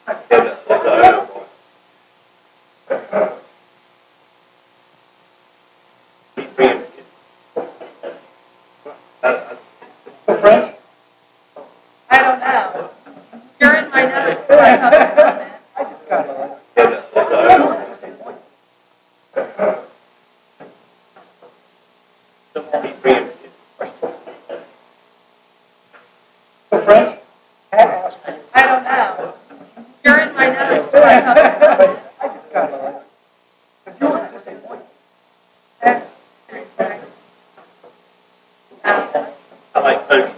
So, friends? I don't know. You're in my notes. So I have a comment. I just got it. So, friends? I don't know. You're in my notes. So I have a comment. I just got it. Because you were just a point. I like coaching.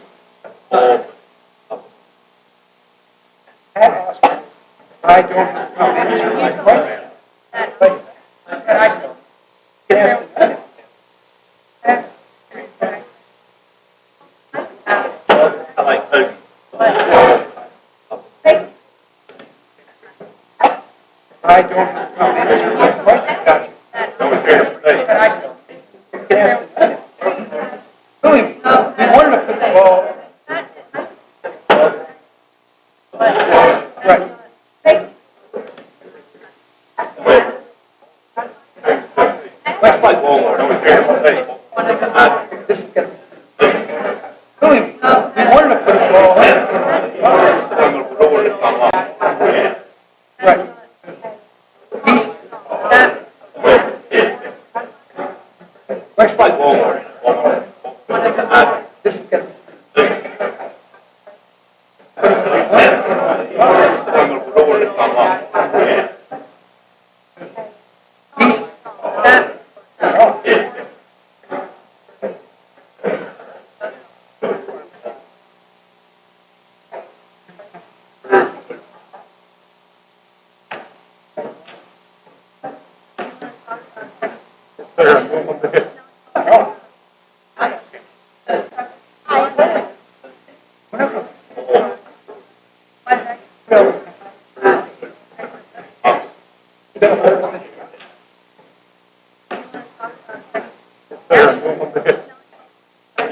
I don't know how to answer my question. But yes. I like coaching. I don't know how to answer my question. Gotcha. Really, we wanted to put the ball. Right. That's like Walmart. I don't care what they say. This is good. Really, we wanted to put the ball. I'm going to put over this on lock. Right. That's like Walmart. Walmart. This is good. I'm going to put over this on lock.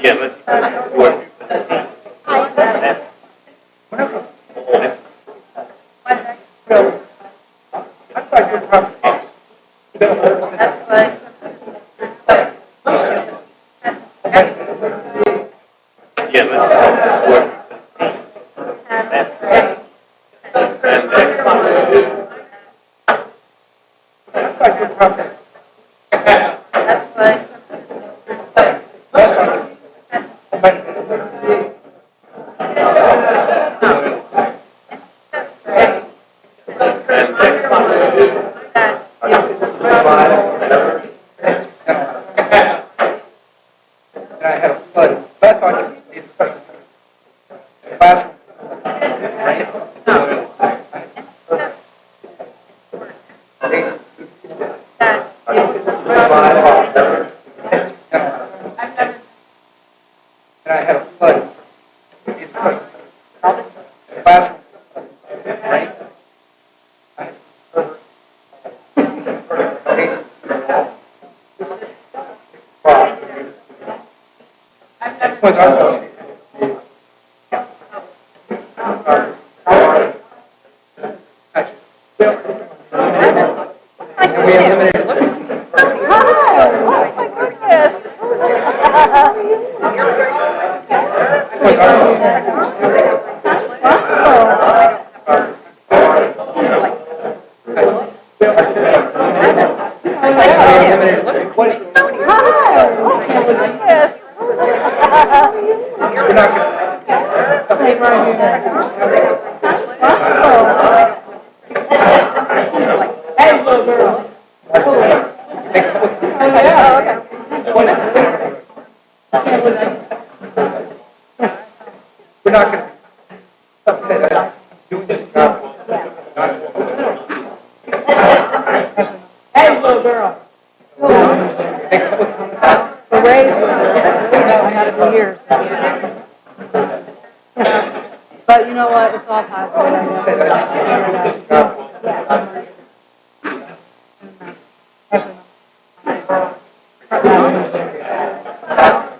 Yeah, let's work. I thought you were probably. Yeah, let's work. I thought you were probably. And I had a flood. But I thought you needed a classroom. And I had a flood. Classroom. Was our and we eliminated we're not going Hey, little girl. we're not going to say that. Doing this job. Hey, little girl. The raise, I had it for years. But you know what? It's all positive. Say that.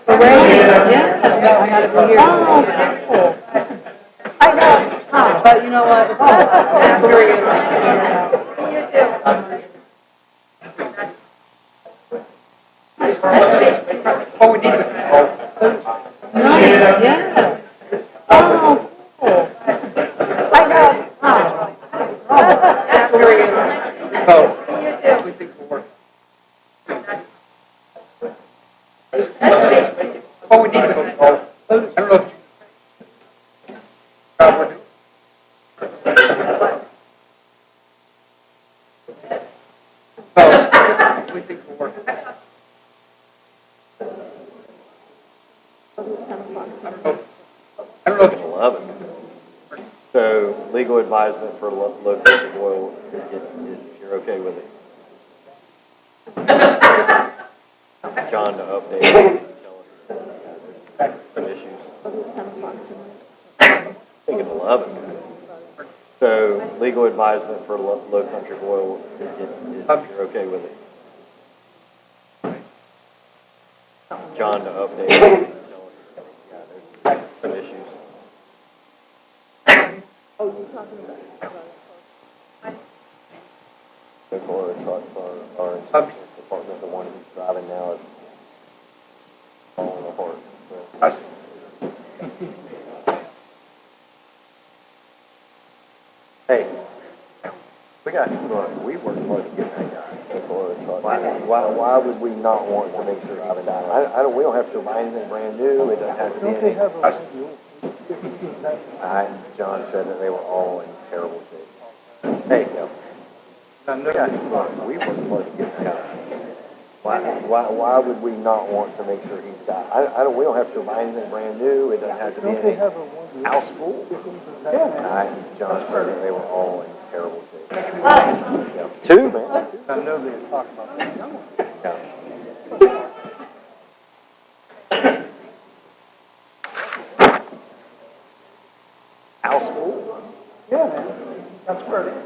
The raise, yeah, I had it for years. I know. But you know what? It's very good. You too. What we need to Nice, yeah. Oh, cool. I know. That's very good. Oh, You too. we think will work. What we need to I don't know if we're doing. Oh, we think will work. I don't know if 11. So legal advisement for low country oil, if you're okay with it. John to update, tell us some issues. I think it's 11. So legal advisement for low country oil, if you're okay with it. John to update, tell us some issues. Oh, you're talking about. The Florida trucks are in department, the one who's driving now is falling apart. So. Hey, we worked hard to get that guy. The Florida truck. Why would we not want to make sure driving down? We don't have to buy anything brand new. It doesn't have to be Don't they anything. have a John said that they were all in terrible shape. Hey, we worked hard to get that guy. Why would we not want to make sure he's got? We don't have to buy anything brand new. It doesn't have to be Don't they anything. have a one? House full. John said that they were all in terrible shape. Yeah. Two, man. I know they had talked about that. Yeah. House full. Yeah, man. That's perfect.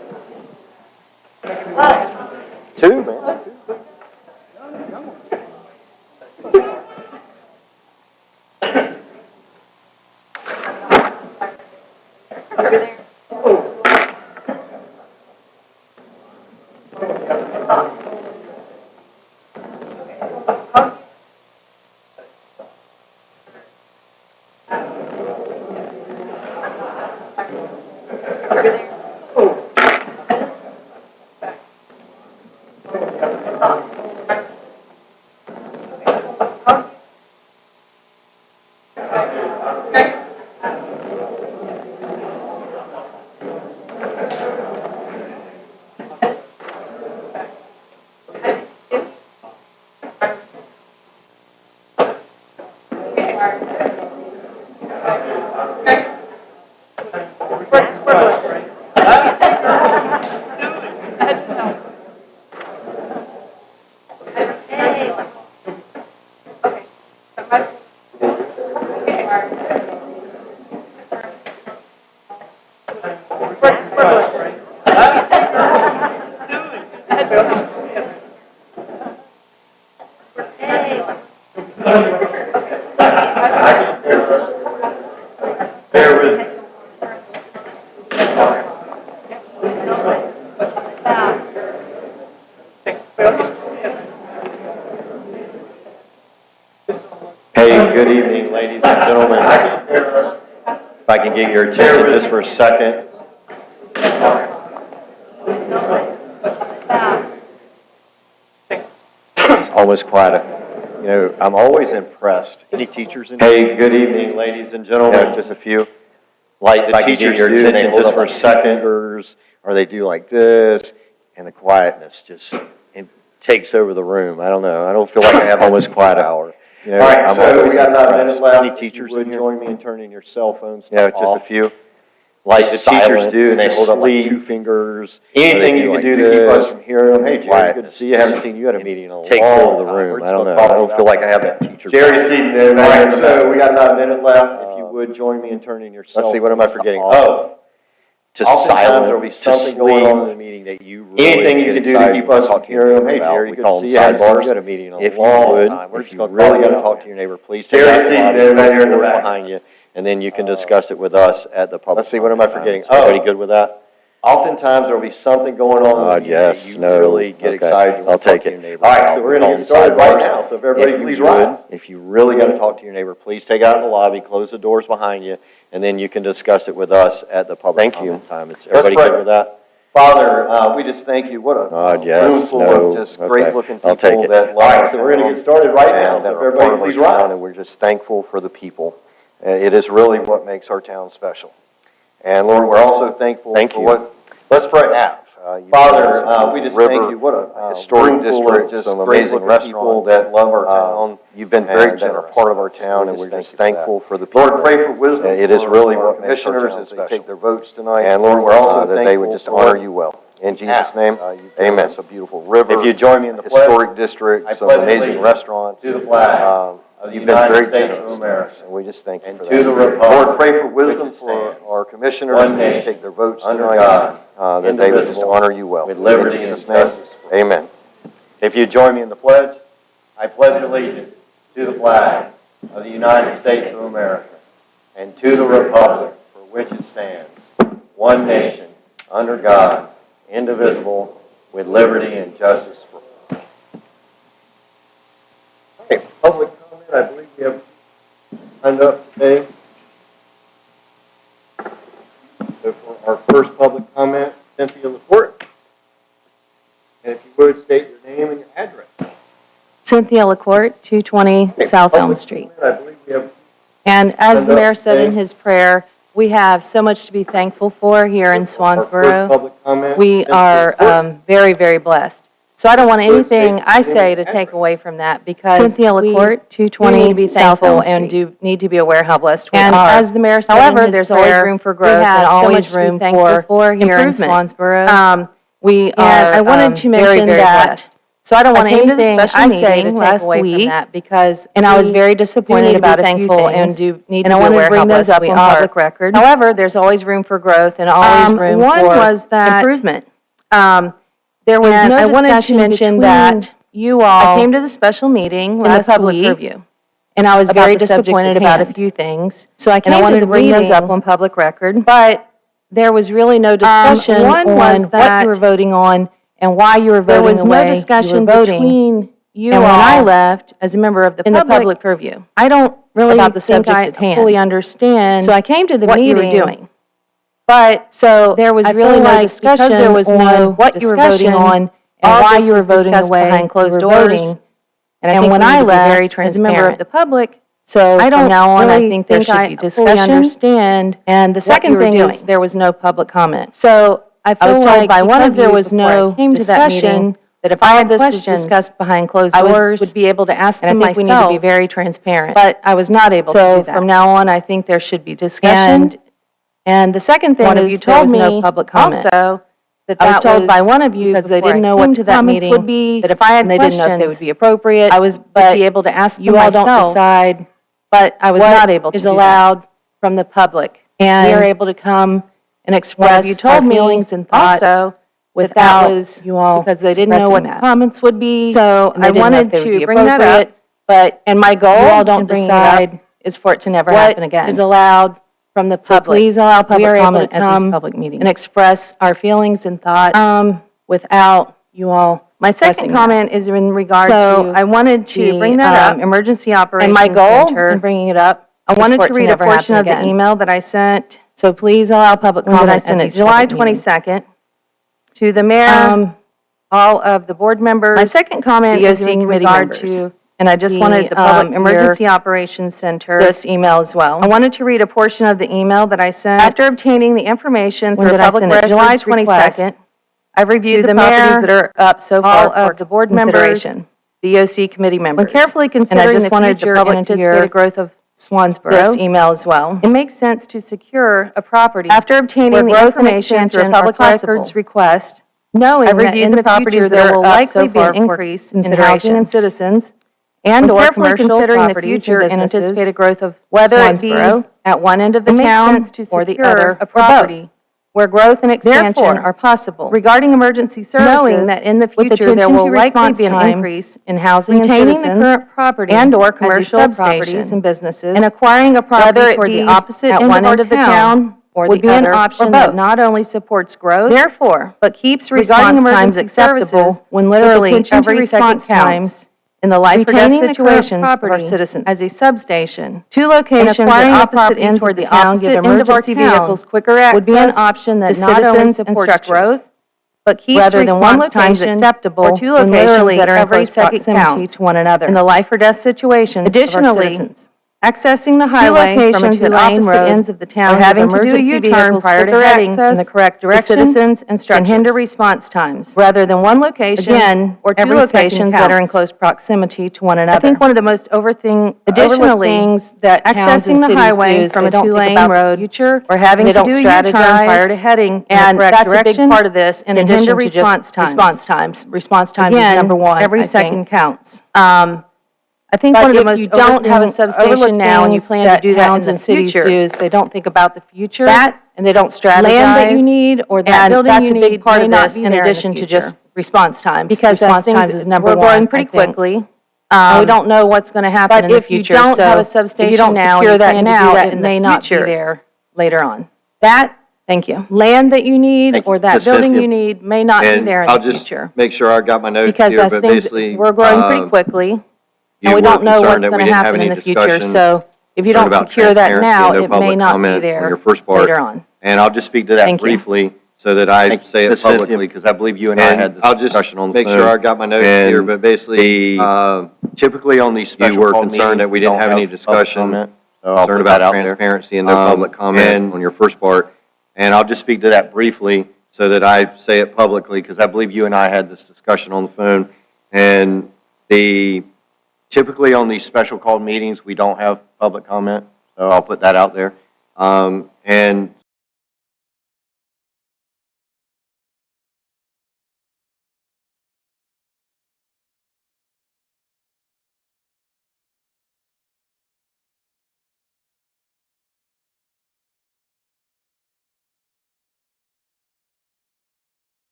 Two, man. Hey, good evening, ladies and gentlemen. If I can get your attention just for a second. It's almost quiet. You know, I'm always impressed. Any teachers in here? Hey, good evening, ladies and gentlemen. Yeah, just a few. Like the teachers do, they hold just for a second, or they do like this, and the quietness just takes over the room. I don't know. I don't feel like I have almost quiet hour. You know, all right, so we got about a minute left. Any teachers would join me in turning your cell phones off? Just a few. Like the teachers do, and they hold up like 2 fingers. Anything you can do to keep us from hearing them. Hey, Jerry, good to see you. Haven't seen you at a meeting in a long time. Takes over the room. I don't know. I don't feel like I have that teacher. Jerry's seated there. All right, so we got about a minute left. If you would join me in turning your cell phones off. Let's see, what am I forgetting? Oh. To silent, there'll be something going on in the meeting that you really anything you can do to keep us from hearing them. Hey, Jerry, good to see you. Sidebars at a meeting in a long time. We're just going to really got to talk to your neighbor. Please take Jerry's seated there, right here in the back behind you. and then you can discuss it with us at the public. Let's see, what am I forgetting? Everybody good with that? Oftentimes, there'll be something going on with you that you really get excited. I'll take it. All right, so we're going to get started right now, so if everybody please rise. If you really got to talk to your neighbor, please take it out in the lobby, close the doors behind you, and then you can discuss it with us at the public comment time. Is everybody good with that? Father, we just thank you. What a room full of just great-looking people that love our town. So we're going to get started right now, so if everybody please rise. And we're just thankful for the people. It is really what makes our town special. And Lord, we're also thankful for what, let's pray. Father, we just thank you. What a historic district, just some amazing restaurants that love our town. You've been very generous, part of our town, and we're just thankful for the people. Lord, pray for wisdom. It is really what commissioners as they take their votes tonight. And Lord, we're also that they would just honor you well. In Jesus' name, amen. It's a beautiful river. If you join me in the historic district, some amazing restaurants. To the flag. You've been very generous to us, and we just thank you for that. Lord, pray for wisdom for our commissioners as they take their votes tonight, that they would just honor you well. With liberty and justice. Amen. If you join me in the pledge, I pledge allegiance to the flag of the United States of America and to the republic for which it stands, one nation, under God, indivisible, with liberty and justice for all. Okay, public comment. I believe we have signed up today. So for our first public comment, Cynthia Laporte. And if you would, state your name and your address. Cynthia Lacourt, 220 South Elm Street. I believe we have. And as the mayor said in his prayer, we have so much to be thankful for here in Swansboro. We are very, very blessed. So I don't want anything I say to take away from that, because Cynthia Lacourt, 220 we need to be thankful and do need to be aware how blessed we are. And as the mayor said, however, there's always room for growth and always room for here in Swansboro. I wanted to mention that. So I don't want anything I say to take away from that, because I was very disappointed about a few things, and I wanted to bring those up on public record. However, there's always room for growth and always room for improvement. There was no discussion between that you all. I came to the special meeting last week, and I was very disappointed about a few things. So I wanted to bring those up on public record, but there was really no discussion on what you were voting on and why you were voting. There was no discussion between you and when I left as a member of the public purview. I don't really think I fully understand. So I came to the meeting. What you were doing. But so there was really no discussion there was no what you were voting on and why you were voting away behind closed doors. And when I left as a member of the public, so I don't now on, I think there should be discussion. Understand. And the second thing is there was no public comment. So I was told by one of you there was no discussion that if I had this was discussed behind closed doors, I would be able to ask them myself. I think we need to be very transparent. But I was not able to do that. So from now on, I think there should be discussion. And the second thing is you told me no public comment. Also that I was told by one of you because they didn't know what to that meeting would be. That if I had questions, they didn't know if they would be appropriate. I was be able to ask them you all don't decide. But I was not able to. Is allowed from the public, and we are able to come and express you told our feelings and thoughts. Also, without you all because they didn't know what the comments would be. So I wanted to bring that up. But and my goal, you all don't decide, is for it to never happen again. Is allowed from the public. So please allow public comment at these public meetings and express our feelings and thoughts without you all. My second comment is in regard to I wanted to bring that up emergency operations and my goal in bringing it up. I wanted to read a portion of the email that I sent. So please allow public comment. I sent it July 22nd to the mayor, all of the board members. My second comment is in regard to. And I just wanted the public emergency operations center this email as well. I wanted to read a portion of the email that I sent after obtaining the information through public records July 22nd. I reviewed the properties that are up so far all of the board members, the BOC committee members. When carefully considering the future and anticipated growth of Swansboro, this email as well. It makes sense to secure a property after obtaining the information through a public records request, knowing that in the future there will likely be an increase in housing and citizens. And or commercial considering the future and anticipated growth of whether it be at one end of the town or the other, a property where growth and expansion are possible. Regarding emergency services, knowing that in the future there will likely be an increase in housing and citizens, retaining the current property and/or commercial properties and businesses, and acquiring a property toward the opposite end of the town or would be an option that not only supports growth, therefore, but keeps response times acceptable when literally every response times in the life or death situation of our citizens as a substation. Two locations at opposite ends toward the town give emergency vehicles quicker access would be an option that not only supports growth, but keeps response times acceptable or two locations that are in close proximity to one another in the life or death situations of our citizens. Accessing the highway from a two-lane road ends of the town or having to do a U-turn prior to heading in the correct direction citizens and can hinder response times, rather than one location or two locations that are in close proximity to one another. I think one of the most overlooked things that accessing the highway from a two-lane road future or having to do a U-turn prior to heading in the correct direction, that's a big part of this, in addition to just response times. Response times is number one. Every second counts. I think one of the most, you don't have a substation now and you plan to do that in the future, is they don't think about the future. And they don't strategize. Land that you need or that building you need part of this in addition to just response times. Because response times is number one. We're growing pretty quickly. We don't know what's going to happen in the future. But if you don't have a substation now, you plan to do that, it may not be there later on. Thank you. Land that you need or that building you need may not be there in the future. I'll just make sure I got my notes because here, but basically, we're growing pretty quickly. And we don't know what's going to happen in the future, so if you don't secure that now, it may not be there later on. And I'll just speak to that briefly so that I say it publicly, because I believe you and I had this discussion on the phone. Make sure I got my notes here, but basically, typically on these special call meetings, you were concerned that we didn't have any discussion, concerned about transparency and no public comment on your first part. And I'll just speak to that briefly so that I say it publicly, because I believe you and I had this discussion on the phone. And typically on these special called meetings, we don't have public comment, so I'll put that out there. And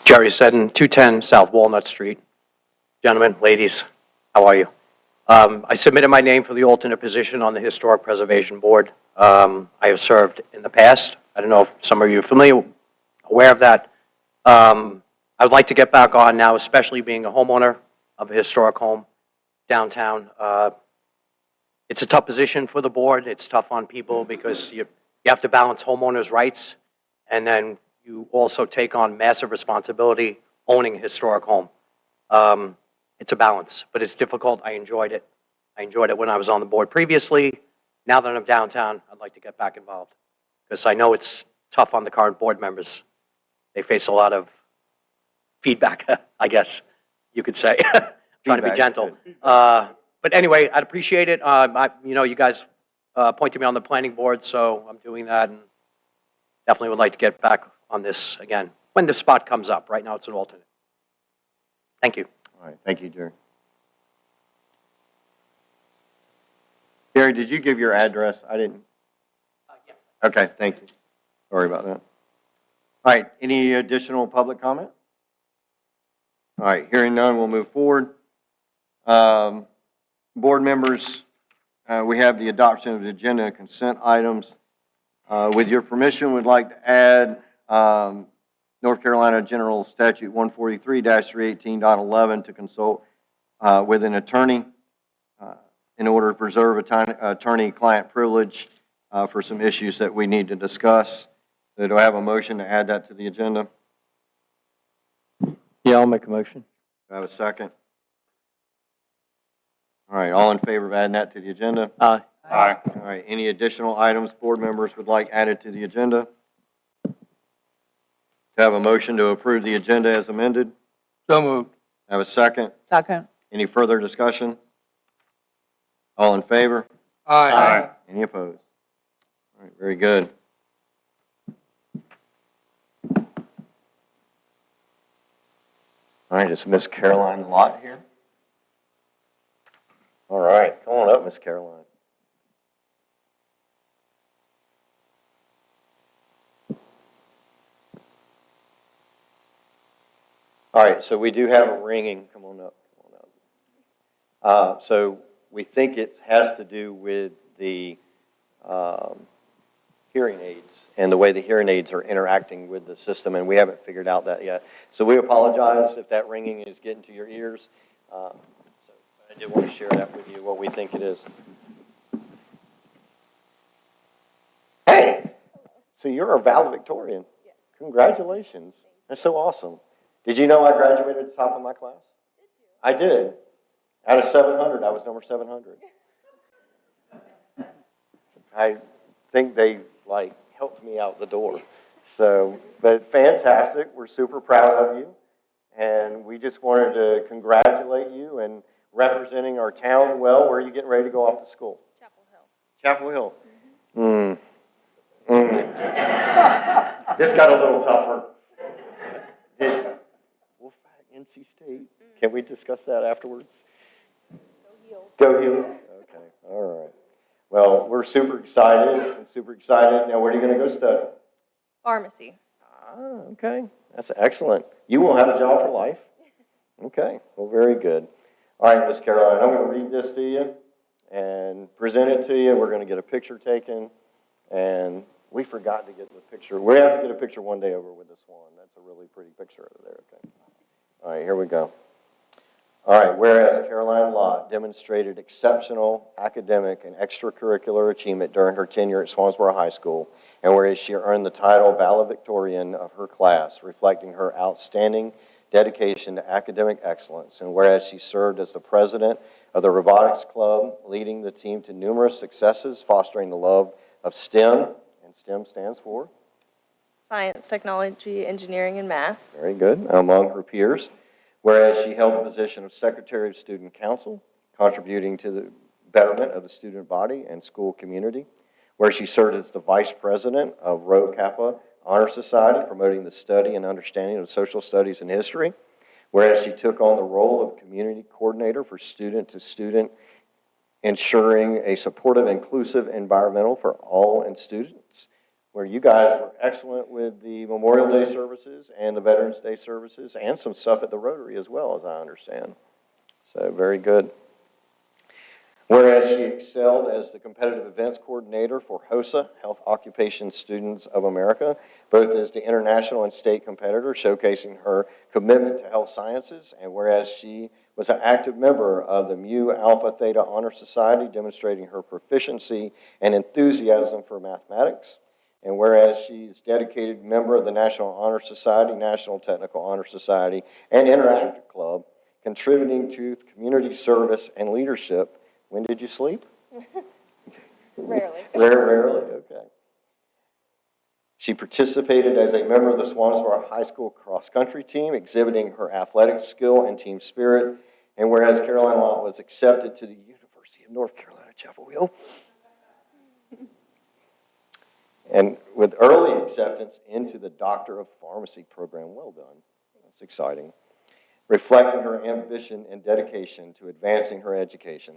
Jerry Seddon, 210 South Walnut Street. Gentlemen, ladies, how are you? I submitted my name for the alternate position on the Historic Preservation Board. I have served in the past. I don't know if some of you are aware of that. I would like to get back on now, especially being a homeowner of a historic home downtown. It's a tough position for the board. It's tough on people because you have to balance homeowners' rights, and then you also take on massive responsibility owning a historic home. It's a balance, but it's difficult. I enjoyed it. I enjoyed it when I was on the board previously. Now that I'm downtown, I'd like to get back involved because I know it's tough on the current board members. They face a lot of feedback, I guess you could say. Trying to be gentle. But anyway, I'd appreciate it. You guys appointed me on the planning board, so I'm doing that, and definitely would like to get back on this again when the spot comes up. Right now, it's an alternate. Thank you. All right, thank you, Jerry. Jerry, did you give your address? I didn't. Yeah. Okay, thank you. Sorry about that. All right, any additional public comment? All right, hearing none, we'll move forward. Board members, we have the adoption of the agenda and consent items. With your permission, we'd like to add North Carolina General Statute 143-318.11 to consult with an attorney in order to preserve attorney-client privilege for some issues that we need to discuss. So do I have a motion to add that to the agenda? Yeah, I'll make a motion. Do I have a second? All right, all in favor of adding that to the agenda? Aye. Aye. All right, any additional items board members would like added to the agenda? Do I have a motion to approve the agenda as amended? So moved. I have a second? Second. Any further discussion? All in favor? Aye. Any opposed? All right, very good. All right, is Miss Caroline Lott here? All right, come on up, Miss Caroline. All right, so we do have a ringing. Come on up. Come on up. So we think it has to do with the hearing aids and the way the hearing aids are interacting with the system, and we haven't figured out that yet. So we apologize if that ringing is getting to your ears. So I did want to share that with you, what we think it is. Hey, so you're a valedictorian. Congratulations. That's so awesome. Did you know I graduated at the top of my class? Did you? I did. Out of 700, I was number 700. I think they, helped me out the door. So, but fantastic. We're super proud of you. And we just wanted to congratulate you and representing our town well. Where are you getting ready to go off to school? Chapel Hill. Chapel Hill. This got a little tougher. NC State. Can we discuss that afterwards? Go Heels. Okay, all right. Well, we're super excited. Now, where are you going to go study? Pharmacy. Okay. That's excellent. You will have a job for life. Okay. Well, very good. All right, Miss Caroline, I'm going to read this to you and present it to you. We're going to get a picture taken, and we forgot to get the picture. We have to get a picture one day over with the swan. That's a really pretty picture over there. Okay. All right, here we go. All right, whereas Caroline Lott demonstrated exceptional academic and extracurricular achievement during her tenure at Swansboro High School, and whereas she earned the title valedictorian of her class, reflecting her outstanding dedication to academic excellence, and whereas she served as the president of the Robotics Club, leading the team to numerous successes, fostering the love of STEM, and STEM stands for? Science, technology, engineering, and math. Very good. Among her peers. Whereas she held the position of Secretary of Student Council, contributing to the betterment of the student body and school community. Where she served as the Vice President of Rho Kappa Honor Society, promoting the study and understanding of social studies and history. Whereas she took on the role of Community Coordinator for Student to Student, ensuring a supportive, inclusive environmental for all and students. Where you guys were excellent with the Memorial Day services and the Veterans Day services and some stuff at the Rotary as well, as I understand. So very good. Whereas she excelled as the competitive events coordinator for HOSA, Health Occupation Students of America, both as the international and state competitor, showcasing her commitment to health sciences, and whereas she was an active member of the Mu Alpha Theta Honor Society, demonstrating her proficiency and enthusiasm for mathematics. And whereas she's dedicated member of the National Honor Society, National Technical Honor Society, and Interactive Club, contributing to community service and leadership. When did you sleep? Rarely. Rarely, okay. She participated as a member of the Swansboro High School cross-country team, exhibiting her athletic skill and team spirit. And whereas Caroline Lott was accepted to the University of North Carolina, Chapel Hill, and with early acceptance into the Doctor of Pharmacy program. Well done. That's exciting. Reflecting her ambition and dedication to advancing her education.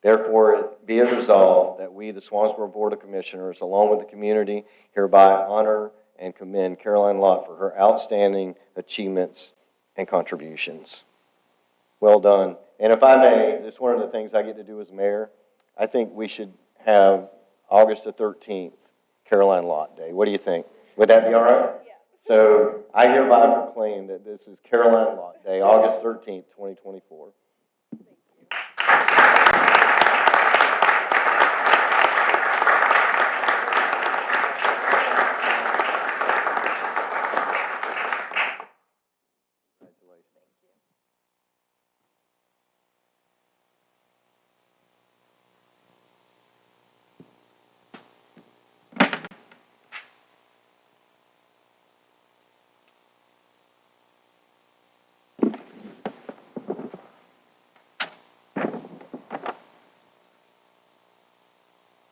Therefore, be it resolved that we, the Swansboro Board of Commissioners, along with the community, hereby honor and commend Caroline Lott for her outstanding achievements and contributions. Well done. And if I may, this is one of the things I get to do as mayor. I think we should have August the 13th, Caroline Lott Day. What do you think? Would that be all right? Yeah. So I hereby proclaim that this is Caroline Lott Day, August 13th, 2024.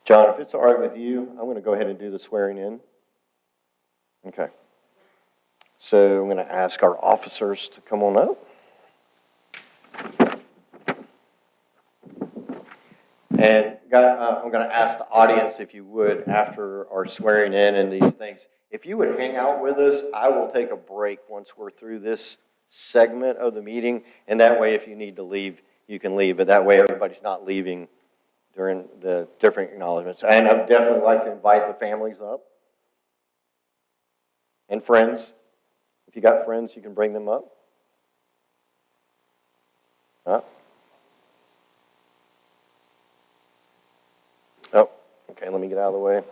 John, if it's all right with you, I'm going to go ahead and do the swearing in. Okay. So I'm going to ask our officers to come on up. And I'm going to ask the audience, if you would, after our swearing in and these things, if you would hang out with us, I will take a break once we're through this segment of the meeting. And that way, if you need to leave, you can leave. But that way, everybody's not leaving during the different acknowledgments. And I'd definitely like to invite the families up. And friends. If you got friends, you can bring them up. Huh? Oh, okay, let me get out of the way.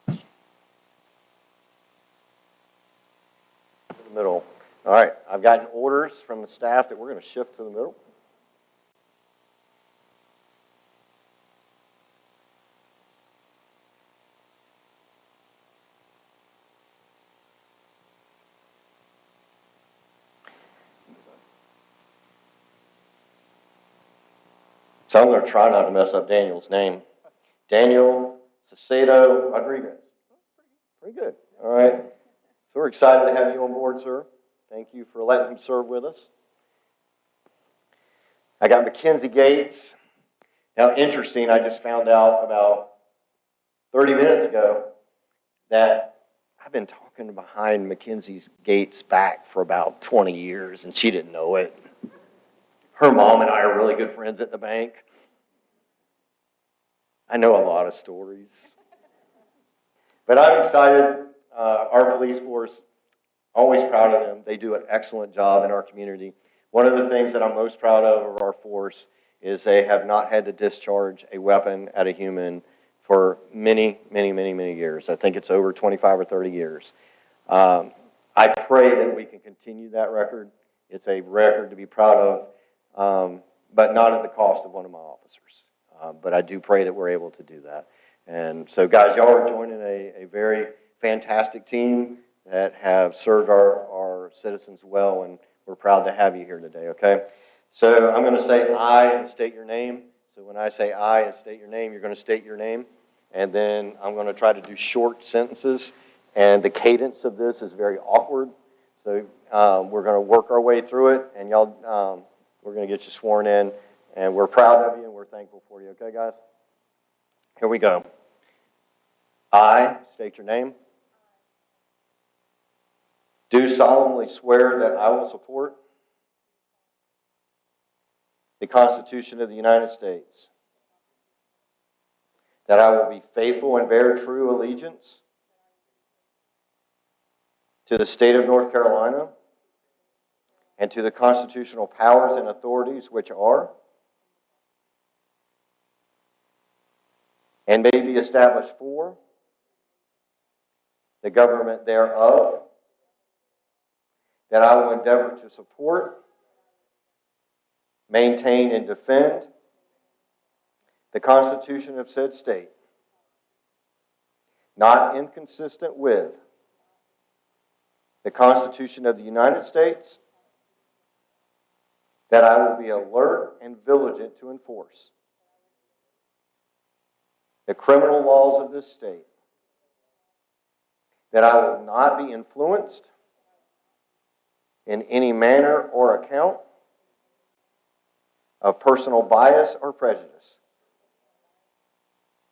In the middle. All right, I've gotten orders from the staff that we're going to shift to the middle. So I'm going to try not to mess up Daniel's name. Daniel Cesedo Rodriguez. Pretty good. All right. So we're excited to have you on board, sir. Thank you for letting him serve with us. I got Mackenzie Gates. Now, interesting, I just found out about 30 minutes ago that I've been talking behind Mackenzie Gates' back for about 20 years, and she didn't know it. Her mom and I are really good friends at the bank. I know a lot of stories. But I'm excited. Our police force, always proud of them. They do an excellent job in our community. One of the things that I'm most proud of our force is they have not had to discharge a weapon at a human for many, many, many, many years. I think it's over 25 or 30 years. I pray that we can continue that record. It's a record to be proud of. But not at the cost of one of my officers. But I do pray that we're able to do that. And so, guys, y'all are joining a very fantastic team that have served our citizens well, and we're proud to have you here today, okay? So I'm going to say I and state your name. So when I say I and state your name, you're going to state your name. And then I'm going to try to do short sentences. And the cadence of this is very awkward. So we're going to work our way through it, and y'all... we're going to get you sworn in, and we're proud of you, and we're thankful for you. Okay, guys? Here we go. I state your name. Do solemnly swear that I will support the Constitution of the United States, that I will be faithful and bear true allegiance to the state of North Carolina and to the constitutional powers and authorities which are and may be established for the government thereof, that I will endeavor to support, maintain, and defend the Constitution of said state, not inconsistent with the Constitution of the United States, that I will be alert and vigilant to enforce the criminal laws of this state, that I will not be influenced in any manner or account of personal bias or prejudice,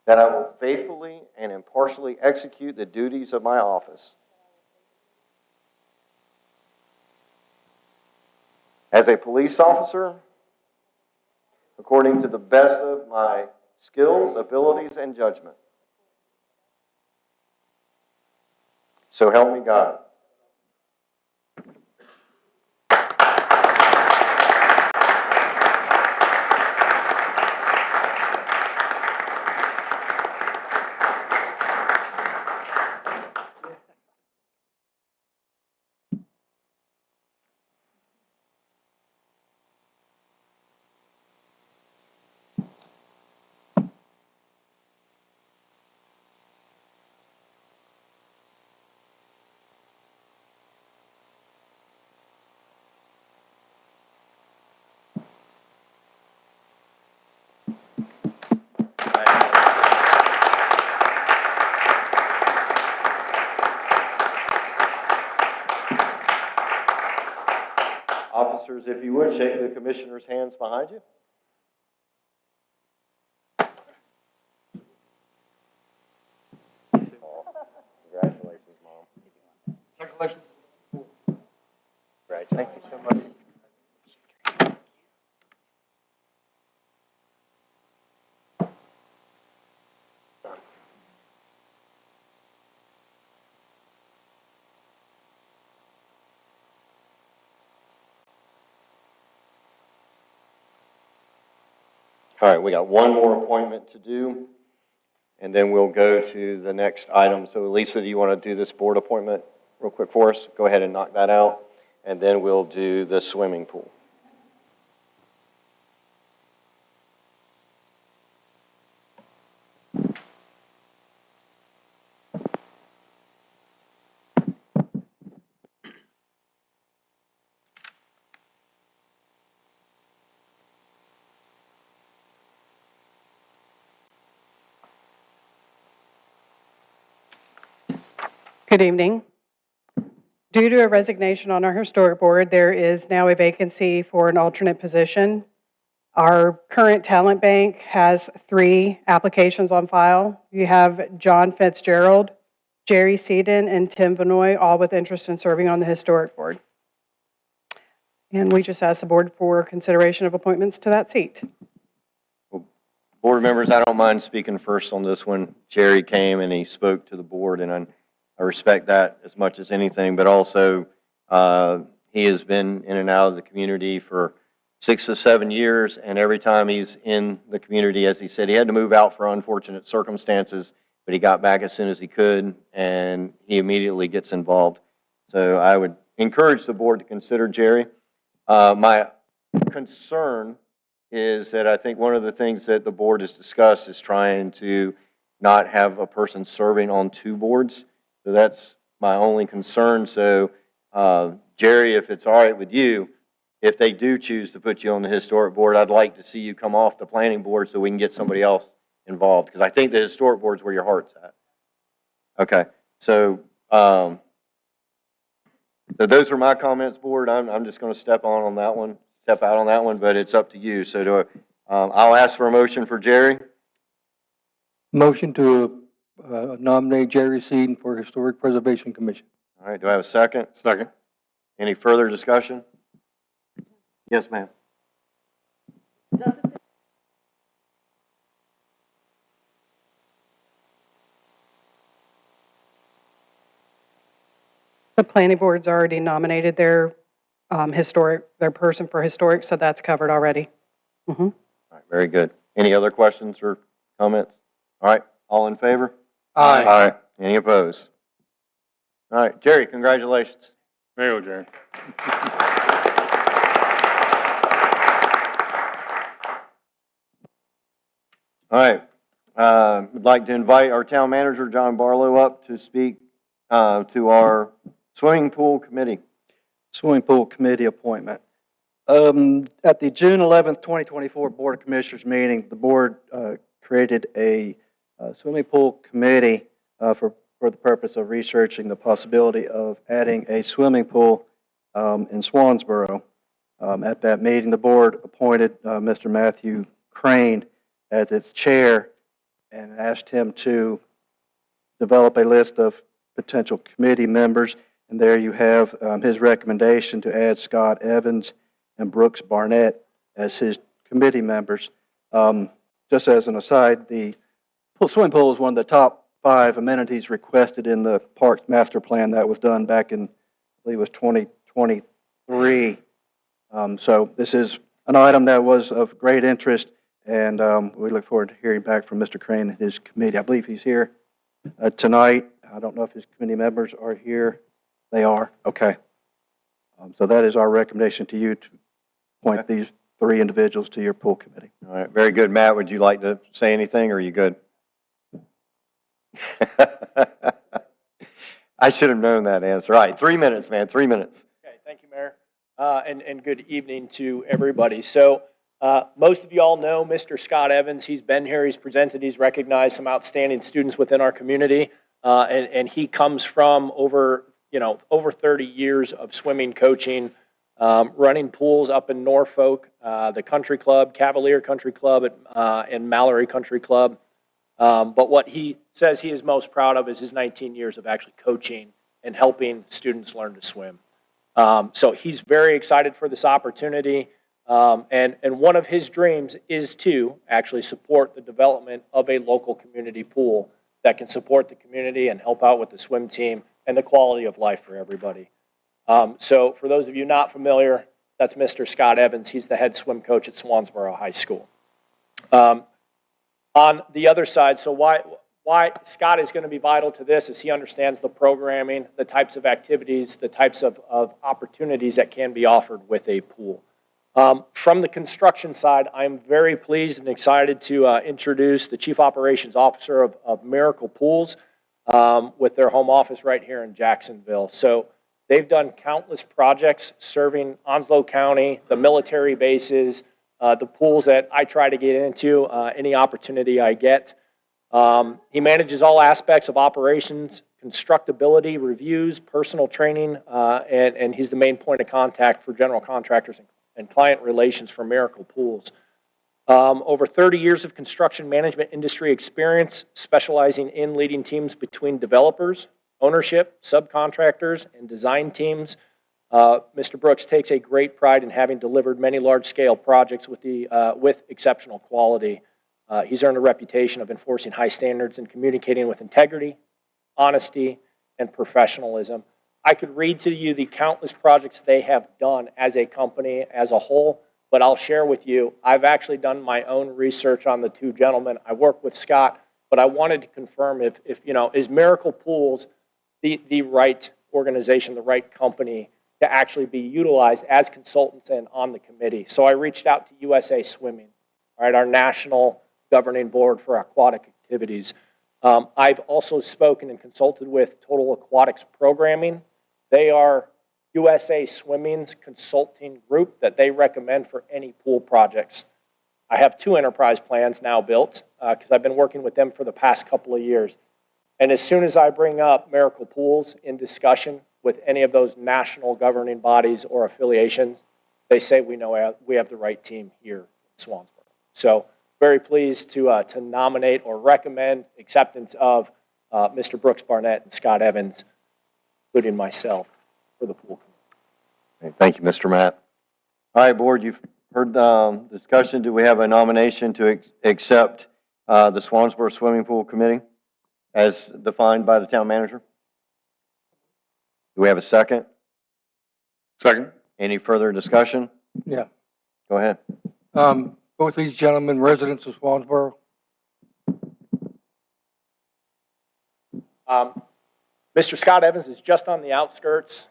that I will faithfully and impartially execute the duties of my office as a police officer according to the best of my skills, abilities, and judgment. So help me God. officers, if you would, shake the commissioners' hands behind you. Congratulations, Mom. Congratulations. Congratulations. Thank you so much. All right, we got one more appointment to do, and then we'll go to the next item. So Lisa, do you want to do this board appointment real quick for us? Go ahead and knock that out, and then we'll do the swimming pool. Good evening. Due to a resignation on our historic board, there is now a vacancy for an alternate position. Our current talent bank has 3 applications on file. You have John Fitzgerald, Jerry Seaton, and Tim Vanoy, all with interest in serving on the historic board. And we just asked the board for consideration of appointments to that seat. Board members, I don't mind speaking first on this one. Jerry came and he spoke to the board, and I respect that as much as anything, but also he has been in and out of the community for 6 to 7 years, and every time he's in the community, as he said, he had to move out for unfortunate circumstances, but he got back as soon as he could, and he immediately gets involved. So I would encourage the board to consider Jerry. My concern is that I think one of the things that the board has discussed is trying to not have a person serving on 2 boards. So that's my only concern. So, Jerry, if it's all right with you, if they do choose to put you on the historic board, I'd like to see you come off the planning board so we can get somebody else involved. Because I think the historic board's where your heart's at. Okay. So, so those are my comments, board. I'm just going to step out on that one, but it's up to you. So I'll ask for a motion for Jerry. Motion to nominate Jerry Seaton for Historic Preservation Commission. All right, do I have a second? Second. Any further discussion? Yes, ma'am. The planning board's already nominated their person for historic, so that's covered already. Mm-hmm. All right, very good. Any other questions or comments? All right, all in favor? Aye. Aye. Any opposed? All right, Jerry, congratulations. There you go, Jerry. All right, I'd like to invite our town manager, John Barlow, up to speak to our swimming pool committee. Swimming pool committee appointment. At the June 11th, 2024 Board of Commissioners meeting, the board created a swimming pool committee for the purpose of researching the possibility of adding a swimming pool in Swansboro. At that meeting, the board appointed Mr. Matthew Crane as its chair and asked him to develop a list of potential committee members. And there you have his recommendation to add Scott Evans and Brooks Barnett as his committee members. Just as an aside, the swimming pool is one of the top 5 amenities requested in the Parks Master Plan that was done back in, I believe it was 2023. So this is an item that was of great interest, and we look forward to hearing back from Mr. Crane and his committee. I believe he's here tonight. I don't know if his committee members are here. They are? Okay. So that is our recommendation to you to appoint these 3 individuals to your pool committee. All right, very good. Matt, would you like to say anything, or are you good? I should have known that answer. All right, 3 minutes, man, 3 minutes. Okay, thank you, Mayor, and good evening to everybody. So most of you all know Mr. Scott Evans. He's been here, he's presented, he's recognized some outstanding students within our community, and he comes from over 30 years of swimming coaching running pools up in Norfolk, the Country Club, Cavalier Country Club, and Mallory Country Club. But what he says he is most proud of is his 19 years of actually coaching and helping students learn to swim. So he's very excited for this opportunity. And one of his dreams is to actually support the development of a local community pool that can support the community and help out with the swim team and the quality of life for everybody. So for those of you not familiar, that's Mr. Scott Evans. He's the head swim coach at Swansboro High School. On the other side, so why Scott is going to be vital to this is he understands the programming, the types of activities, the types of opportunities that can be offered with a pool. From the construction side, I'm very pleased and excited to introduce the Chief Operations Officer of Miracle Pools with their home office right here in Jacksonville. So they've done countless projects serving Onslow County, the military bases, the pools that I try to get into, any opportunity I get. He manages all aspects of operations, constructability, reviews, personal training, and he's the main point of contact for general contractors and client relations for Miracle Pools. Over 30 years of construction management industry experience, specializing in leading teams between developers, ownership, subcontractors, and design teams. Mr. Brooks takes a great pride in having delivered many large-scale projects with exceptional quality. He's earned a reputation of enforcing high standards and communicating with integrity, honesty, and professionalism. I could read to you the countless projects they have done as a company as a whole, but I'll share with you, I've actually done my own research on the two gentlemen. I work with Scott, but I wanted to confirm if is Miracle Pools the right organization, the right company to actually be utilized as consultants and on the committee. So I reached out to USA Swimming, all right, our national governing board for aquatic activities. I've also spoken and consulted with Total Aquatics Programming. They are USA Swimming's consulting group that they recommend for any pool projects. I have 2 enterprise plans now built because I've been working with them for the past couple of years. And as soon as I bring up Miracle Pools in discussion with any of those national governing bodies or affiliations, they say we know we have the right team here in Swansboro. So very pleased to nominate or recommend acceptance of Mr. Brooks Barnett and Scott Evans, including myself, for the pool committee. Thank you, Mr. Matt. All right, board, you've heard the discussion. Do we have a nomination to accept the Swansboro Swimming Pool Committee as defined by the town manager? Do we have a second? Second. Any further discussion? Yeah. Go ahead. Both these gentlemen residents of Swansboro? Mr. Scott Evans is just on the outskirts,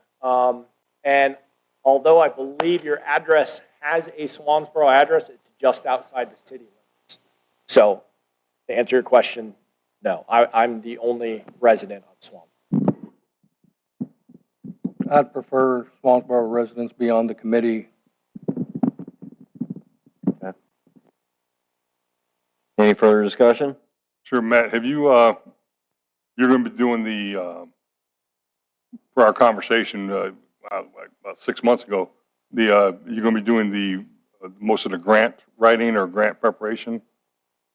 and although I believe your address has a Swansboro address, it's just outside the city limits. So, to answer your question, no, I'm the only resident of Swansboro. I'd prefer Swansboro residents be on the committee. Okay. Any further discussion? Sure, Matt, have you, you're going to be doing the, for our conversation about 6 months ago, you're going to be doing the most of the grant writing or grant preparation,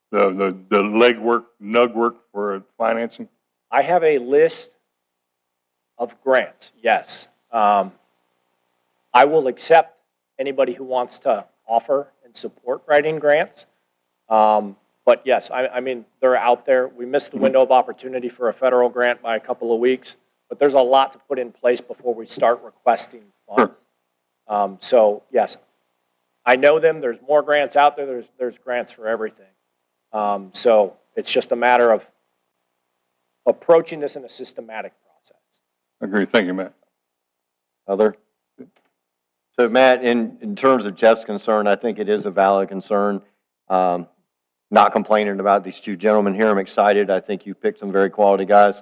the legwork, nug work for financing? I have a list of grants, yes. I will accept anybody who wants to offer and support writing grants. But yes, I mean, they're out there. We missed the window of opportunity for a federal grant by a couple of weeks, but there's a lot to put in place before we start requesting funds. So yes, I know them. There's more grants out there. There's grants for everything. So it's just a matter of approaching this in a systematic process. Agree. Thank you, Matt. Other? So Matt, in terms of Jeff's concern, I think it is a valid concern. Not complaining about these two gentlemen here. I'm excited. I think you picked some very quality guys.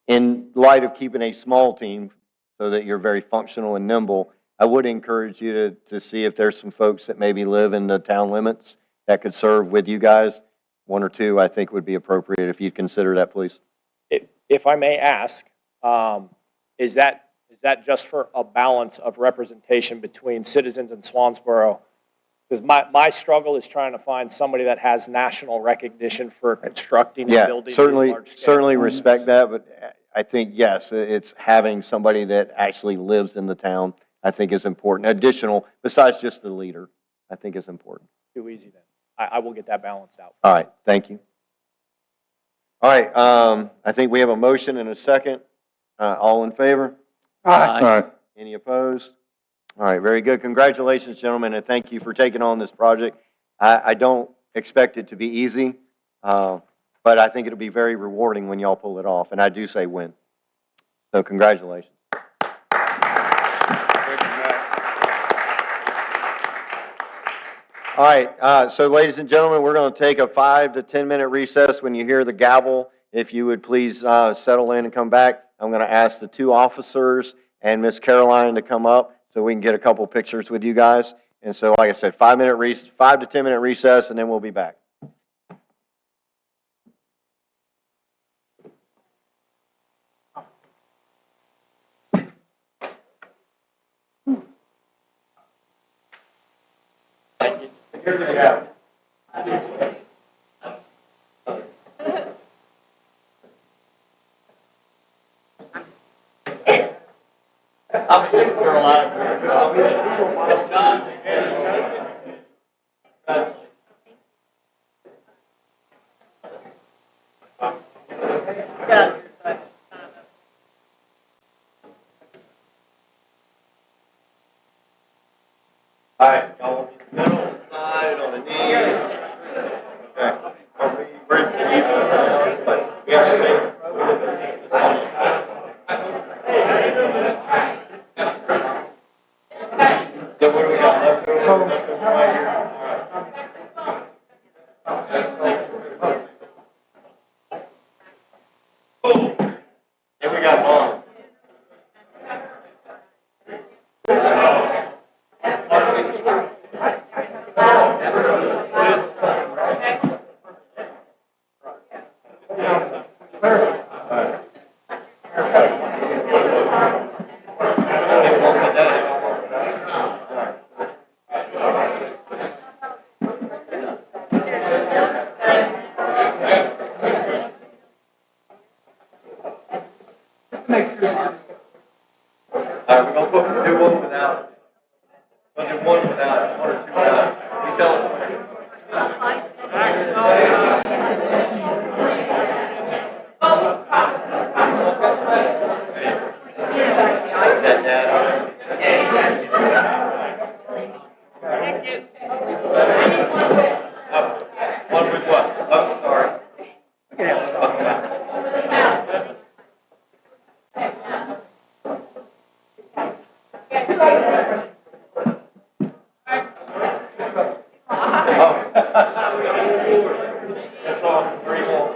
In light of keeping a small team so that you're very functional and nimble, I would encourage you to see if there's some folks that maybe live in the town limits that could serve with you guys. 1 or 2, I think, would be appropriate if you'd consider that, please. If I may ask, is that Is that just for a balance of representation between citizens in Swansboro? Because my struggle is trying to find somebody that has national recognition for constructing and Yeah, building these certainly, large-scale certainly homes. respect that, but I think, yes, it's having somebody that actually lives in the town, I think is important. Additional, besides just the leader, I think is important. Too easy then. I will get that balanced out. All right, thank you. All right, I think we have a motion and a second. All in favor? All right. Any opposed? All right, very good. Congratulations, gentlemen, and thank you for taking on this project. I don't expect it to be easy, but I think it'll be very rewarding when y'all pull it off, and I do say win. So congratulations. All right, so ladies and gentlemen, we're going to take a 5 to 10 minute recess. When you hear the gavel, if you would please settle in and come back. I'm going to ask the two officers and Miss Caroline to come up so we can get a couple pictures with you guys. And so, like I said, 5 to 10 minute recess, and then we'll be back. Here we go. I'm from Carolina. All right, y'all will be in the middle, on the side, on the knee. Okay. Are we ready? We have to make. So what do we got left over? Left over right here. All right. And we got Vaughn. We're going to do one without it. We're going to do one without it, one or two without it. You tell us when. That dad. One with what? Oh, sorry. That's awesome. Very cool.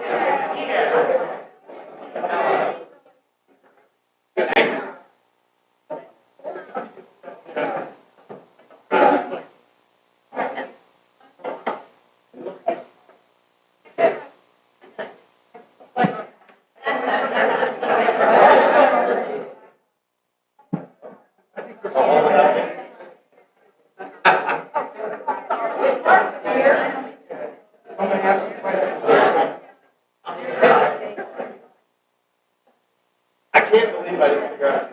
I can't believe I didn't figure out.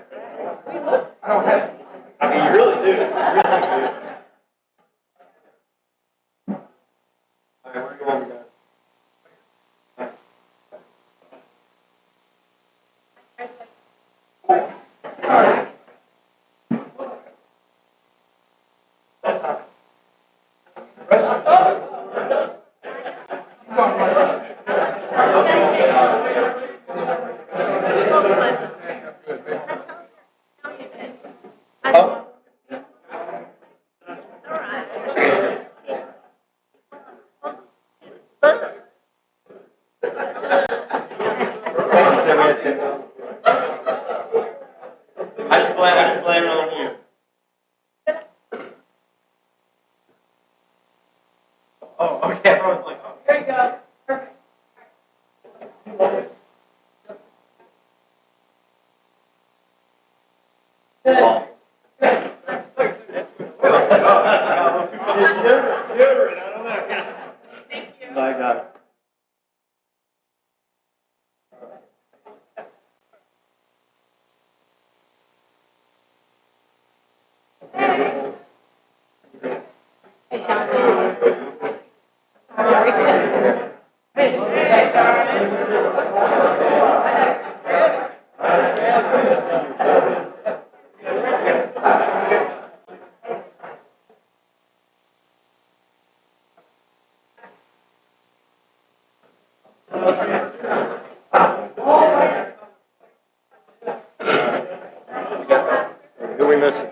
I mean, you really do. You really do. All right, where do you want me to go? I just blame it on you. Oh, okay. I was like, oh. There you go. Perfect. Bye, guys. Who we missing?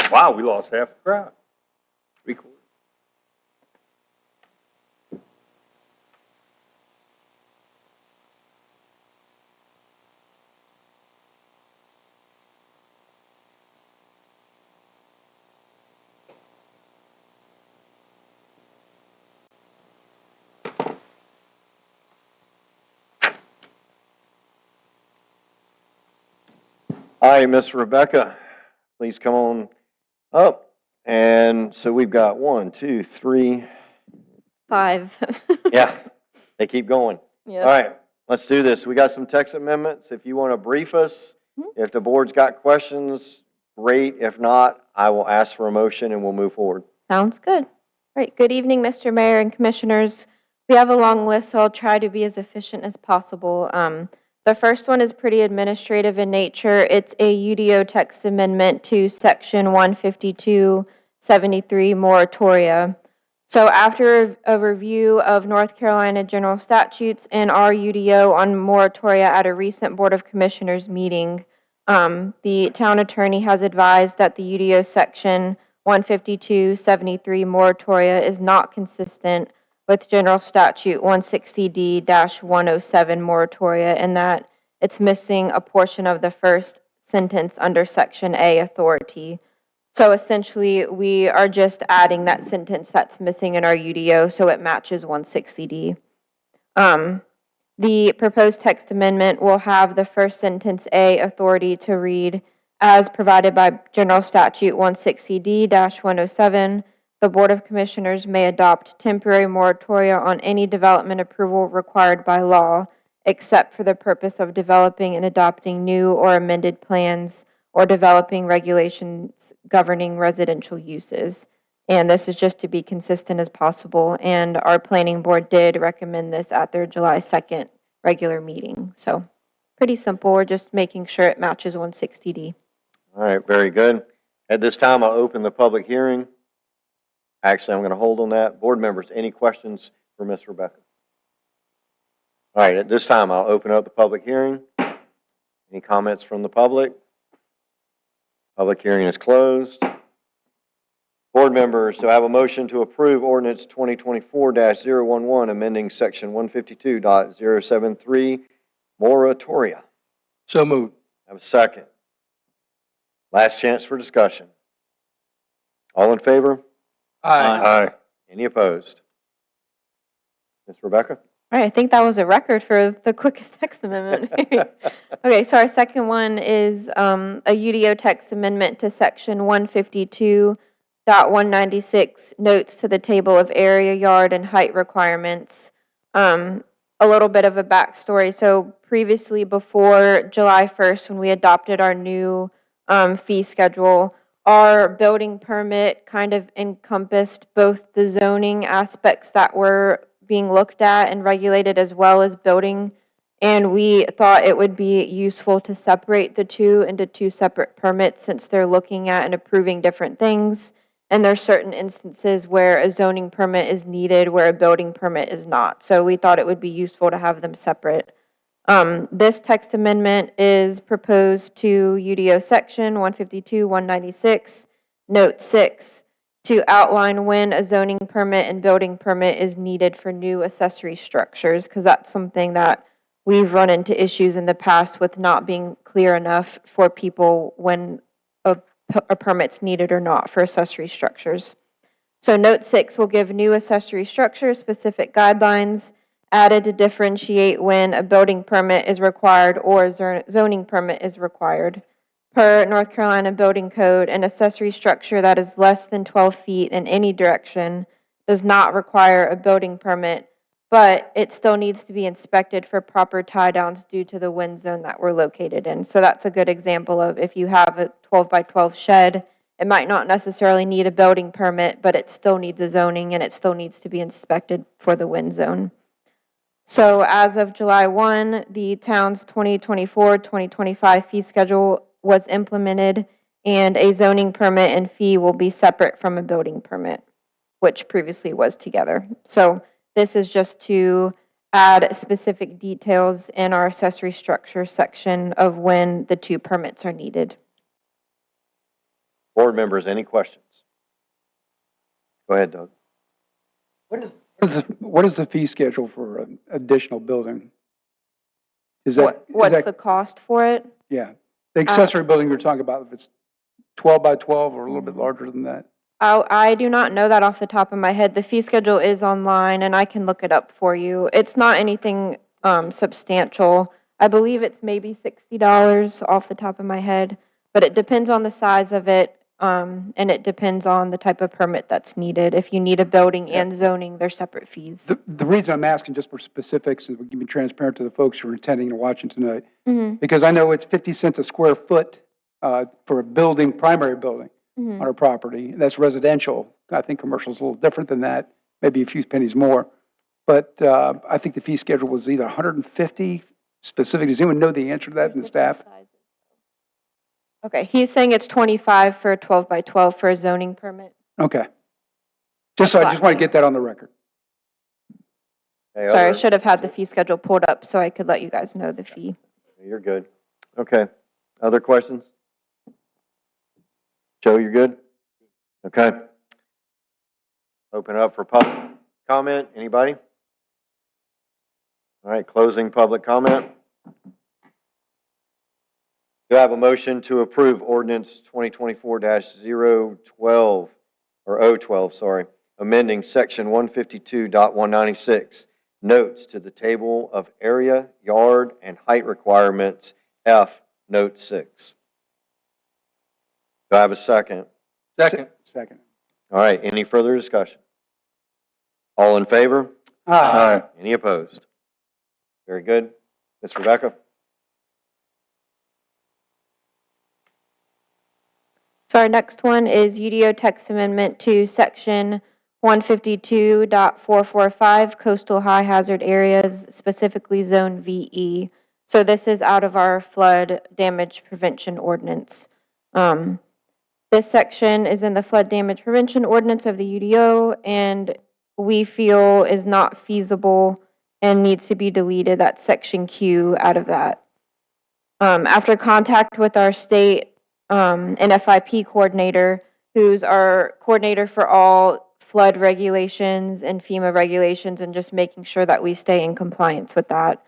Wow, we lost half the crowd. 3/4. Hi, Miss Rebecca, please come on up. And so we've got 1, 2, 3. 5. Yeah, they keep going. Yep. All right, let's do this. We got some text amendments. If you want to brief us, if the board's got questions, great. If not, I will ask for a motion and we'll move forward. Sounds good. All right. Good evening, Mr. Mayor and Commissioners. We have a long list, so I'll try to be as efficient as possible. The first one is pretty administrative in nature. It's a UDO text amendment to Section 15273 moratoria. So after a review of North Carolina general statutes and our UDO on moratoria at a recent Board of Commissioners meeting, the town attorney has advised that the UDO Section 15273 moratoria is not consistent with General Statute 160D-107 moratoria, and that it's missing a portion of the first sentence under Section A authority. So essentially, we are just adding that sentence that's missing in our UDO so it matches 160D. The proposed text amendment will have the first sentence A authority to read as provided by General Statute 160D-107. The Board of Commissioners may adopt temporary moratoria on any development approval required by law, except for the purpose of developing and adopting new or amended plans or developing regulations governing residential uses. And this is just to be consistent as possible. And our planning board did recommend this at their July 2nd regular meeting. So pretty simple. We're just making sure it matches 160D. All right, very good. At this time, I'll open the public hearing. Actually, I'm going to hold on that. Board members, any questions for Ms. Rebecca? All right, at this time, I'll open up the public hearing. Any comments from the public? Public hearing is closed. Board members, do I have a motion to approve ordinance 2024-011, amending section 152.073, moratoria? So moved. Have a second. Last chance for discussion. All in favor? Aye. Any opposed? Ms. Rebecca? All right, I think that was a record for the quickest text amendment. Okay, so our second one is a UDO text amendment to section 152.196, notes to the table of area, yard, and height requirements. A little bit of a backstory. So previously, before July 1st, when we adopted our new fee schedule, our building permit kind of encompassed both the zoning aspects that were being looked at and regulated as well as building. And we thought it would be useful to separate the two into two separate permits since they're looking at and approving different things. And there's certain instances where a zoning permit is needed where a building permit is not. So we thought it would be useful to have them separate. This text amendment is proposed to UDO section 152-196, note 6, to outline when a zoning permit and building permit is needed for new accessory structures, because that's something that we've run into issues in the past with not being clear enough for people when a permit's needed or not for accessory structures. So note 6 will give new accessory structures specific guidelines added to differentiate when a building permit is required or a zoning permit is required. Per North Carolina Building Code, an accessory structure that is less than 12 feet in any direction does not require a building permit, but it still needs to be inspected for proper tie downs due to the wind zone that we're located in. So that's a good example of if you have a 12 by 12 shed, it might not necessarily need a building permit, but it still needs a zoning and it still needs to be inspected for the wind zone. So as of July 1, the town's 2024-2025 fee schedule was implemented, and a zoning permit and fee will be separate from a building permit, which previously was together. So this is just to add specific details in our accessory structure section of when the two permits are needed. Board members, any questions? Go ahead, Doug. What is the fee schedule for an additional building? What's the cost for it? Yeah, the accessory building you're talking about, if it's 12 by 12 or a little bit larger than that? I do not know that off the top of my head. The fee schedule is online, and I can look it up for you. It's not anything substantial. I believe it's maybe $60 off the top of my head, but it depends on the size of it, and it depends on the type of permit that's needed. If you need a building and zoning, they're separate fees. The reason I'm asking just for specifics is we can be transparent to the folks who are attending and watching tonight. Because I know it's 50 cents a square foot for a building, primary building on our property. That's residential. I think commercial is a little different than that, maybe a few pennies more. But I think the fee schedule was either 150 specific. Does anyone know the answer to that in the staff? Okay, he's saying it's 25 for a 12 by 12 for a zoning permit. Okay. I just want to get that on the record. Hey, Sorry, I should have had the fee schedule pulled up so I could let you guys know the fee. You're good. Okay. Other questions? Joe, you're good? Okay. Open it up for public comment. Anybody? All right, closing public comment. Do I have a motion to approve ordinance 2024-012, or 012, sorry, amending section 152.196, notes to the table of area, yard, and height requirements, F, note 6. Do I have a second? Second. All right, any further discussion? All in favor? Aye. Any opposed? Very good. Ms. Rebecca? So our next one is UDO text amendment to section 152.445 coastal high hazard areas, specifically zone VE. So this is out of our flood damage prevention ordinance. This section is in the flood damage prevention ordinance of the UDO, and we feel is not feasible and needs to be deleted. That's section Q out of that. After contact with our state NFIP coordinator, who's our coordinator for all flood regulations and FEMA regulations, and just making sure that we stay in compliance with that.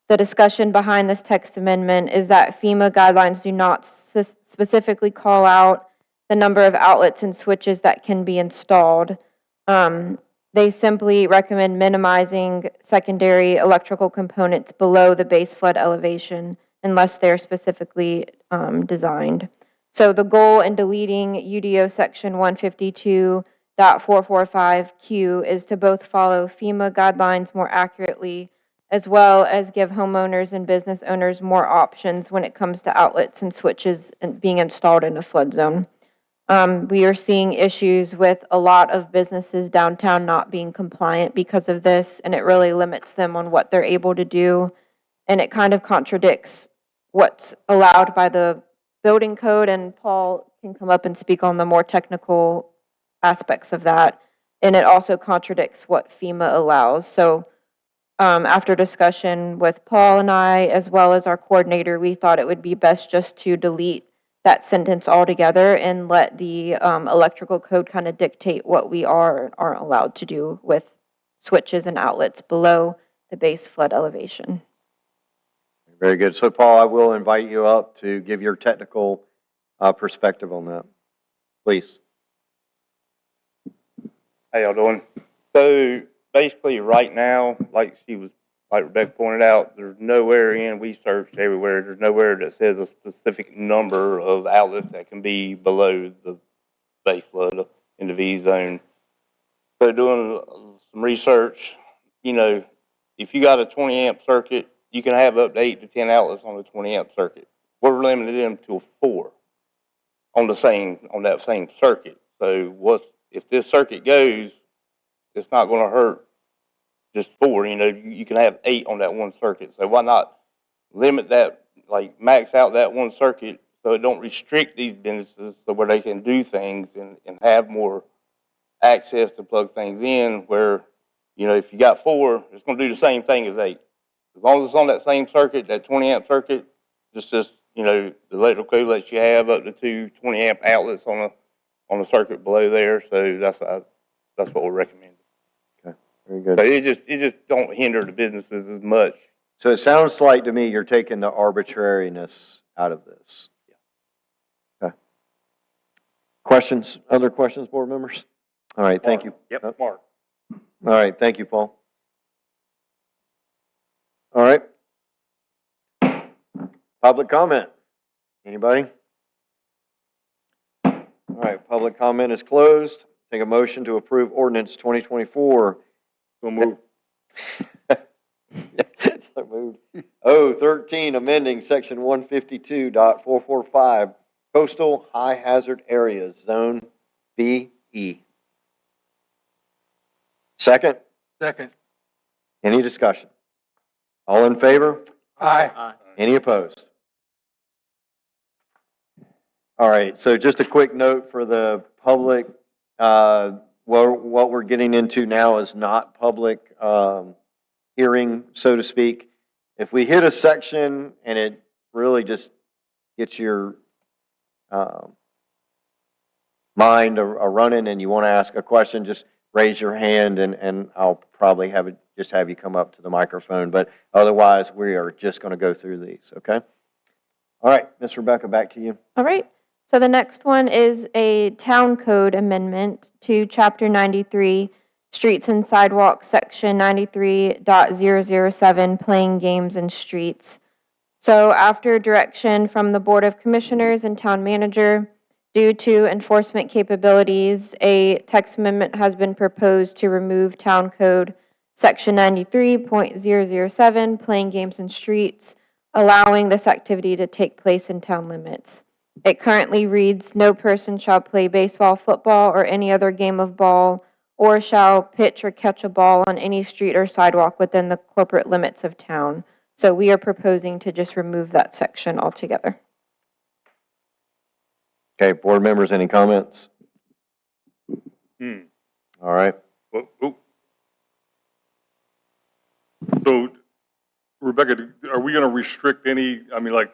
The discussion behind this text amendment is that FEMA guidelines do not specifically call out the number of outlets and switches that can be installed. They simply recommend minimizing secondary electrical components below the base flood elevation unless they're specifically designed. So the goal in deleting UDO section 152.445Q is to both follow FEMA guidelines more accurately, as well as give homeowners and business owners more options when it comes to outlets and switches being installed in a flood zone. We are seeing issues with a lot of businesses downtown not being compliant because of this, and it really limits them on what they're able to do. And it kind of contradicts what's allowed by the building code, and Paul can come up and speak on the more technical aspects of that. And it also contradicts what FEMA allows. So after discussion with Paul and I, as well as our coordinator, we thought it would be best just to delete that sentence altogether and let the electrical code kind of dictate what we are and aren't allowed to do with switches and outlets below the base flood elevation. Very good. So Paul, I will invite you up to give your technical perspective on that. Please. How y'all doing? So basically right now, like Rebecca pointed out, there's nowhere in, we searched everywhere, there's nowhere that says a specific number of outlets that can be below the base flood in the V zone. So doing some research, you know, if you got a 20 amp circuit, you can have up to 8 to 10 outlets on the 20 amp circuit. We're limiting them to 4 on that same circuit. So if this circuit goes, it's not going to hurt just 4. You know, you can have 8 on that one circuit. So why not limit that, like max out that one circuit so it don't restrict these businesses so where they can do things and have more access to plug things in where, you know, if you got 4, it's going to do the same thing as 8. As long as it's on that same circuit, that 20 amp circuit, just you know, the electrical code lets you have up to 2 20 amp outlets on the circuit below there. So that's what we're recommending. Okay, very good. So it just don't hinder the businesses as much. So it sounds like to me you're taking the arbitrariness out of this. Yeah. Okay. Questions? Other questions, board members? All right, thank you. Yep, Mark. All right, thank you, Paul. All right. Public comment. Anybody? All right, public comment is closed. Take a motion to approve ordinance 2024. So moved. So moved. 013, amending section 152.445, coastal high hazard areas, zone BE. Second? Second. Any discussion? All in favor? Aye. Any opposed? All right, so just a quick note for the public. What we're getting into now is not public hearing, so to speak. If we hit a section and it really just gets your mind a running and you want to ask a question, just raise your hand and I'll probably have you come up to the microphone. But otherwise, we are just going to go through these, okay? All right, Ms. Rebecca, back to you. All right. So the next one is a town code amendment to Chapter 93, Streets and Sidewalks, Section 93.007, Playing Games in Streets. So after direction from the Board of Commissioners and Town Manager, due to enforcement capabilities, a text amendment has been proposed to remove Town Code Section 93.007, Playing Games in Streets, allowing this activity to take place in town limits. It currently reads, "No person shall play baseball, football, or any other game of ball, or shall pitch or catch a ball on any street or sidewalk within the corporate limits of town." So we are proposing to just remove that section altogether. Okay, board members, any comments? Hmm. All right. Oh. So, Rebecca, are we going to restrict any, I mean, like, I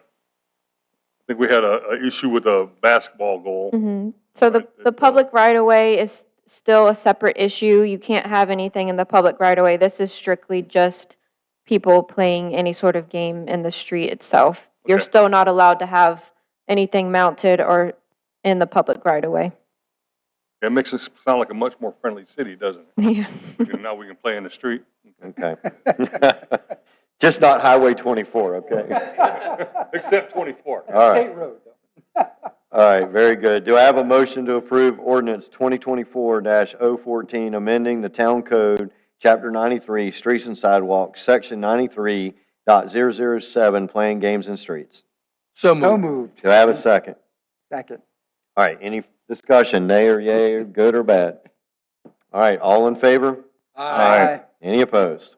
think we had a issue with a basketball goal. Mm-hmm. So the public right-of-way is still a separate issue. You can't have anything in the public right-of-way. This is strictly just people playing any sort of game in the street itself. You're still not allowed to have anything mounted or in the public right-of-way. It makes us sound like a much more friendly city, doesn't it? Yeah. Now we can play in the street. Okay. Just not Highway 24, okay? Except 24. All right. State road, though. All right, very good. Do I have a motion to approve ordinance 2024-014, amending the town code, chapter 93, streets and sidewalks, section 93.007, playing games in streets? So moved. Do I have a second? Second. All right, any Discussion, nay or yay, or good or bad? All right, all in favor? Aye. Any opposed?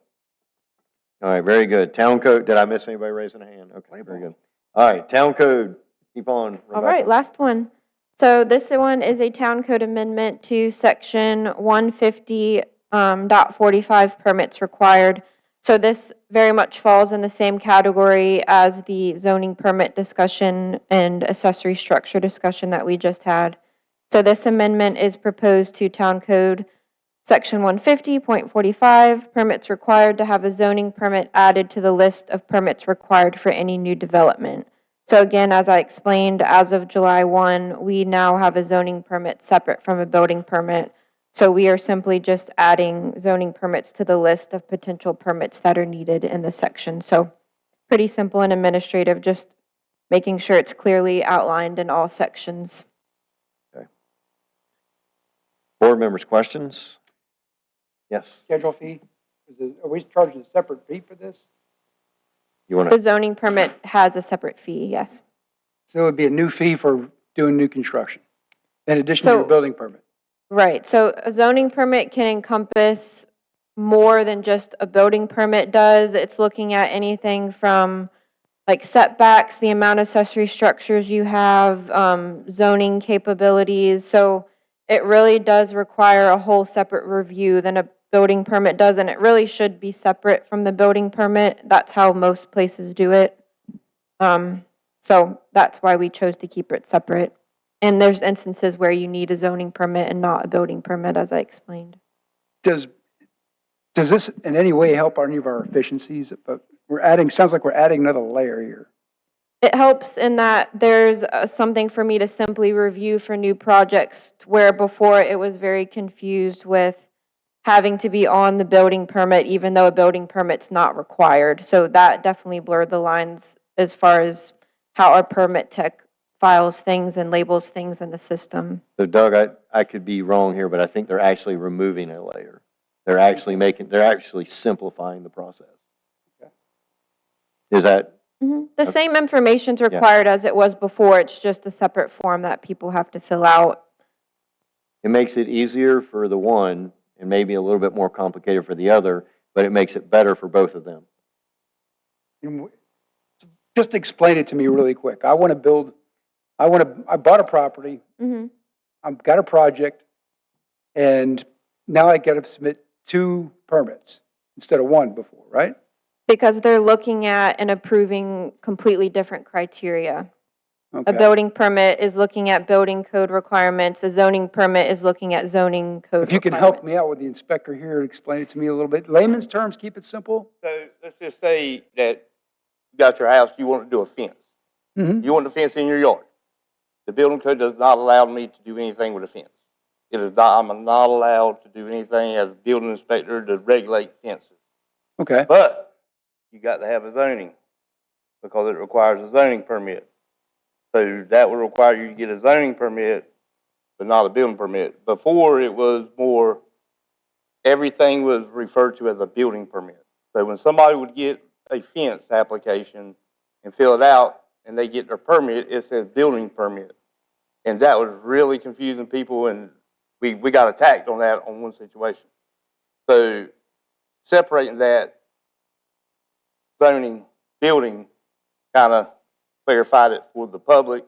All right, very good. Town code, did I miss anybody raising a hand? Okay, very good. All right, town code, keep on, Rebecca. All right, last one. So this one is a town code amendment to section 150.45 permits required. So this very much falls in the same category as the zoning permit discussion and accessory structure discussion that we just had. So this amendment is proposed to town code section 150.45, permits required to have a zoning permit added to the list of permits required for any new development. So again, as I explained, as of July 1, we now have a zoning permit separate from a building permit. So we are simply just adding zoning permits to the list of potential permits that are needed in this section. So pretty simple and administrative, just making sure it's clearly outlined in all sections. Okay. Board members, questions? Yes. Schedule fee? Are we charging a separate fee for this? You want The to? zoning permit has a separate fee, yes. So it would be a new fee for doing new construction, in addition to your building permit? Right, so a zoning permit can encompass more than just a building permit does. It's looking at anything from like setbacks, the amount of accessory structures you have, zoning capabilities. So it really does require a whole separate review than a building permit does, and it really should be separate from the building permit. That's how most places do it. So that's why we chose to keep it separate. And there's instances where you need a zoning permit and not a building permit, as I explained. Does this in any way help any of our efficiencies? But sounds like we're adding another layer here. It helps in that there's something for me to simply review for new projects, where before it was very confused with having to be on the building permit, even though a building permit's not required. So that definitely blurred the lines as far as how our permit tech files things and labels things in the system. So Doug, I could be wrong here, but I think they're actually removing a layer. They're actually simplifying the process. Okay. Is that? Mm-hmm. The same information's required as it was before. It's just a separate form that people have to fill out. It makes it easier for the one and maybe a little bit more complicated for the other, but it makes it better for both of them. Just explain it to me really quick. I bought a property. Mm-hmm. I've got a project, and now I got to submit 2 permits instead of 1 before, right? Because they're looking at and approving completely different criteria. Okay. A building permit is looking at building code requirements. A zoning permit is looking at zoning code If you can help me out with the inspector here and explain it to me a little bit. Layman's terms, keep it simple. So let's just say that you got your house, you want to do a fence. Mm-hmm. You want the fence in your yard. The building code does not allow me to do anything with a fence. It is not, I'm not allowed to do anything as a building inspector to regulate fences. Okay. But you got to have a zoning because it requires a zoning permit. So that would require you to get a zoning permit, but not a building permit. Before it was more, everything was referred to as a building permit. So when somebody would get a fence application and fill it out and they get their permit, it says building permit. And that was really confusing people, and we got attacked on that on one situation. So separating that zoning, building kind of clarified it for the public,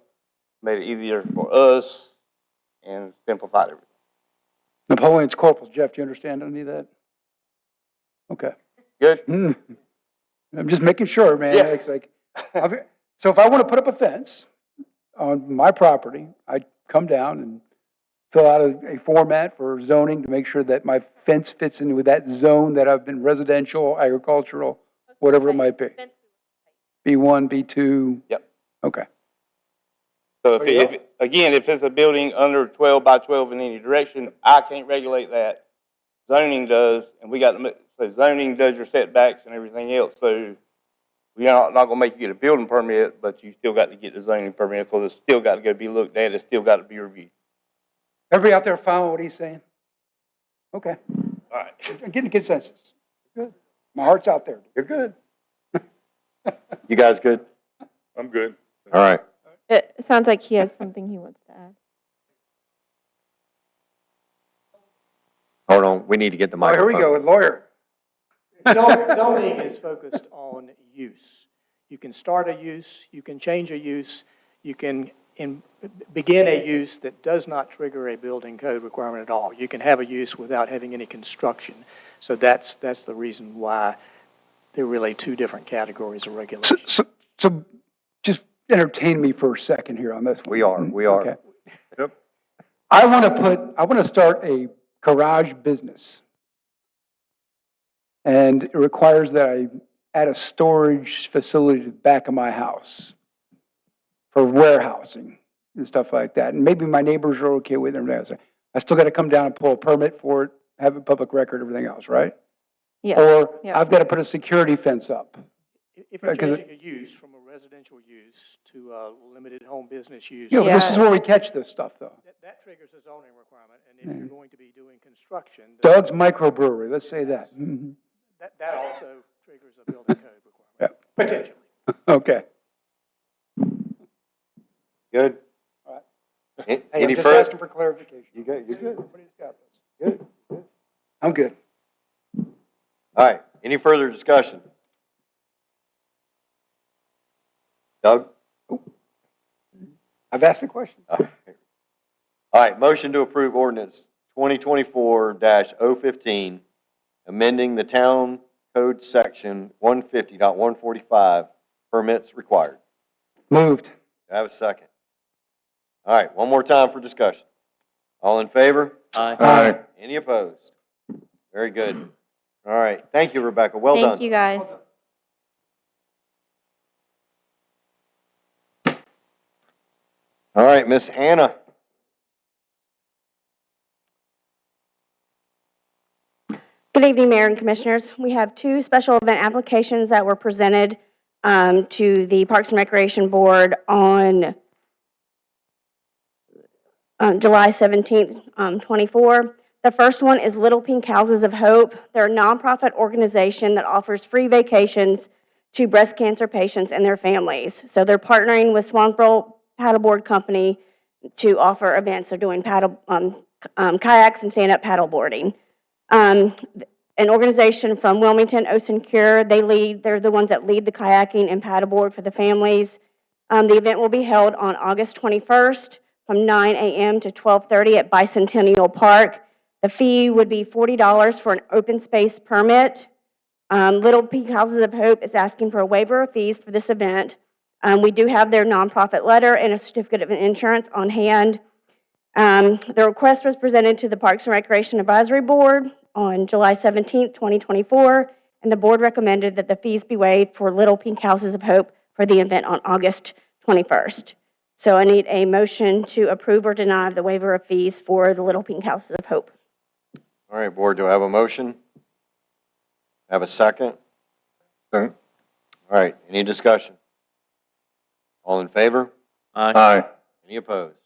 made it easier for us, and simplified everything. Napoleon's corporals, Jeff, do you understand any of that? Okay. Good? I'm just making sure, man. Yeah. It's like, so if I want to put up a fence on my property, I come down and fill out a format for zoning to make sure that my fence fits in with that zone that I've been residential, agricultural, whatever it might be. B1, B2. Yep. Okay. So if it's a building under 12 by 12 in any direction, I can't regulate that. Zoning does, and so zoning does your setbacks and everything else. So we're not going to make you get a building permit, but you still got to get the zoning permit because it's still got to go be looked at. It's still got to be reviewed. Everybody out there following what he's saying? Okay. All right. I'm getting a consensus. Good. My heart's out there. You're good. You guys good? I'm good. All right. It sounds like he has something he wants to add. we need to get the Oh, here microphone. we go, with lawyer. Zoning is focused on use. You can start a use, you can change a use, you can begin a use that does not trigger a building code requirement at all. You can have a use without having any construction. So that's the reason why there are really two different categories of regulation. So just entertain me for a second here on this one. We are. Okay. Yep. I want to start a garage business. And it requires that I add a storage facility to the back of my house for warehousing and stuff like that. And maybe my neighbors are okay with it. I still got to come down and pull a permit for it, have a public record, everything else, right? Yeah. Or Yeah. I've got to put a security fence up. If you're Because changing a use from a residential use to a limited home business use. Yeah, but this is where we catch this stuff, though. That triggers a zoning requirement, and if you're going to be doing construction. Doug's microbrewery, let's say that. Mhm. That also triggers a building code requirement. Yeah. Potentially. Okay. Good? All right. Any Hey, I'm just further? asking for clarification. You're good. Everybody's got this. Good. I'm good. All right, any further discussion? Doug? I've asked the question. All right, motion to approve ordinance 2024-015, amending the town code section 150.145, permits required. Moved. Do I have a second? All right, one more time for discussion. All in favor? Aye. Any opposed? Very good. All right, thank you, Rebecca, well done. Thank you, guys. All right, Miss Anna. Good evening, Mayor and Commissioners. We have two special event applications that were presented to the Parks and Recreation Board on July 17th, 24. The first one is Little Pink Houses of Hope. They're a nonprofit organization that offers free vacations to breast cancer patients and their families. So they're partnering with Swansboro Paddleboard Company to offer events. They're doing kayaks and stand-up paddleboarding. An organization from Wilmington, Ocean Cure, they're the ones that lead the kayaking and paddleboard for the families. The event will be held on August 21st from 9 a.m. to 12:30 at Bicentennial Park. The fee would be $40 for an open space permit. Little Pink Houses of Hope is asking for a waiver of fees for this event. We do have their nonprofit letter and a certificate of insurance on hand. The request was presented to the Parks and Recreation Advisory Board on July 17th, 2024, and the board recommended that the fees be waived for Little Pink Houses of Hope for the event on August 21st. So I need a motion to approve or deny the waiver of fees for the Little Pink Houses of Hope. All right, board, do I have a motion? Have a second? Second. All right, any discussion? All in favor? Aye. Any opposed?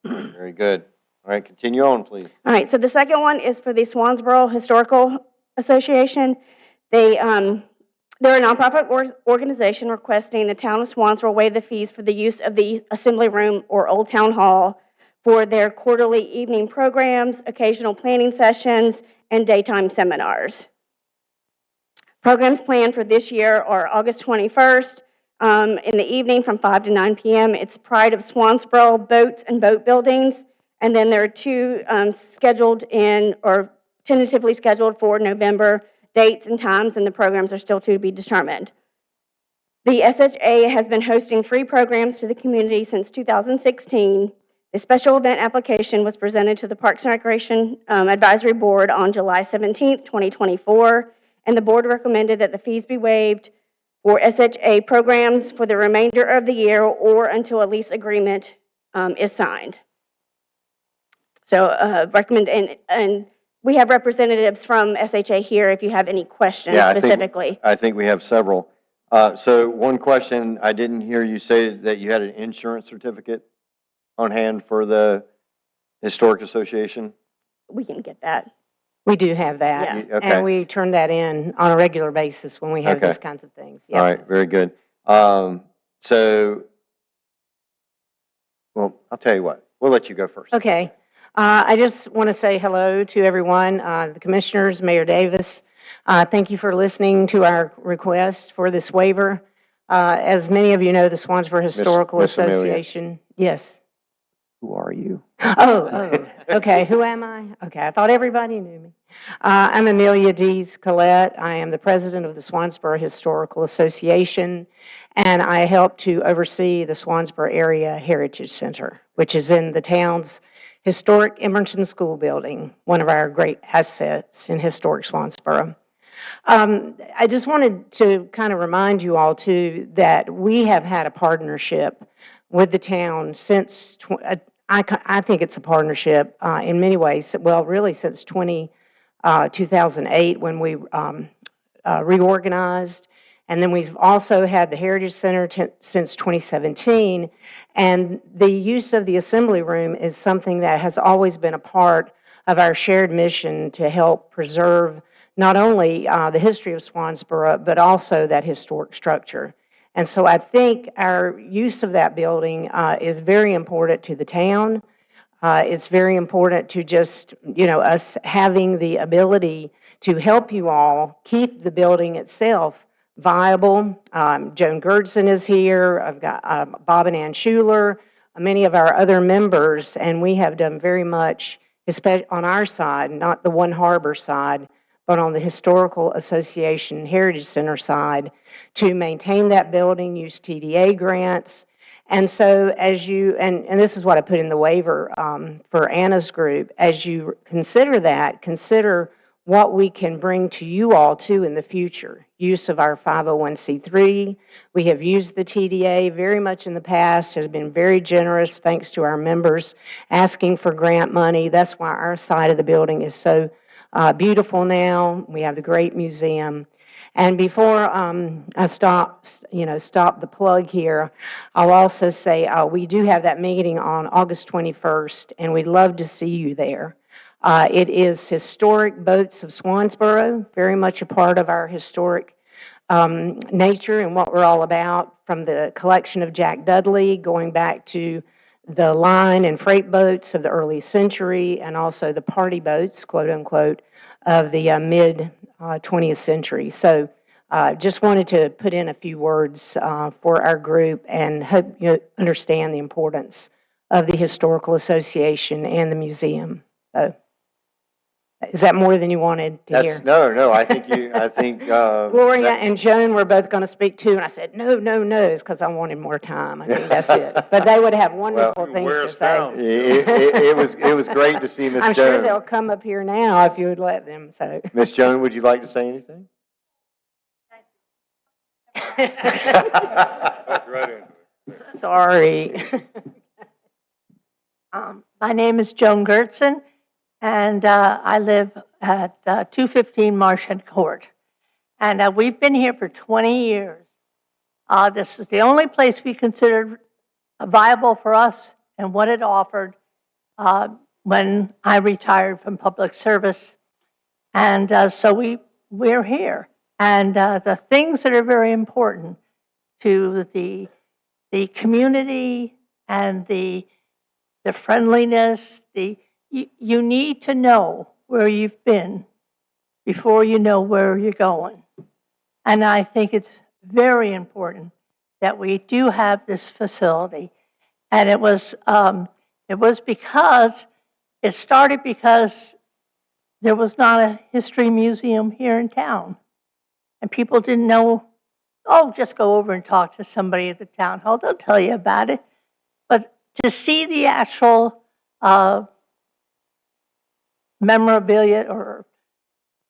Very good. All right, continue on, please. All right, so the second one is for the Swansboro Historical Association. They're a nonprofit organization requesting the town of Swansboro waive the fees for the use of the Assembly Room or Old Town Hall for their quarterly evening programs, occasional planning sessions, and daytime seminars. Programs planned for this year are August 21st in the evening from 5 to 9 p.m. It's Pride of Swansboro Boats and Boat Buildings. And then there are two tentatively scheduled for November dates and times, and the programs are still to be determined. The SHA has been hosting free programs to the community since 2016. A special event application was presented to the Parks and Recreation Advisory Board on July 17th, 2024, and the board recommended that the fees be waived for SHA programs for the remainder of the year or until a lease agreement is signed. So recommend, and we have representatives from SHA here if you have any questions specifically. I think we have several. So one question, I didn't hear you say that you had an insurance certificate on hand for the Historic Association? We can get that. We do have that. Yeah. Okay. And we turn that in on a regular basis when we have Okay. these kinds of things. All right, very good. So, well, I'll tell you what, we'll let you go first. Okay. I just want to say hello to everyone, the commissioners, Mayor Davis. Thank you for listening to our request for this waiver. As many of you know, the Swansboro Historical Miss Amelia. Association. Yes. Who are you? Okay. Who am I? Okay, I thought everybody knew me. I'm Amelia Dees Collette. I am the president of the Swansboro Historical Association, and I help to oversee the Swansboro Area Heritage Center, which is in the town's historic Emerson School building, one of our great assets in historic Swansboro. I just wanted to kind of remind you all, too, that we have had a partnership with the town since, I think it's a partnership in many ways, well, really since 2008 when we reorganized. And then we've also had the Heritage Center since 2017. And the use of the assembly room is something that has always been a part of our shared mission to help preserve not only the history of Swansboro, but also that historic structure. And so I think our use of that building is very important to the town. It's very important to just, us having the ability to help you all keep the building itself viable. Joan Gertson is here. I've got Bob and Ann Schuler, many of our other members, and we have done very much, especially on our side, not the One Harbor side, but on the Historical Association Heritage Center side, to maintain that building, use TDA grants. And so as you, and this is what I put in the waiver for Anna's group, as you consider that, consider what we can bring to you all too in the future. Use of our 501c3. We have used the TDA very much in the past, has been very generous thanks to our members asking for grant money. That's why our side of the building is so beautiful now. We have the great museum. And before I stop the plug here, I'll also say we do have that meeting on August 21st, and we'd love to see you there. It is Historic Boats of Swansboro, very much a part of our historic nature and what we're all about, from the collection of Jack Dudley, going back to the line and freight boats of the early century, and also the party boats, quote unquote, of the mid-20th century. So just wanted to put in a few words for our group and hope you understand the importance of the Historical Association and the museum. So, is that more than you wanted to hear? No, I think Gloria and Joan were both going to speak too, and I said, no, it's because I wanted more time. I think that's it. But they would have wonderful things to say. It was great to see Miss Joan. I'm sure they'll come up here now if you would let them. So, Miss Joan, would you like to say anything? Sorry. My name is Joan Gertson, and I live at 215 Marshhead Court. And we've been here for 20 years. This is the only place we considered viable for us and what it offered when I retired from public service. And so we're here. And the things that are very important to the community and the friendliness, you need to know where you've been before you know where you're going. And I think it's very important that we do have this facility. And it started because there was not a history museum here in town. And people didn't know, just go over and talk to somebody at the town hall. They'll tell you about it. But to see the actual memorabilia or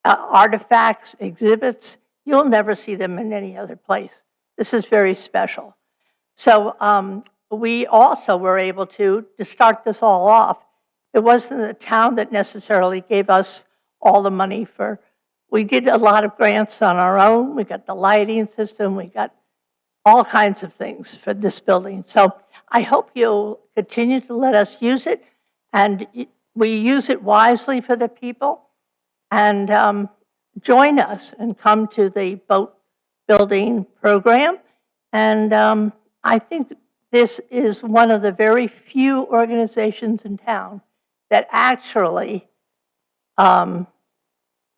artifacts, exhibits, you'll never see them in any other place. This is very special. So we also were able to start this all off. It wasn't the town that necessarily gave us all the money for. We did a lot of grants on our own. We got the lighting system. We got all kinds of things for this building. So I hope you'll continue to let us use it, and we use it wisely for the people. And join us and come to the boat building program. And I think this is one of the very few organizations in town that actually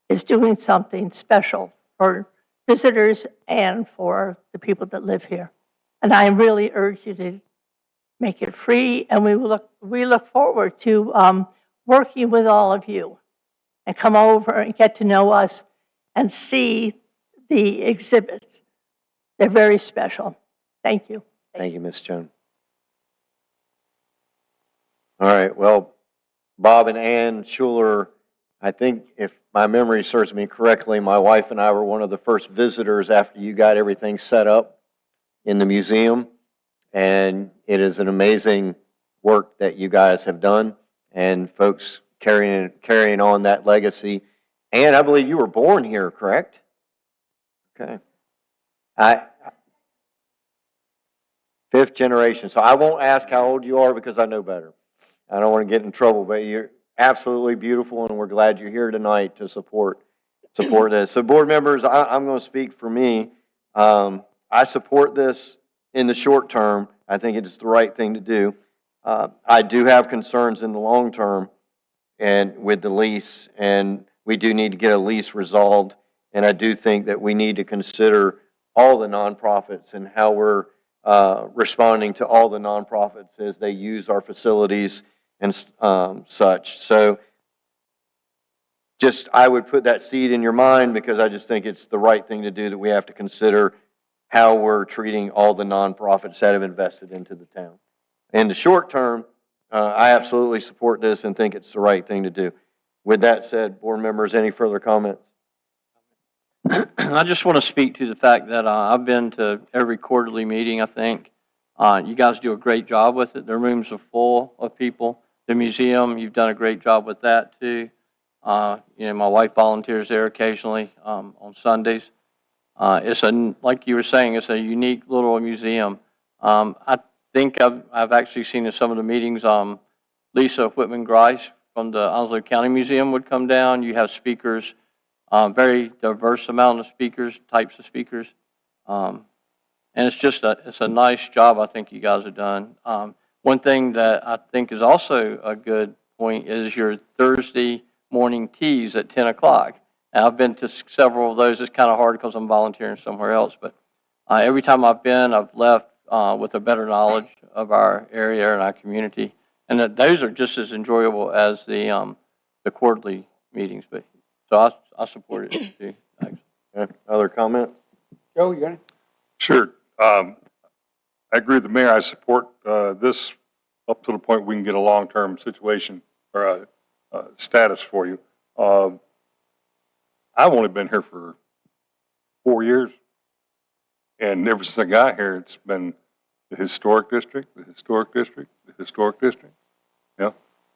is doing something special for visitors and for the people that live here. And I really urge you to make it free, and we look forward to working with all of you and come over and get to know us and see the exhibits. They're very special. Thank you. Thank you, Ms. Jones. All right, well, Bob and Ann Schuler, I think if my memory serves me correctly, my wife and I were one of the first visitors after you got everything set up in the museum. And it is an amazing work that you guys have done, and folks carrying on that legacy. And I believe you were born here, correct? Okay. Fifth generation. So I won't ask how old you are because I know better. I don't want to get in trouble, but you're absolutely beautiful, and we're glad you're here tonight to support this. So board members, I'm going to speak for me. I support this in the short term. I think it is the right thing to do. I do have concerns in the long term and with the lease, and we do need to get a lease resolved. And I do think that we need to consider all the nonprofits and how we're responding to all the nonprofits as they use our facilities and such. So just, I would put that seed in your mind because I just think it's the right thing to do, that we have to consider how we're treating all the nonprofits that have invested into the town. In the short term, I absolutely support this and think it's the right thing to do. With that said, board members, any further comments? I just want to speak to the fact that I've been to every quarterly meeting, I think. You guys do a great job with it. The rooms are full of people. The museum, you've done a great job with that too. My wife volunteers there occasionally on Sundays. It's like you were saying, it's a unique little museum. I think I've actually seen in some of the meetings, Lisa Whitman-Grice from the Onslow County Museum would come down. You have speakers, very diverse amount of types of speakers. And it's just it's a nice job I think you guys have done. One thing that I think is also a good point is your Thursday morning teas at 10 o'clock. And I've been to several of those. It's kind of hard because I'm volunteering somewhere else. But every time I've been, I've left with a better knowledge of our area and our community. And those are just as enjoyable as the quarterly meetings. But so I support it too. Thanks. Okay. Other comments? Joe, you got it? Sure. I agree with the mayor. I support this up to the point we can get a long-term situation or a status for you. I've only been here for 4 years, and ever since I got here, it's been the historic district, the historic district, the historic district.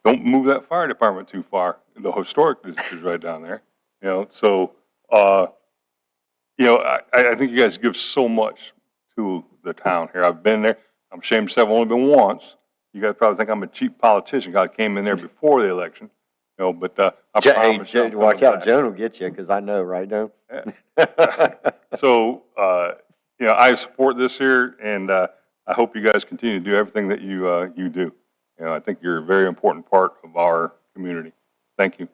Don't move that fire department too far. The historic district is right down there. So I think you guys give so much to the town here. I've been there. I'm ashamed to say I've only been once. You guys probably think I'm a cheap politician. I came in there before the election. But I promise. Hey, watch out, Joan will get you, because I know, right, Joan? Yeah. So, I support this here, and I hope you guys continue to do everything that you do. I think you're a very important part of our community. Thank you.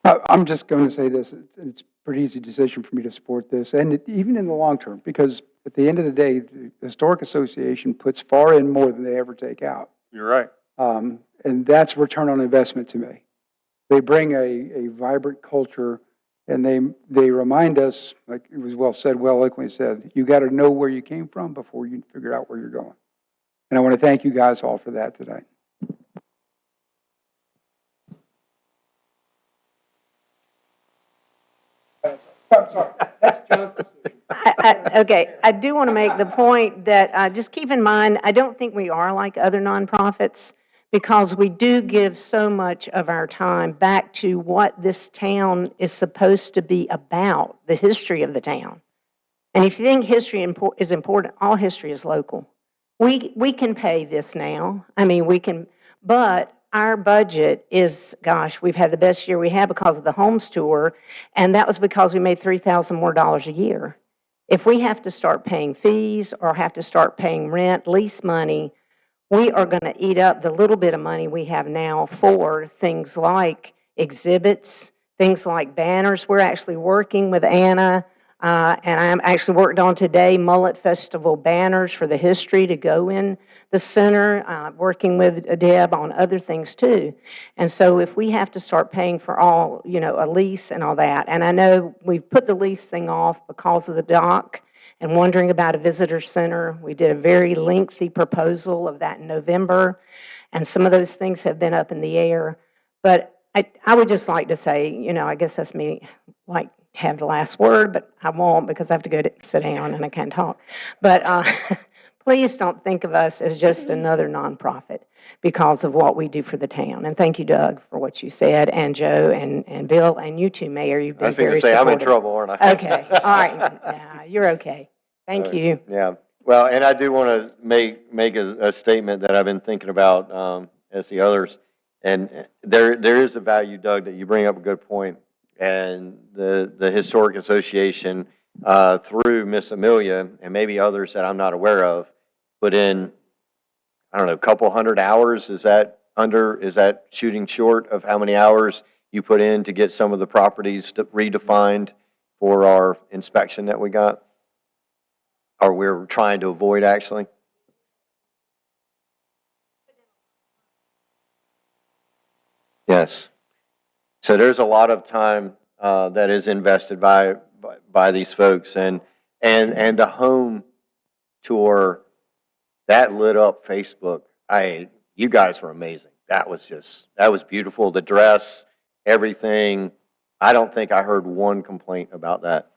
I'm just going to say this. It's a pretty easy decision for me to support this, and even in the long term, because at the end of the day, the Historic Association puts far in more than they ever take out. You're right. And that's return on investment to me. They bring a vibrant culture, and they remind us, like it was well eloquently said, you got to know where you came from before you figure out where you're going. And I want to thank you guys all for that today. I'm sorry. That's John's decision. Okay, I do want to make the point that just keep in mind, I don't think we are like other nonprofits, because we do give so much of our time back to what this town is supposed to be about, the history of the town. And if you think history is important, all history is local. We can pay this now. I mean, we can, but our budget is, gosh, we've had the best year we had because of the Homes Tour, and that was because we made $3,000 more a year. If we have to start paying fees or have to start paying rent, lease money, we are going to eat up the little bit of money we have now for things like exhibits, things like banners. We're actually working with Anna, and I'm actually worked on today Mullet Festival banners for the history to go in the center, working with Deb on other things too. And so if we have to start paying for all, a lease and all that, and I know we've put the lease thing off because of the dock, and wondering about a visitor center. We did a very lengthy proposal of that in November, and some of those things have been up in the air. But I would just like to say, I guess that's me, like to have the last word, but I won't because I have to go to sit down and I can't talk. But please don't think of us as just another nonprofit because of what we do for the town. And thank you, Doug, for what you said, and Joe, and Bill, and you too, Mayor. You've been very supportive. I'm in trouble, aren't I? Okay, all right. Yeah, you're okay. Thank you. Yeah. Well, and I do want to make a statement that I've been thinking about as the others. And there is a value, Doug, that you bring up a good point. And the Historic Association, through Miss Amelia, and maybe others that I'm not aware of, put in, I don't know, a couple hundred hours. Is that shooting short of how many hours you put in to get some of the properties redefined for our inspection that we got? Or we're trying to avoid, actually? Yes. So there's a lot of time that is invested by these folks, and the home tour that lit up Facebook. You guys were amazing. That was beautiful. The dress, everything. I don't think I heard one complaint about that.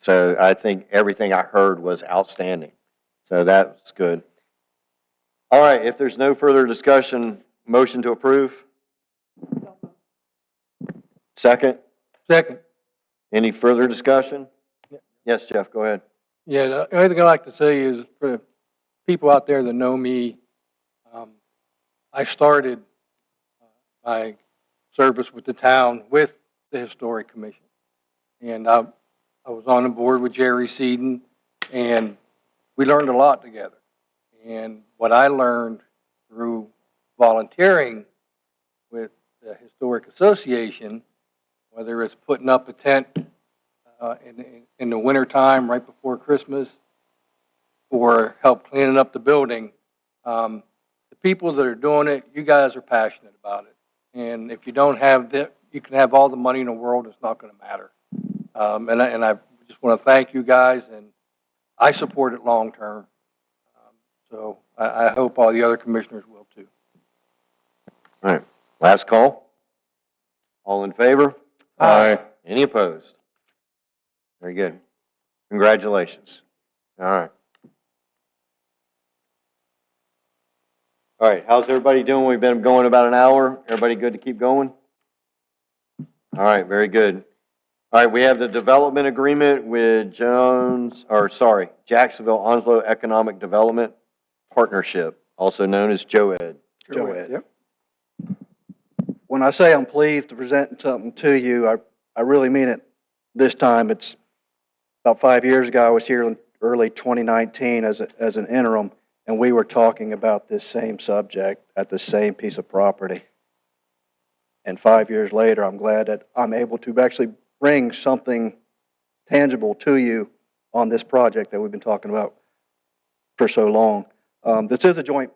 So I think everything I heard was outstanding. So that's good. All right, if there's no further discussion, motion to approve? Second? Second. Any further discussion? Yes, Jeff, go ahead. Yeah, the only thing I'd like to say is for the people out there that know me, I started my service with the town with the Historic Commission. And I was on the board with Jerry Seaton, and we learned a lot together. And what I learned through volunteering with the Historic Association, whether it's putting up a tent in the wintertime right before Christmas, or help cleaning up the building, the people that are doing it, you guys are passionate about it. And if you don't have that, you can have all the money in the world, it's not going to matter. And I just want to thank you guys, and I support it long term. So I hope all the other commissioners will too. All right, last call. All in favor? Aye. Any opposed? Very good. Congratulations. All right. All right, how's everybody doing? We've been going about an hour. Everybody good to keep going? All right, very good. All right, we have the development agreement with Jacksonville Onslow Economic Development Partnership, also known as JOED. JOED. Yep. When I say I'm pleased to present something to you, I really mean it this time. It's about 5 years ago. I was here in early 2019 as an interim, and we were talking about this same subject at the same piece of property. And 5 years later, I'm glad that I'm able to actually bring something tangible to you on this project that we've been talking about for so long. This is a joint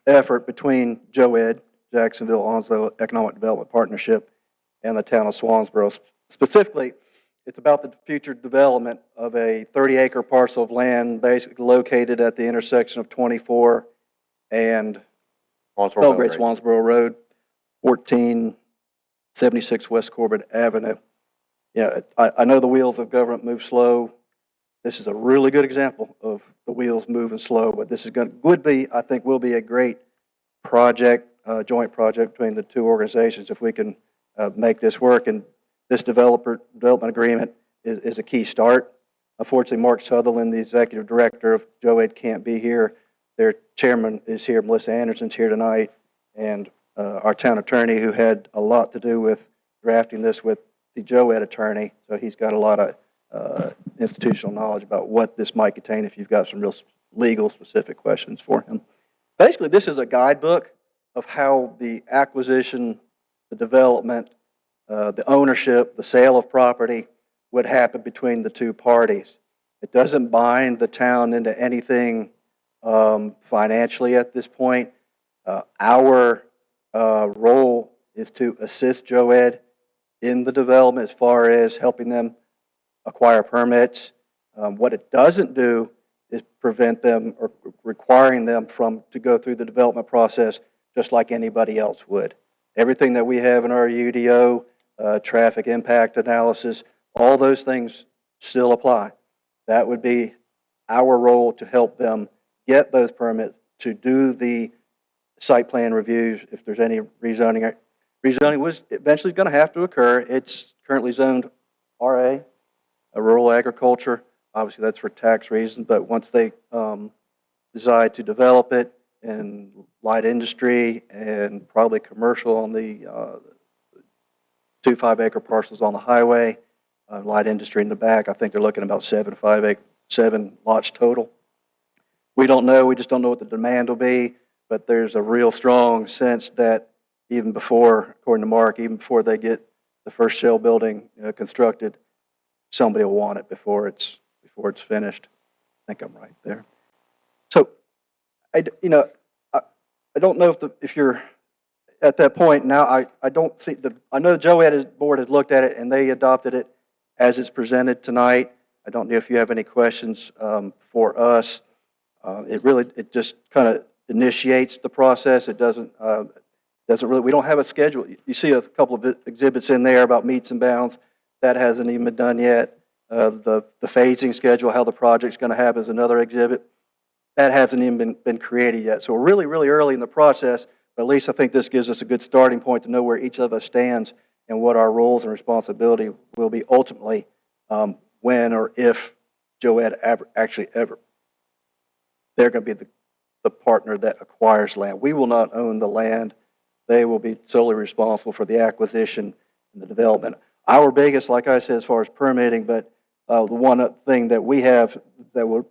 effort between JOED, Jacksonville Onslow Economic Development Partnership, and the town of Swansboro. Specifically, it's about the future development of a 30-acre parcel of land basically located at the intersection of 24 and Belgrade Swansboro Road, 1476 West Corbett Avenue. Yeah, I know the wheels of government move slow. This is a really good example of the wheels moving slow, but this is I think will be a great project, joint project between the two organizations if we can make this work. And this development agreement is a key start. Unfortunately, Mark Sutherland, the executive director of JOED, can't be here. Their chairman is here, Melissa Anderson's here tonight, and our town attorney, who had a lot to do with drafting this with the JOED attorney, so he's got a lot of institutional knowledge about what this might contain if you've got some real legal specific questions for him. basically, this is a guidebook of how the acquisition, the development, the ownership, the sale of property would happen between the two parties. It doesn't bind the town into anything financially at this point. Our role is to assist JOED in the development as far as helping them acquire permits. What it doesn't do is prevent them or requiring them to go through the development process just like anybody else would. Everything that we have in our UDO, traffic impact analysis, all those things still apply. That would be our role to help them get those permits, to do the site plan reviews if there's any rezoning. Rezoning was eventually going to have to occur. It's currently zoned RA, rural agriculture. Obviously, that's for tax reasons, but once they decide to develop it in light industry and probably commercial on the 2 5-acre parcels on the highway, light industry in the back, I think they're looking at about 7 lots total. We don't know. We just don't know what the demand will be, but there's a real strong sense that even before, according to Mark, even before they get the first shell building constructed, somebody will want it before it's finished. I think I'm right there. So, I don't know if you're at that point now. I don't see I know JOED board has looked at it and they adopted it as it's presented tonight. I don't know if you have any questions for us. It just kind of initiates the process. It doesn't really. We don't have a schedule. You see a couple of exhibits in there about meets and bounds. That hasn't even been done yet. The phasing schedule, how the project's going to happen, is another exhibit. That hasn't even been created yet. So we're really, really early in the process, but at least I think this gives us a good starting point to know where each of us stands and what our roles and responsibility will be ultimately when or if JOED ever. They're going to be the partner that acquires land. We will not own the land. They will be solely responsible for the acquisition and the development. Our biggest, like I said, as far as permitting, but the one thing that we have that will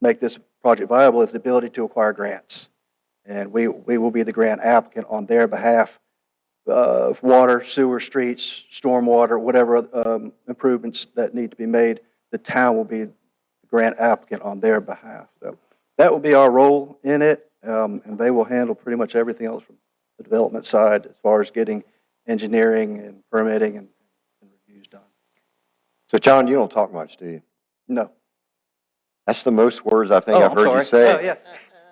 make this project viable is the ability to acquire grants. And we will be the grant applicant on their behalf of water, sewer, streets, stormwater, whatever improvements that need to be made. The town will be the grant applicant on their behalf. So that will be our role in it, and they will handle pretty much everything else from the development side as far as getting engineering and permitting and reviews done. So, John, you don't talk much, do you? No. That's the most words I think I've heard you say. Oh, yeah.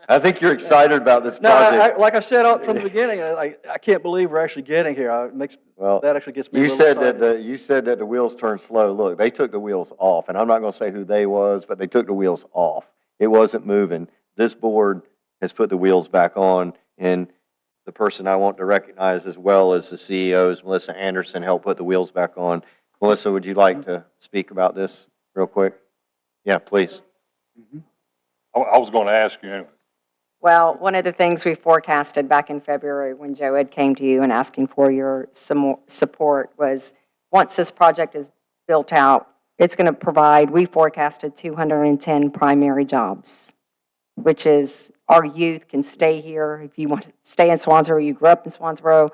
I think you're excited about this No, project. like I said from the beginning, I can't believe we're actually getting here. That actually gets me a little excited. You said that the wheels turn slow. Look, they took the wheels off, and I'm not going to say who they was, but they took the wheels off. It wasn't moving. This board has put the wheels back on, and the person I want to recognize as well as the CEOs, Melissa Anderson, helped put the wheels back on. Melissa, would you like to speak about this real quick? Yeah, please. I was going to ask you anyway. Well, one of the things we forecasted back in February when JOED came to you and asking for your support was once this project is built out, it's going to provide, we forecasted 210 primary jobs, which is our youth can stay here. If you want to stay in Swansboro, you grew up in Swansboro,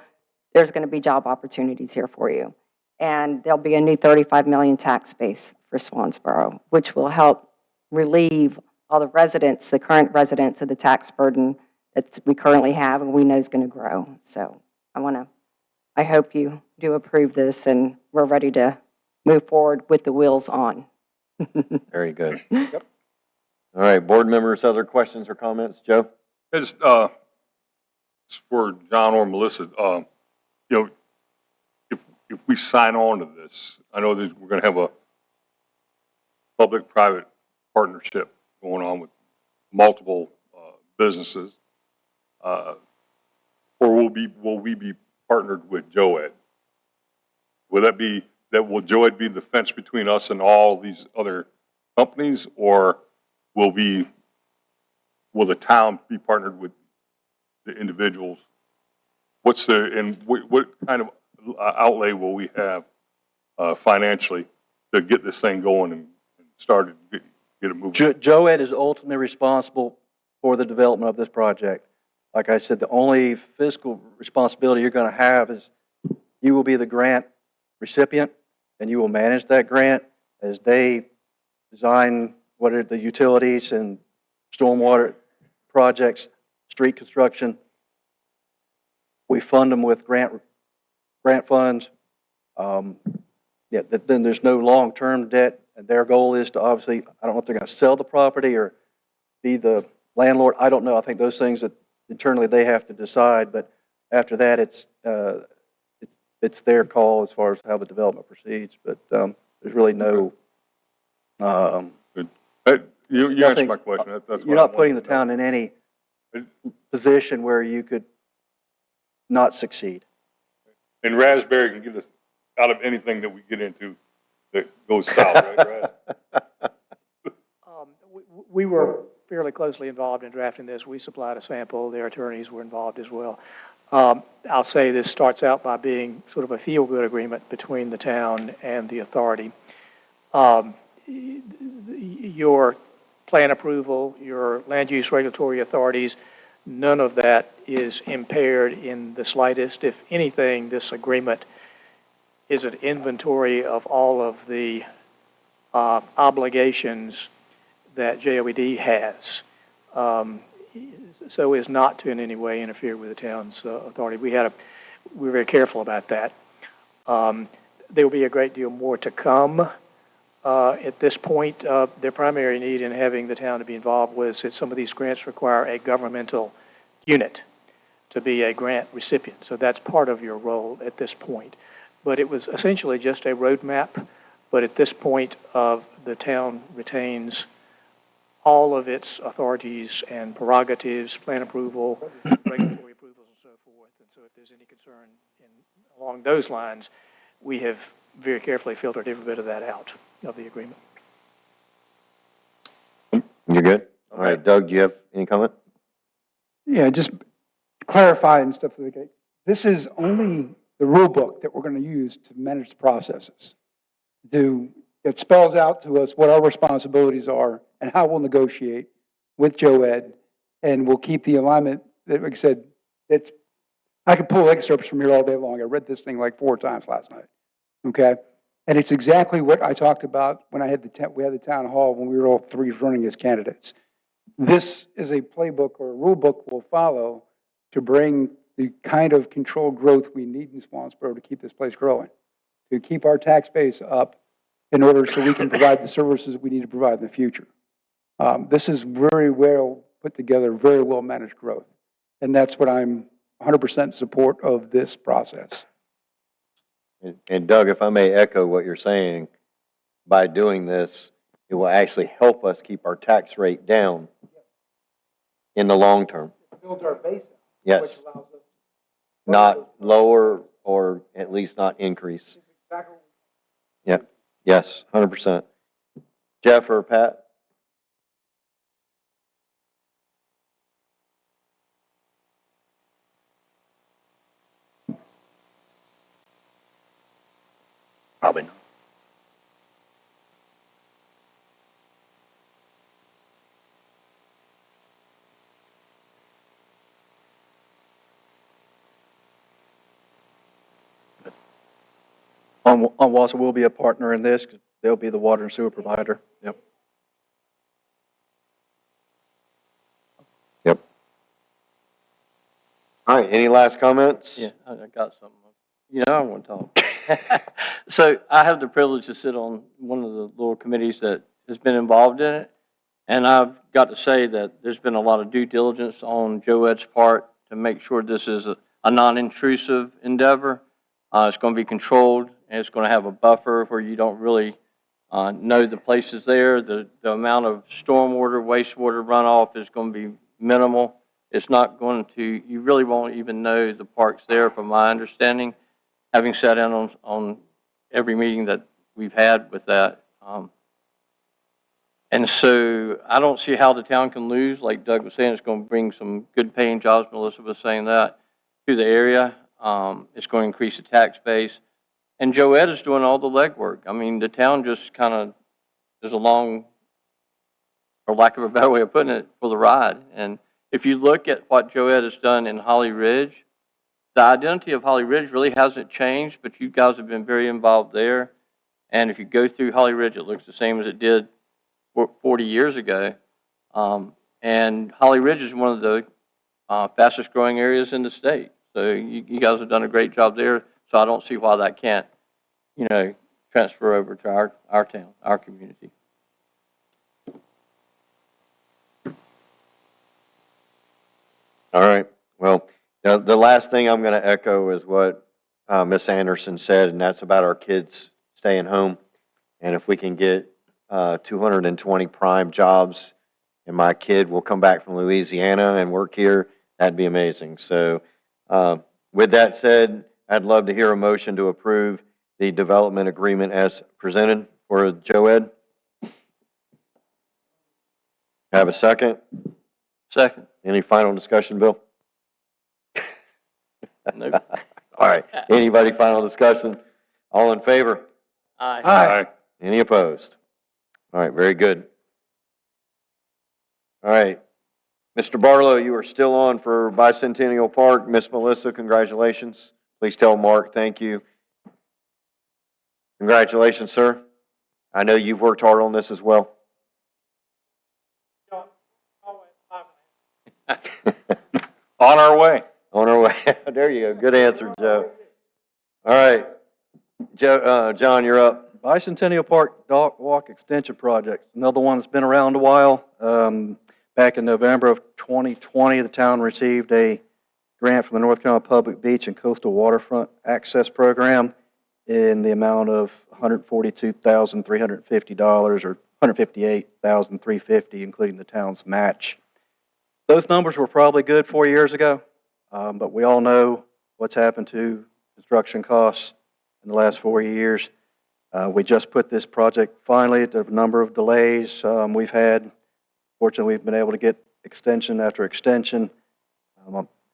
there's going to be job opportunities here for you. And there'll be a new 35 million tax base for Swansboro, which will help relieve all the residents, the current residents, of the tax burden that we currently have and we know is going to grow. So I hope you do approve this and we're ready to move forward with the wheels on. Very good. Yep. All right, board members, other questions or comments? Joe? Just for John or Melissa, if we sign on to this, I know that we're going to have a public-private partnership going on with multiple businesses, or will we be partnered with JOED? Will JOED be the fence between us and all these other companies, or will the town be partnered with the individuals? What kind of outlay will we have financially to get this thing going and started, get it moving? JOED is ultimately responsible for the development of this project. like I said, the only fiscal responsibility you're going to have is you will be the grant recipient, and you will manage that grant as they design what are the utilities and stormwater projects, street construction. We fund them with grant funds. Yeah, then there's no long-term debt, and their goal is to obviously, I don't know if they're going to sell the property or be the landlord. I don't know. I think those things that internally they have to decide, but after that, it's their call as far as how the development proceeds. But there's really no. You answered my question. That's you're not putting the town in any position where you could not succeed. And Raspberry can get us out of anything that we get into that goes south, right, Raz? We were fairly closely involved in drafting this. We supplied a sample. Their attorneys were involved as well. I'll say this starts out by being sort of a feel-good agreement between the town and the authority. Your plan approval, your land use regulatory authorities, none of that is impaired in the slightest. If anything, this agreement is an inventory of all of the obligations that JOED has, so as not to in any way interfere with the town's authority. We were very careful about that. There will be a great deal more to come. At this point, their primary need in having the town to be involved was that some of these grants require a governmental unit to be a grant recipient. So that's part of your role at this point. But it was essentially just a roadmap. But at this point, the town retains all of its authorities and prerogatives, plan approval, regulatory approvals, and so forth. And so if there's any concern along those lines, we have very carefully filtered every bit of that out of the agreement. You're good? All right, Doug, do you have any comment? Yeah, just clarify and stuff like that. This is only the rule book that we're going to use to manage the processes. It spells out to us what our responsibilities are and how we'll negotiate with JOED, and we'll keep the alignment that, like I said, I could pull excerpts from here all day long. I read this thing like 4 times last night. Okay? And it's exactly what I talked about when we had the town hall when we were all 3 running as candidates. This is a playbook or a rule book we'll follow to bring the kind of controlled growth we need in Swansboro to keep this place growing, to keep our tax base up in order so we can provide the services we need to provide in the future. This is very well put together, very well managed growth. And that's what I'm 100% in support of this process. And Doug, if I may echo what you're saying, by doing this, it will actually help us keep our tax rate down in the long term. Build our base up, yes. Which allows us not lower or at least not increase. exactly. Yeah. Yes, 100%. Jeff or Pat? Probably not. On WASA, we'll be a partner in this because they'll be the water and sewer provider. Yep. Yep. All right, any last comments? Yeah, I got something. I want to talk. So I have the privilege to sit on one of the little committees that has been involved in it. And I've got to say that there's been a lot of due diligence on JOED's part to make sure this is a non-intrusive endeavor. It's going to be controlled, and it's going to have a buffer where you don't really know the places there. The amount of stormwater, wastewater runoff is going to be minimal. It's not going to, you really won't even know the parks there from my understanding, having sat in on every meeting that we've had with that. And so I don't see how the town can lose. Like Doug was saying, it's going to bring some good paying jobs, Melissa was saying that, to the area. It's going to increase the tax base. And JOED is doing all the legwork. I mean, the town just kind of is along, for lack of a better way of putting it, for the ride. And if you look at what Joed has done in Holly Ridge, the identity of Holly Ridge really hasn't changed, but you guys have been very involved there. And if you go through Holly Ridge, it looks the same as it did 40 years ago. And Holly Ridge is one of the fastest growing areas in the state. So you guys have done a great job there. So I don't see why that can't, transfer over to our town, our community. All right. Well, the last thing I'm going to echo is what Ms. Anderson said, and that's about our kids staying home. And if we can get 220 prime jobs, and my kid will come back from Louisiana and work here, that'd be amazing. So with that said, I'd love to hear a motion to approve the development agreement as presented for Joed. Have a second? Second. Any final discussion, Bill? Nope. All right. Anybody final discussion? All in favor? Aye. Aye. Any opposed? All right, very good. All right. Mr. Barlow, you are still on for Bicentennial Park. Miss Melissa, congratulations. Please tell Mark thank you. Congratulations, sir. I know you've worked hard on this as well. On our way. On our way. There you go. Good answer, Joe. All right. Joe, John, you're up. Bicentennial Park Dock Walk Extension Project, another one that's been around a while. Back in November of 2020, the town received a grant from the North Carolina Public Beach and Coastal Waterfront Access Program in the amount of $142,350 or $158,350, including the town's match. Those numbers were probably good 4 years ago, but we all know what's happened to construction costs in the last 4 years. We just put this project finally at a number of delays we've had. Fortunately, we've been able to get extension after extension.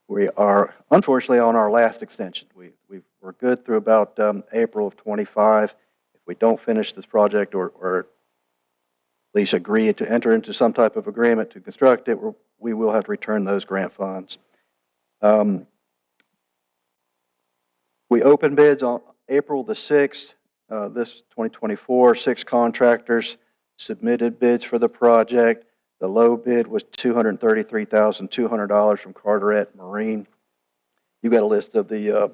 We are unfortunately on our last extension. We're good through about April of 25. If we don't finish this project or at least agree to enter into some type of agreement to construct it, we will have to return those grant funds. We opened bids on April the 6th, this 2024. 6 contractors submitted bids for the project. The low bid was $233,200 from Carteret Marine. You've got a list of the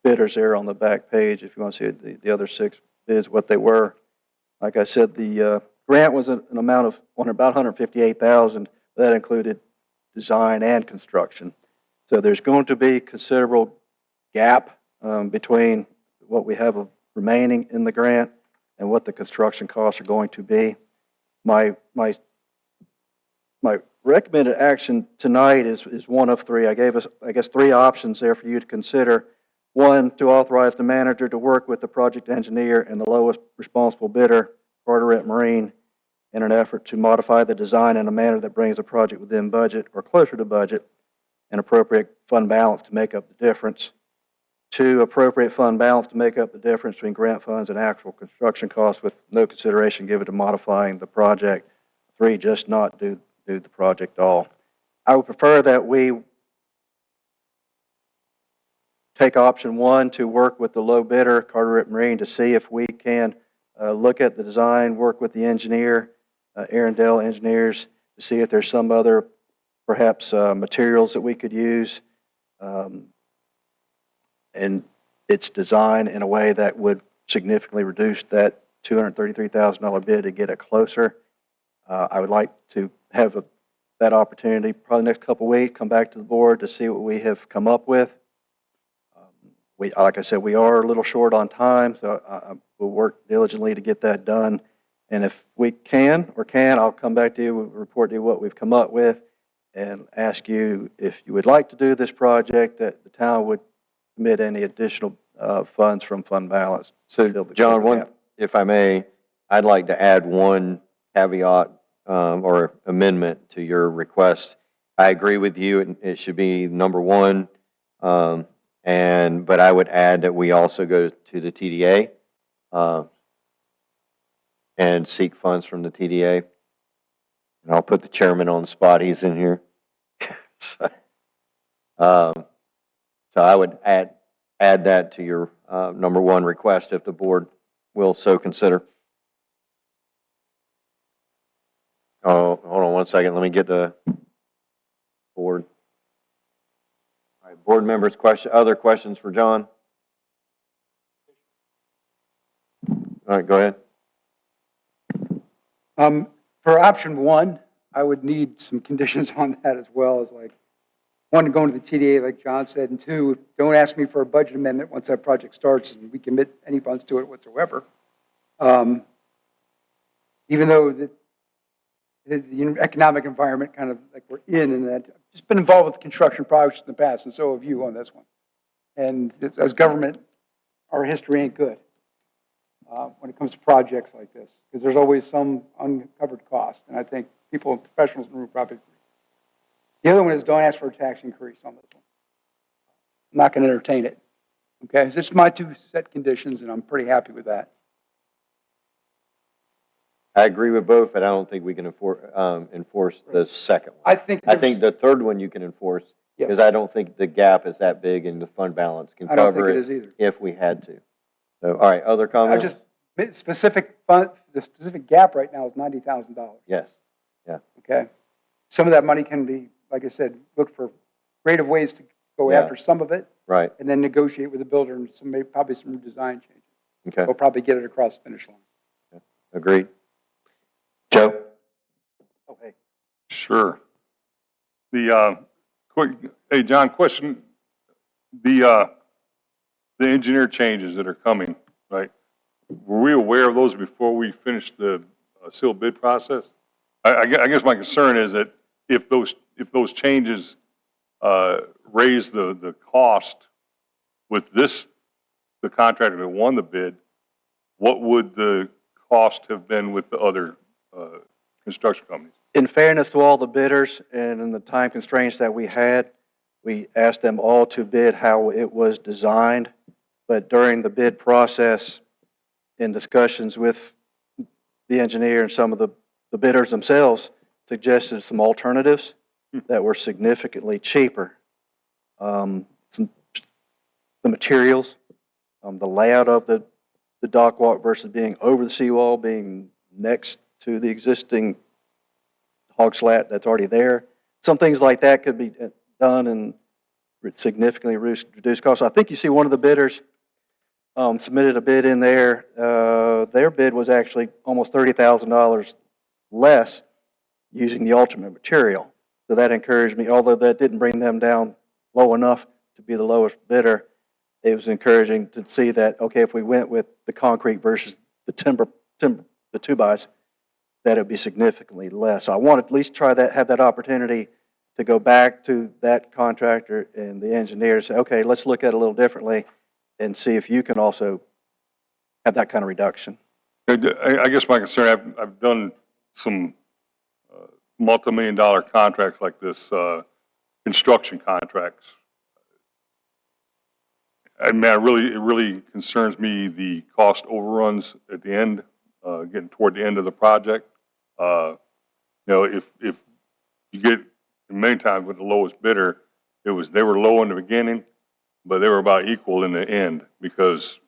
bidders there on the back page if you want to see the other 6 bids, what they were. Like I said, the grant was an amount of about $158,000. That included design and construction. So there's going to be considerable gap between what we have remaining in the grant and what the construction costs are going to be. My recommended action tonight is one of 3. I gave us, 3 options there for you to consider. 1, to authorize the manager to work with the project engineer and the lowest responsible bidder, Carteret Marine, in an effort to modify the design in a manner that brings the project within budget or closer to budget and appropriate fund balance to make up the difference. 2, appropriate fund balance to make up the difference between grant funds and actual construction costs with no consideration given to modifying the project. 3, just not do the project at all. I would prefer that we take option 1 to work with the low bidder, Carteret Marine, to see if we can look at the design, work with the engineer, Arendelle Engineers, to see if there's some other, perhaps, materials that we could use, and its design in a way that would significantly reduce that $233,000 bid to get it closer. I would like to have that opportunity probably next couple of weeks, come back to the board to see what we have come up with. Like I said, we are a little short on time, so I will work diligently to get that done. And if we can, I'll come back to you, report to you what we've come up with, and ask you if you would like to do this project, that the town would commit any additional funds from fund balance. So, John, if I may, I'd like to add one caveat or amendment to your request. I agree with you. It should be number 1. But I would add that we also go to the TDA and seek funds from the TDA. And I'll put the chairman on the spot. He's in here. So I would add that to your number one request if the board will so consider. Oh, hold on one second. Let me get the board. All right, board members, other questions for John? All right, go ahead. For option one, I would need some conditions on that as well, as like, one, going to the TDA, like John said, and two, don't ask me for a budget amendment once that project starts and we commit any funds to it whatsoever. Even though the economic environment kind of like we're in, and that I've just been involved with construction projects in the past, and so have you on this one. And as government, our history ain't good when it comes to projects like this, because there's always some uncovered cost, and I think people, professionals in the room probably agree. The other one is don't ask for a tax increase on this one. I'm not going to entertain it. Okay, it's just my two set conditions, and I'm pretty happy with that. I agree with both, but I don't think we can enforce the second one. I think the third one you can enforce, because I don't think the gap is that big and the fund balance can I don't cover think it is either. if we had to. So, all right, other comments? The specific gap right now is $90,000. Yes, yeah. Okay, some of that money can be, like I said, look for creative ways to go after some of it, right, and then negotiate with the builder and probably some design changes. Okay, we'll probably get it across the finish line. Okay. Agreed. Joe? Oh, hey. Sure. Hey, John, question. The engineer changes that are coming, right? Were we aware of those before we finished the sealed bid process? I guess my concern is that if those changes raise the cost with the contractor that won the bid, what would the cost have been with the other construction companies? In fairness to all the bidders and in the time constraints that we had, we asked them all to bid how it was designed. But during the bid process, in discussions with the engineer and some of the bidders themselves, suggested some alternatives that were significantly cheaper. The materials, the layout of the dock walk versus being over the seawall, being next to the existing hog slat that's already there. Some things like that could be done and significantly reduce costs. I think you see one of the bidders submitted a bid in there. Their bid was actually almost $30,000 less using the alternate material. So that encouraged me, although that didn't bring them down low enough to be the lowest bidder. It was encouraging to see that, okay, if we went with the concrete versus the timber, the 2x, that it would be significantly less. So I want to at least try that, have that opportunity to go back to that contractor and the engineer and say, okay, let's look at it a little differently and see if you can also have that kind of reduction. I guess my concern, I've done some multi-million-dollar contracts like this, construction contracts. I mean, it really concerns me the cost overruns at the end, getting toward the end of the project. You know, if you get many times with the lowest bidder, they were low in the beginning, but they were about equal in the end because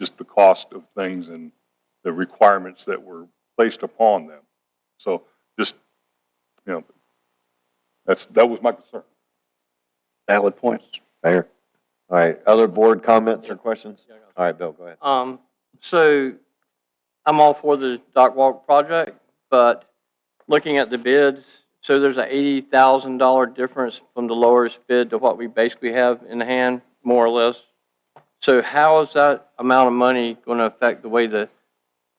just the cost of things and the requirements that were placed upon them. So just, you know, that was my concern. Valid points. Fair. All right. Other board comments or questions? All right, Bill, go ahead. So I'm all for the dock walk project, but looking at the bids, so there's an $80,000 difference from the lowest bid to what we basically have in hand, more or less. So how is that amount of money going to affect the way the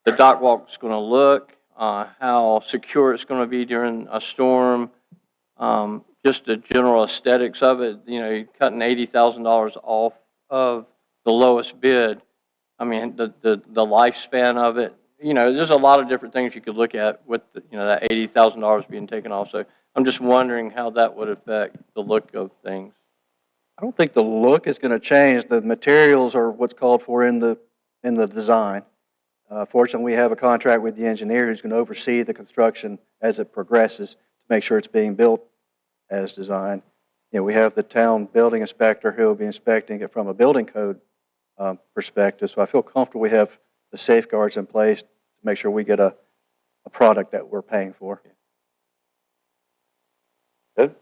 dock walk is going to look, how secure it's going to be during a storm, just the general aesthetics of it? You know, cutting $80,000 off of the lowest bid. I mean, the lifespan of it. You know, there's a lot of different things you could look at with the, you know, that $80,000 being taken off. So I'm just wondering how that would affect the look of things. I don't think the look is going to change. The materials are what's called for in the design. Fortunately, we have a contract with the engineer who's going to oversee the construction as it progresses to make sure it's being built as designed. We have the town building inspector who will be inspecting it from a building code perspective. So I feel comfortable we have the safeguards in place to make sure we get a product that we're paying for. Good?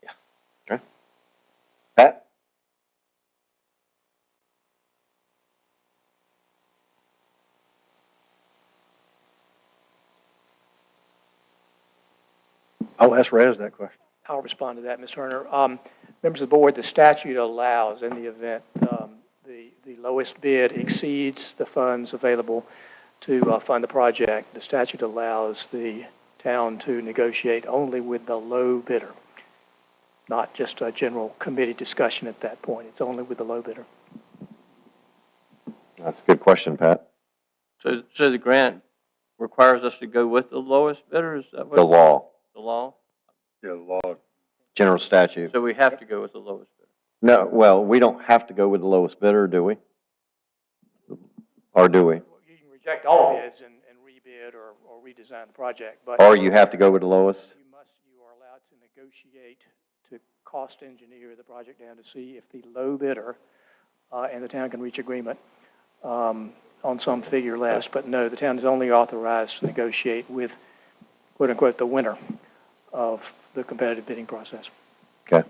Yeah. Okay. Pat? I'll ask Rez that question. I'll respond to that, Ms. Turner. Members of the board, the statute allows, in the event the lowest bid exceeds the funds available to fund the project, the statute allows the town to negotiate only with the low bidder, not just a general committee discussion at that point. It's only with the low bidder. That's a good question, Pat. So the grant requires us to go with the lowest bidder, is that what? The law, The law? Yeah, the law. general statute. So we have to go with the lowest bidder. No, well, we don't have to go with the lowest bidder, do we? Or do we? You can reject all bids and rebid or redesign the project, but Or you have to go with the lowest? you are allowed to negotiate to cost engineer the project down to see if the low bidder and the town can reach agreement on some figure less. But no, the town is only authorized to negotiate with, quote unquote, the winner of the competitive bidding process. Okay.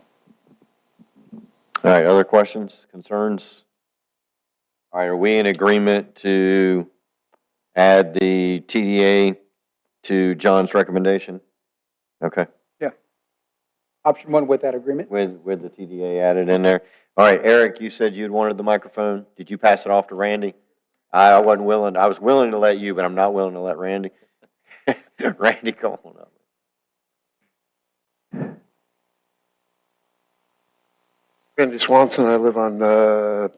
All right, other questions, concerns? All right, are we in agreement to add the TDA to John's recommendation? Okay, Option one with that agreement? with the TDA added in there. All right, Eric, you said you'd wanted the microphone. Did you pass it off to Randy? I wasn't willing, I was willing to let you, but I'm not willing to let Randy. Randy, come on up. Randy Swanson. I live on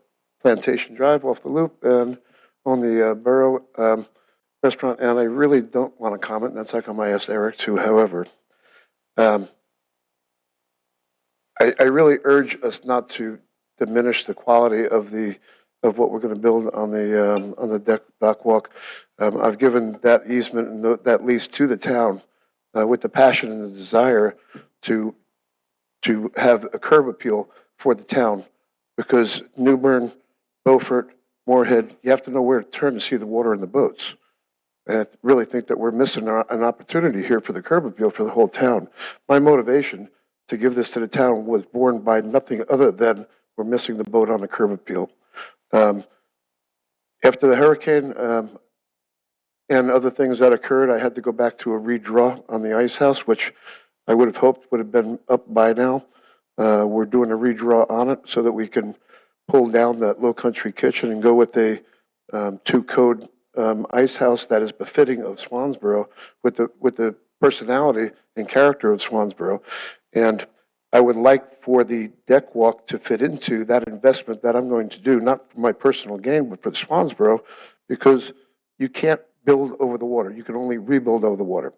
Plantation Drive off the loop and on the Borough restaurant. And I really don't want to comment. And that's how come I asked Eric to. However, I really urge us not to diminish the quality of what we're going to build on the dock walk. I've given that easement and that lease to the town with the passion and the desire to have a curb appeal for the town, because New Bern, Beaufort, Moorhead, you have to know where to turn to see the water in the boats. And I really think that we're missing an opportunity here for the curb appeal for the whole town. My motivation to give this to the town was born by nothing other than we're missing the boat on the curb appeal. After the hurricane and other things that occurred, I had to go back to a redraw on the ice house, which I would have hoped would have been up by now. We're doing a redraw on it so that we can pull down that low country kitchen and go with a two-code ice house that is befitting of Swansboro with the personality and character of Swansboro. And I would like for the deck walk to fit into that investment that I'm going to do, not for my personal gain, but for the Swansboro, because you can't build over the water. You can only rebuild over the water.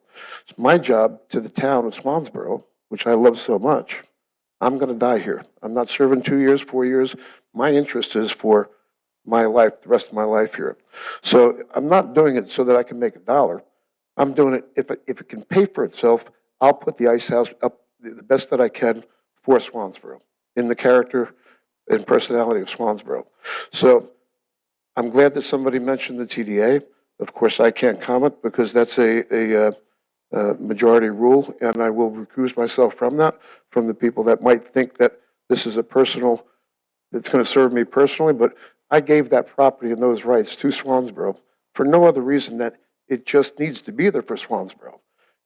It's my job to the town of Swansboro, which I love so much. I'm going to die here. I'm not serving 2 years, 4 years. My interest is for my life, the rest of my life here. So I'm not doing it so that I can make a dollar. I'm doing it if it can pay for itself. I'll put the ice house up the best that I can for Swansboro in the character and personality of Swansboro. So I'm glad that somebody mentioned the TDA. Of course, I can't comment because that's a majority rule, and I will recuse myself from that, from the people that might think that this is that's going to serve me personally, but I gave that property and those rights to Swansboro for no other reason that it just needs to be there for Swansboro.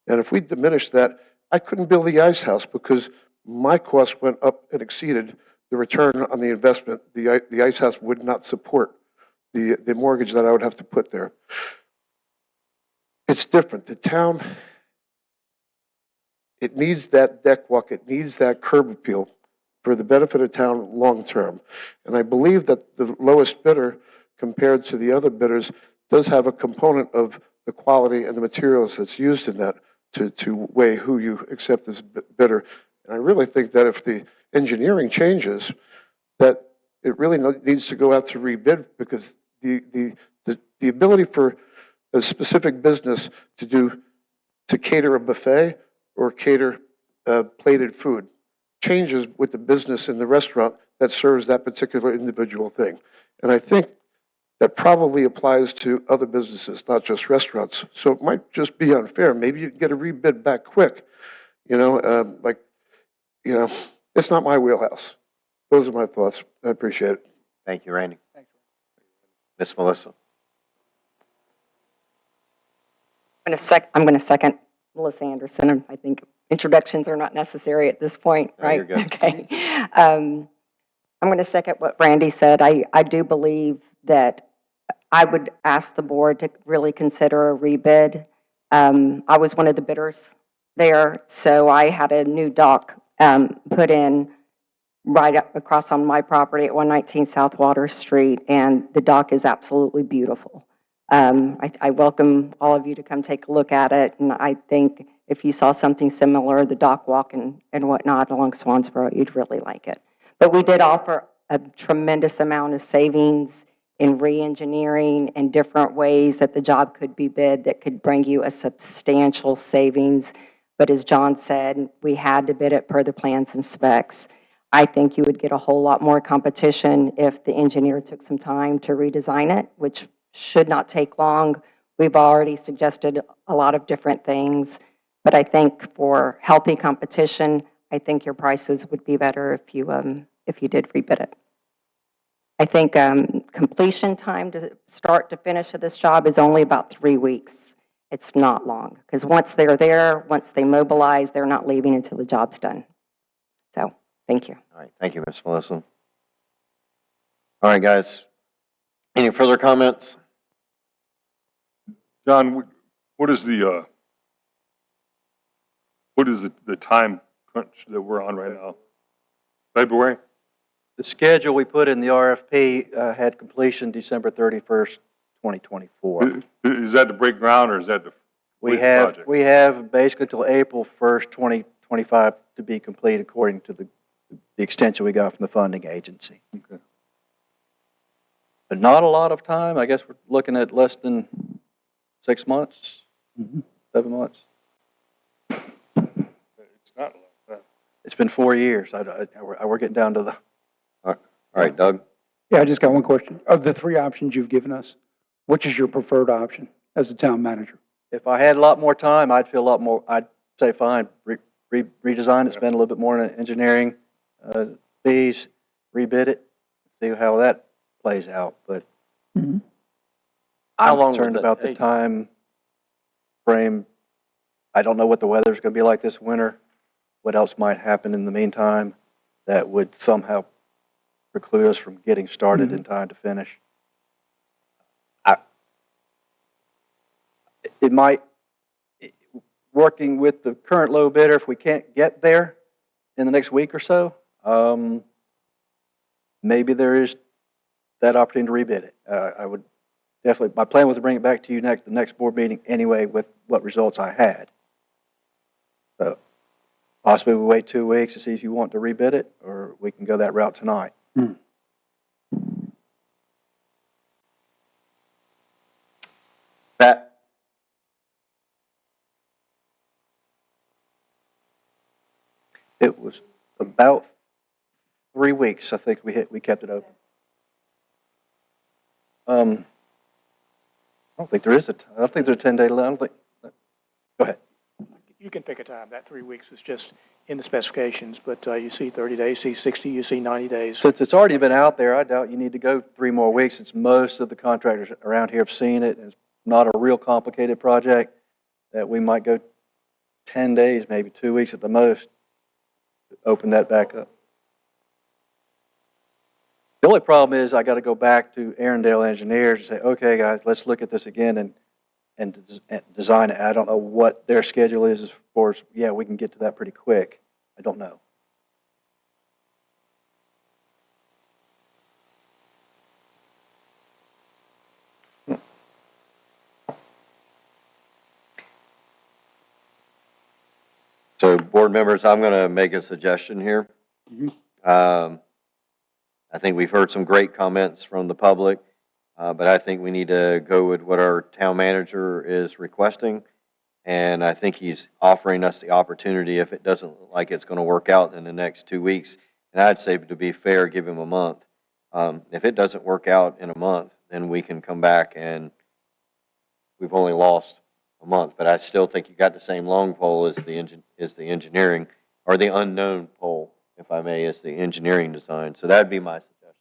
And if we diminish that, I couldn't build the ice house because my cost went up and exceeded the return on the investment. The ice house would not support the mortgage that I would have to put there. It's different. The town, it needs that deck walk. It needs that curb appeal for the benefit of town long term. And I believe that the lowest bidder compared to the other bidders does have a component of the quality and the materials that's used in that to weigh who you accept as bidder. And I really think that if the engineering changes, that it really needs to go out to rebid, because the ability for a specific business to cater a buffet or cater plated food changes with the business in the restaurant that serves that particular individual thing. And I think that probably applies to other businesses, not just restaurants. So it might just be unfair. Maybe you can get a rebid back quick. It's not my wheelhouse. Those are my thoughts. I appreciate it. Thank you, Randy. Miss Melissa. I'm going to second Melissa Anderson. I think introductions are not necessary at this point, right? You're good. Okay. I'm going to second what Randy said. I do believe that I would ask the board to really consider a rebid. I was one of the bidders there, so I had a new dock put in right up across on my property at 119 South Water Street, and the dock is absolutely beautiful. I welcome all of you to come take a look at it, and I think if you saw something similar, the dock walk and whatnot along Swansboro, you'd really like it. But we did offer a tremendous amount of savings in re-engineering and different ways that the job could be bid that could bring you a substantial savings. But as John said, we had to bid it per the plans and specs. I think you would get a whole lot more competition if the engineer took some time to redesign it, which should not take long. We've already suggested a lot of different things, but I think for healthy competition, I think your prices would be better if you did rebid it. I think completion time to start to finish of this job is only about 3 weeks. It's not long, because once they're there, once they mobilize, they're not leaving until the job's done. So, thank you. All right, thank you, Ms. Melissa. All right, guys. Any further comments? John, what is the time crunch that we're on right now? February? The schedule we put in the RFP had completion December 31st, 2024. Is that to break ground, or is that the project? We have basically till April 1st, 2025 to be complete according to the extension we got from the funding agency. Okay. But not a lot of time. I guess we're looking at less than 6 months, 7 months. It's not a lot of time. It's been 4 years. We're getting down to the... All right, Doug? Yeah, I just got one question. Of the 3 options you've given us, which is your preferred option as a town manager? If I had a lot more time, I'd feel a lot more, I'd say fine, redesign it, spend a little bit more on engineering fees, rebid it, see how that plays out. But How long I'm would concerned that about the take? time frame. I don't know what the weather's going to be like this winter, what else might happen in the meantime that would somehow preclude us from getting started in time to finish. It might, working with the current low bidder, if we can't get there in the next week or so, maybe there is that opportunity to rebid it. I would definitely, my plan was to bring it back to you the next board meeting anyway with what results I had. So possibly we wait 2 weeks to see if you want to rebid it, or we can go that route tonight. Pat? It was about 3 weeks, I think we kept it open. I don't think there is I don't think there's a 10-day limit. I don't think. Go ahead. You can pick a time. That 3 weeks is just in the specifications, but you see 30 days, you see 60, you see 90 days. Since it's already been out there, I doubt you need to go 3 more weeks, since most of the contractors around here have seen it. It's not a real complicated project that we might go 10 days, maybe 2 weeks at the most, to open that back up. The only problem is I got to go back to Arundel engineers and say, okay, guys, let's look at this again and design it. I don't know what their schedule is as far as, yeah, we can get to that pretty quick. I don't know. So, board members, I'm going to make a suggestion here. I think we've heard some great comments from the public, but I think we need to go with what our town manager is requesting. And I think he's offering us the opportunity, if it doesn't look like it's going to work out in the next 2 weeks, and I'd say to be fair, give him a month. If it doesn't work out in a month, then we can come back and we've only lost a month. But I still think you got the same long pole as the engineering, or the unknown pole, if I may, as the engineering design. So that'd be my suggestion.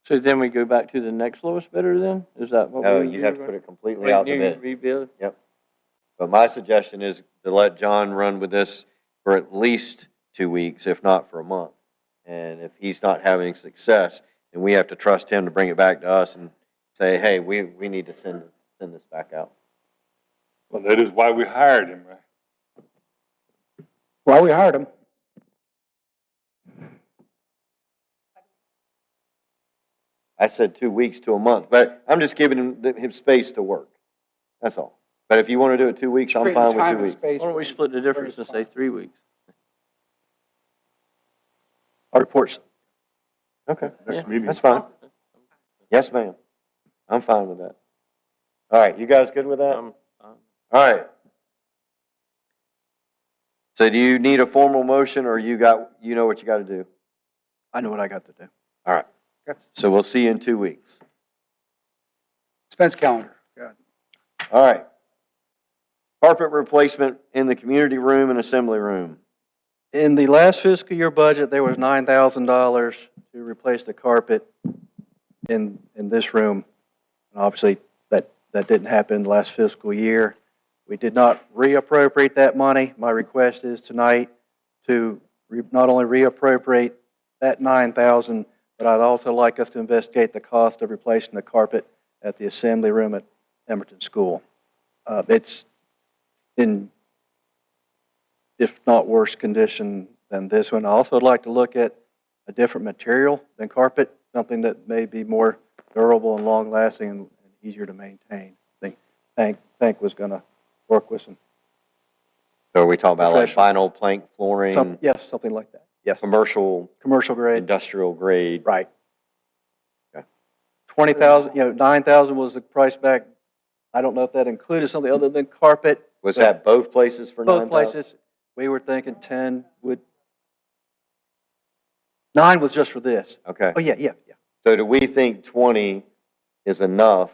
So then we go back to the next lowest bidder then? Is that what No, we you'd do? have to put it completely out to bid. Rebuild? Yep. But my suggestion is to let John run with this for at least 2 weeks, if not for a month. And if he's not having success, then we have to trust him to bring it back to us and say, hey, we need to send this back out. Well, that is why we hired him, right? Well, we hired him. I said 2 weeks to a month, but I'm just giving him space to work. That's all. But if you want to do it 2 weeks, I'm fine with 2 weeks. Why don't we split the difference and say 3 weeks? Our reports. Okay, Next meeting. that's fine. Yes, ma'am. I'm fine with that. All right, you guys good with that? All right. So do you need a formal motion, or you know what you got to do? I know what I got to do. All right. So we'll see you in 2 weeks. Expense calendar. Good. All right. Carpet replacement in the community room and assembly room. In the last fiscal year budget, there was $9,000 to replace the carpet in this room. And obviously, that didn't happen in the last fiscal year. We did not reappropriate that money. My request is tonight to not only reappropriate that $9,000, but I'd also like us to investigate the cost of replacing the carpet at the assembly room at Emerton School. It's in, if not worse condition than this one. I also would like to look at a different material than carpet, something that may be more durable and long-lasting and easier to maintain. I think Hank was going to work with some. So are we talking about like vinyl plank flooring? Yes, something like that. Yes. Commercial grade. Industrial grade. Right. Okay. 20,000, 9,000 was the price back. I don't know if that included something other than carpet. Was that both places for 9,000? Both places. We were thinking 10 would. 9 was just for this. Okay. Oh, yeah. So do we think 20 is enough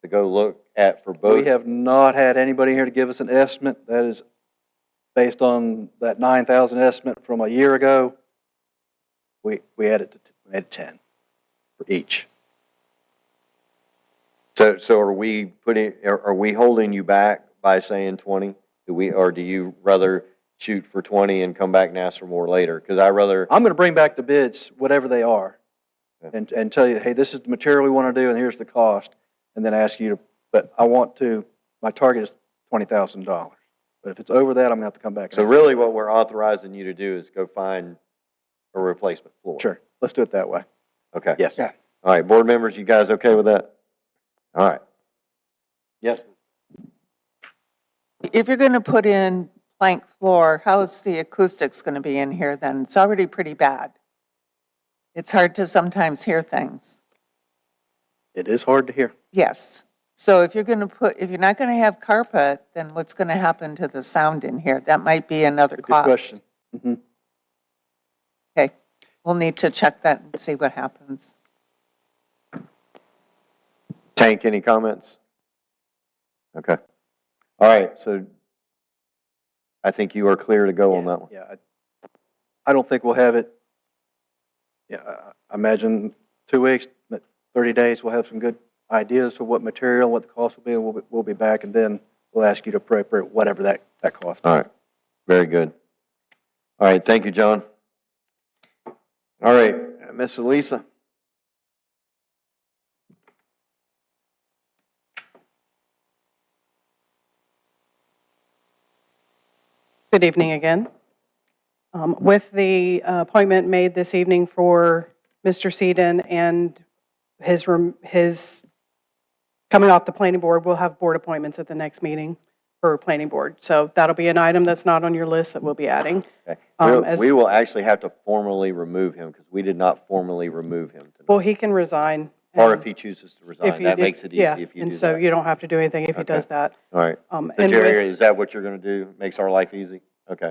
to go look at for both? We have not had anybody here to give us an estimate. That is based on that 9,000 estimate from a year ago. We added 10 for each. So are we holding you back by saying 20? Or do you rather shoot for 20 and come back and ask for more later? Because I'm going to bring back the bids, whatever they are, and tell you, hey, this is the material we want to do, and here's the cost, and then ask you to. But my target is $20,000. But if it's over that, I'm going to have to come back. So really, what we're authorizing you to do is go find a replacement floor. Sure, let's do it that way. Okay. Yes. Yeah. All right, board members, you guys okay with that? All right. Yes. If you're going to put in plank floor, how's the acoustics going to be in here then? It's already pretty bad. It's hard to sometimes hear things. It is hard to hear. Yes. So if you're not going to have carpet, then what's going to happen to the sound in here? That might be another cost. Good question. Mm-hmm. Okay. We'll need to check that and see what happens. Tank, any comments? Okay. All right, so I think you are clear to go on that one. Yeah, I don't think we'll have it. Yeah, I imagine 2 weeks, 30 days, we'll have some good ideas of what material, what the cost will be, and we'll be back, and then we'll ask you to appropriate whatever that cost is. All right, very good. All right, thank you, John. All right, Miss Elisa. Good evening again. With the appointment made this evening for Mr. Seaton and his coming off the planning board, we'll have board appointments at the next meeting for planning board. So that'll be an item that's not on your list that we'll be adding. Okay. We will actually have to formally remove him because we did not formally remove him tonight. Well, he can resign Or And if he chooses to if resign, he that did- makes it easy yeah, if you and do so that. you don't have to do anything if he Okay. does that. All right. So And Jerry, with- is that what you're going to do? Makes our life easy? Okay.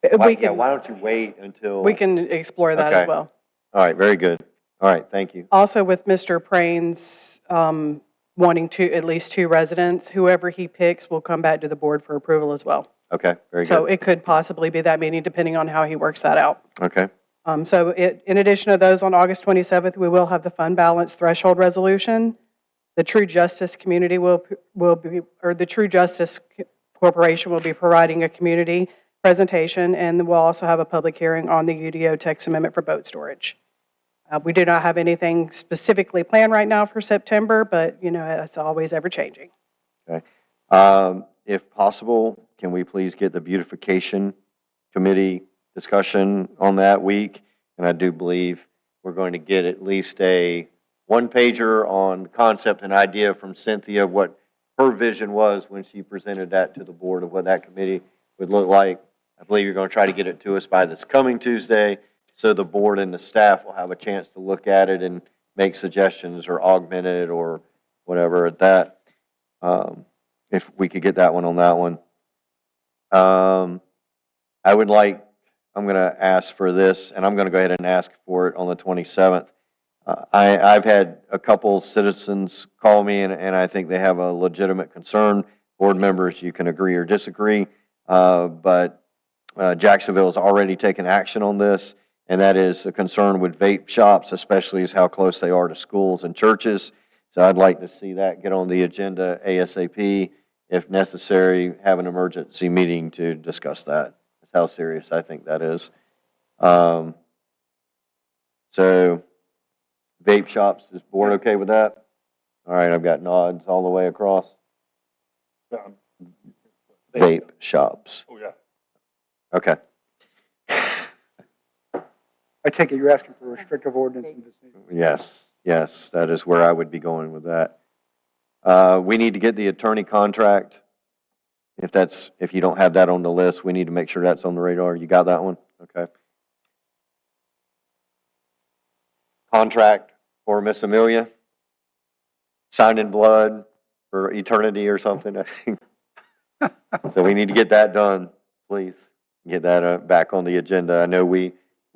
We Yeah, can, why don't you wait until? we can explore that Okay. as well. All right, very good. All right, thank you. Also with Mr. Prain's wanting at least 2 residents, whoever he picks will come back to the board for approval as well. Okay, very So good. it could possibly be that meeting depending on how he works that out. Okay, So in addition to those, on August 27th, we will have the fund balance threshold resolution. The True Justice Community will be, or the True Justice Corporation will be providing a community presentation, and we'll also have a public hearing on the UDO text amendment for boat storage. We do not have anything specifically planned right now for September, but you know, it's always ever changing. okay. If possible, can we please get the beautification committee discussion on that week? And I do believe we're going to get at least a one-pager on concept and idea from Cynthia, what her vision was when she presented that to the board of what that committee would look like. I believe you're going to try to get it to us by this coming Tuesday, so the board and the staff will have a chance to look at it and make suggestions or augment it or whatever at that. If we could get that one on that one. I would like, I'm going to ask for this, and I'm going to go ahead and ask for it on the 27th. I've had a couple citizens call me, and I think they have a legitimate concern. Board members, you can agree or disagree, but Jacksonville has already taken action on this, and that is a concern with vape shops, especially as how close they are to schools and churches. So I'd like to see that get on the agenda ASAP. If necessary, have an emergency meeting to discuss that. That's how serious I think that is. So vape shops, is board okay with that? All right, I've got nods all the way across. Vape shops. Oh, yeah. Okay. I take it you're asking for a restrictive ordinance in this meeting? Yes, that is where I would be going with that. We need to get the attorney contract. If you don't have that on the list, we need to make sure that's on the radar. You got that one? Okay. Contract for Miss Amelia, signed in blood for eternity or something, I think. So we need to get that done, please. Get that back on the agenda. I know we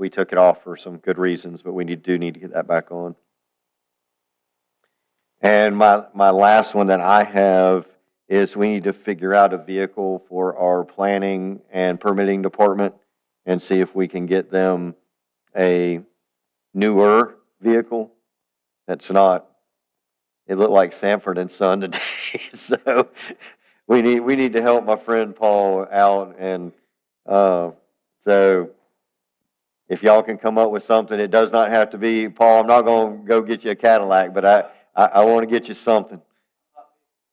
took it off for some good reasons, but we do need to get that back on. And my last one that I have is we need to figure out a vehicle for our planning and permitting department and see if we can get them a newer vehicle that's not, it looked like Sanford and Son today. So we need to help my friend Paul out, and so if y'all can come up with something, it does not have to be, Paul, I'm not going to go get you a Cadillac, but I want to get you something.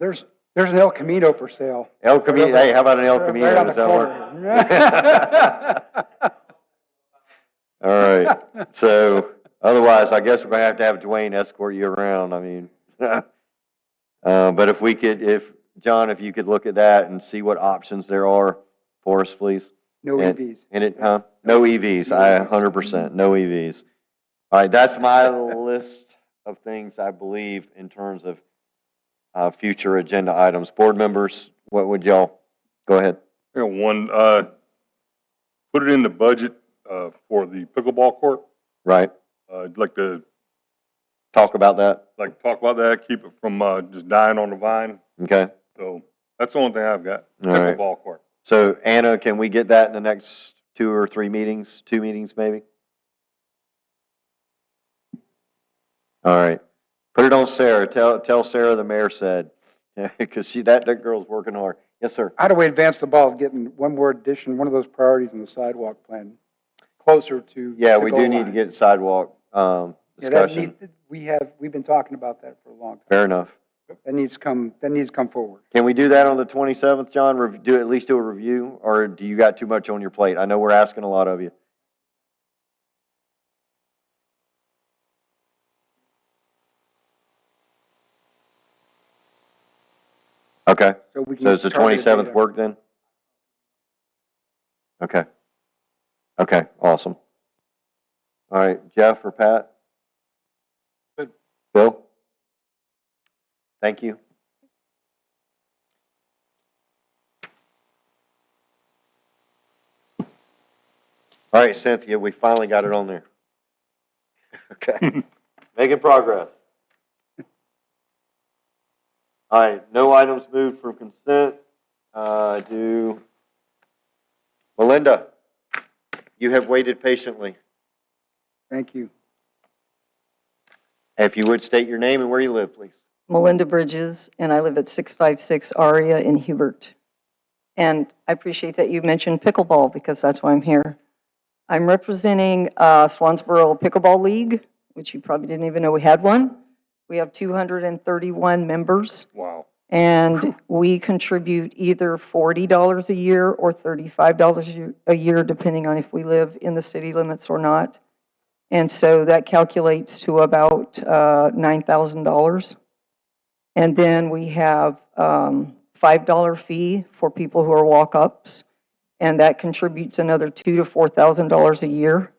There's an El Camino for sale. El Camino, hey, how about an El Camino? Right on Does the that work? All right. So otherwise, I guess we're going to have Dwayne escort you around. I mean, but if John, if you could look at that and see what options there are for us, please. No EVs. No EVs. 100%. No EVs. All right. That's my list of things I believe in terms of future agenda items. Board members, what would y'all, go ahead. One, put it in the budget for the pickleball court. Right. I'd like to talk about that. Keep it from just dying on the vine. Okay. So that's the only thing I've got. All right. Pickleball court. So Anna, can we get that in the next 2 or 3 meetings? 2 meetings maybe? All right. Put it on Sarah. Tell Sarah the mayor said, because that girl's working hard. Yes, sir. How do we advance the ball of getting one more addition, one of those priorities in the sidewalk plan closer to Yeah, the we goal do need line? to get sidewalk discussion. We've been talking about that for a long time. Fair enough. That needs to come forward. Can we do that on the 27th, John? At least do a review, or do you got too much on your plate? I know we're asking a lot of you. Okay. So is the 27th work then? Okay. Okay, awesome. All right, Jeff or Pat? Thank you. All right, Cynthia, we finally got it on there. Okay, making progress. All right, no items moved from consent. Melinda, you have waited patiently. Thank you. If you would state your name and where you live, please. Melinda Bridges, and I live at 656 Aria in Hubert. And I appreciate that you mentioned pickleball because that's why I'm here. I'm representing Swansboro Pickleball League, which you probably didn't even know we had one. We have 231 members. Wow. And we contribute either $40 a year or $35 a year, depending on if we live in the city limits or not. And so that calculates to about $9,000. And then we have $5 fee for people who are walk-ups, and that contributes another $2,000 to $4,000 a year.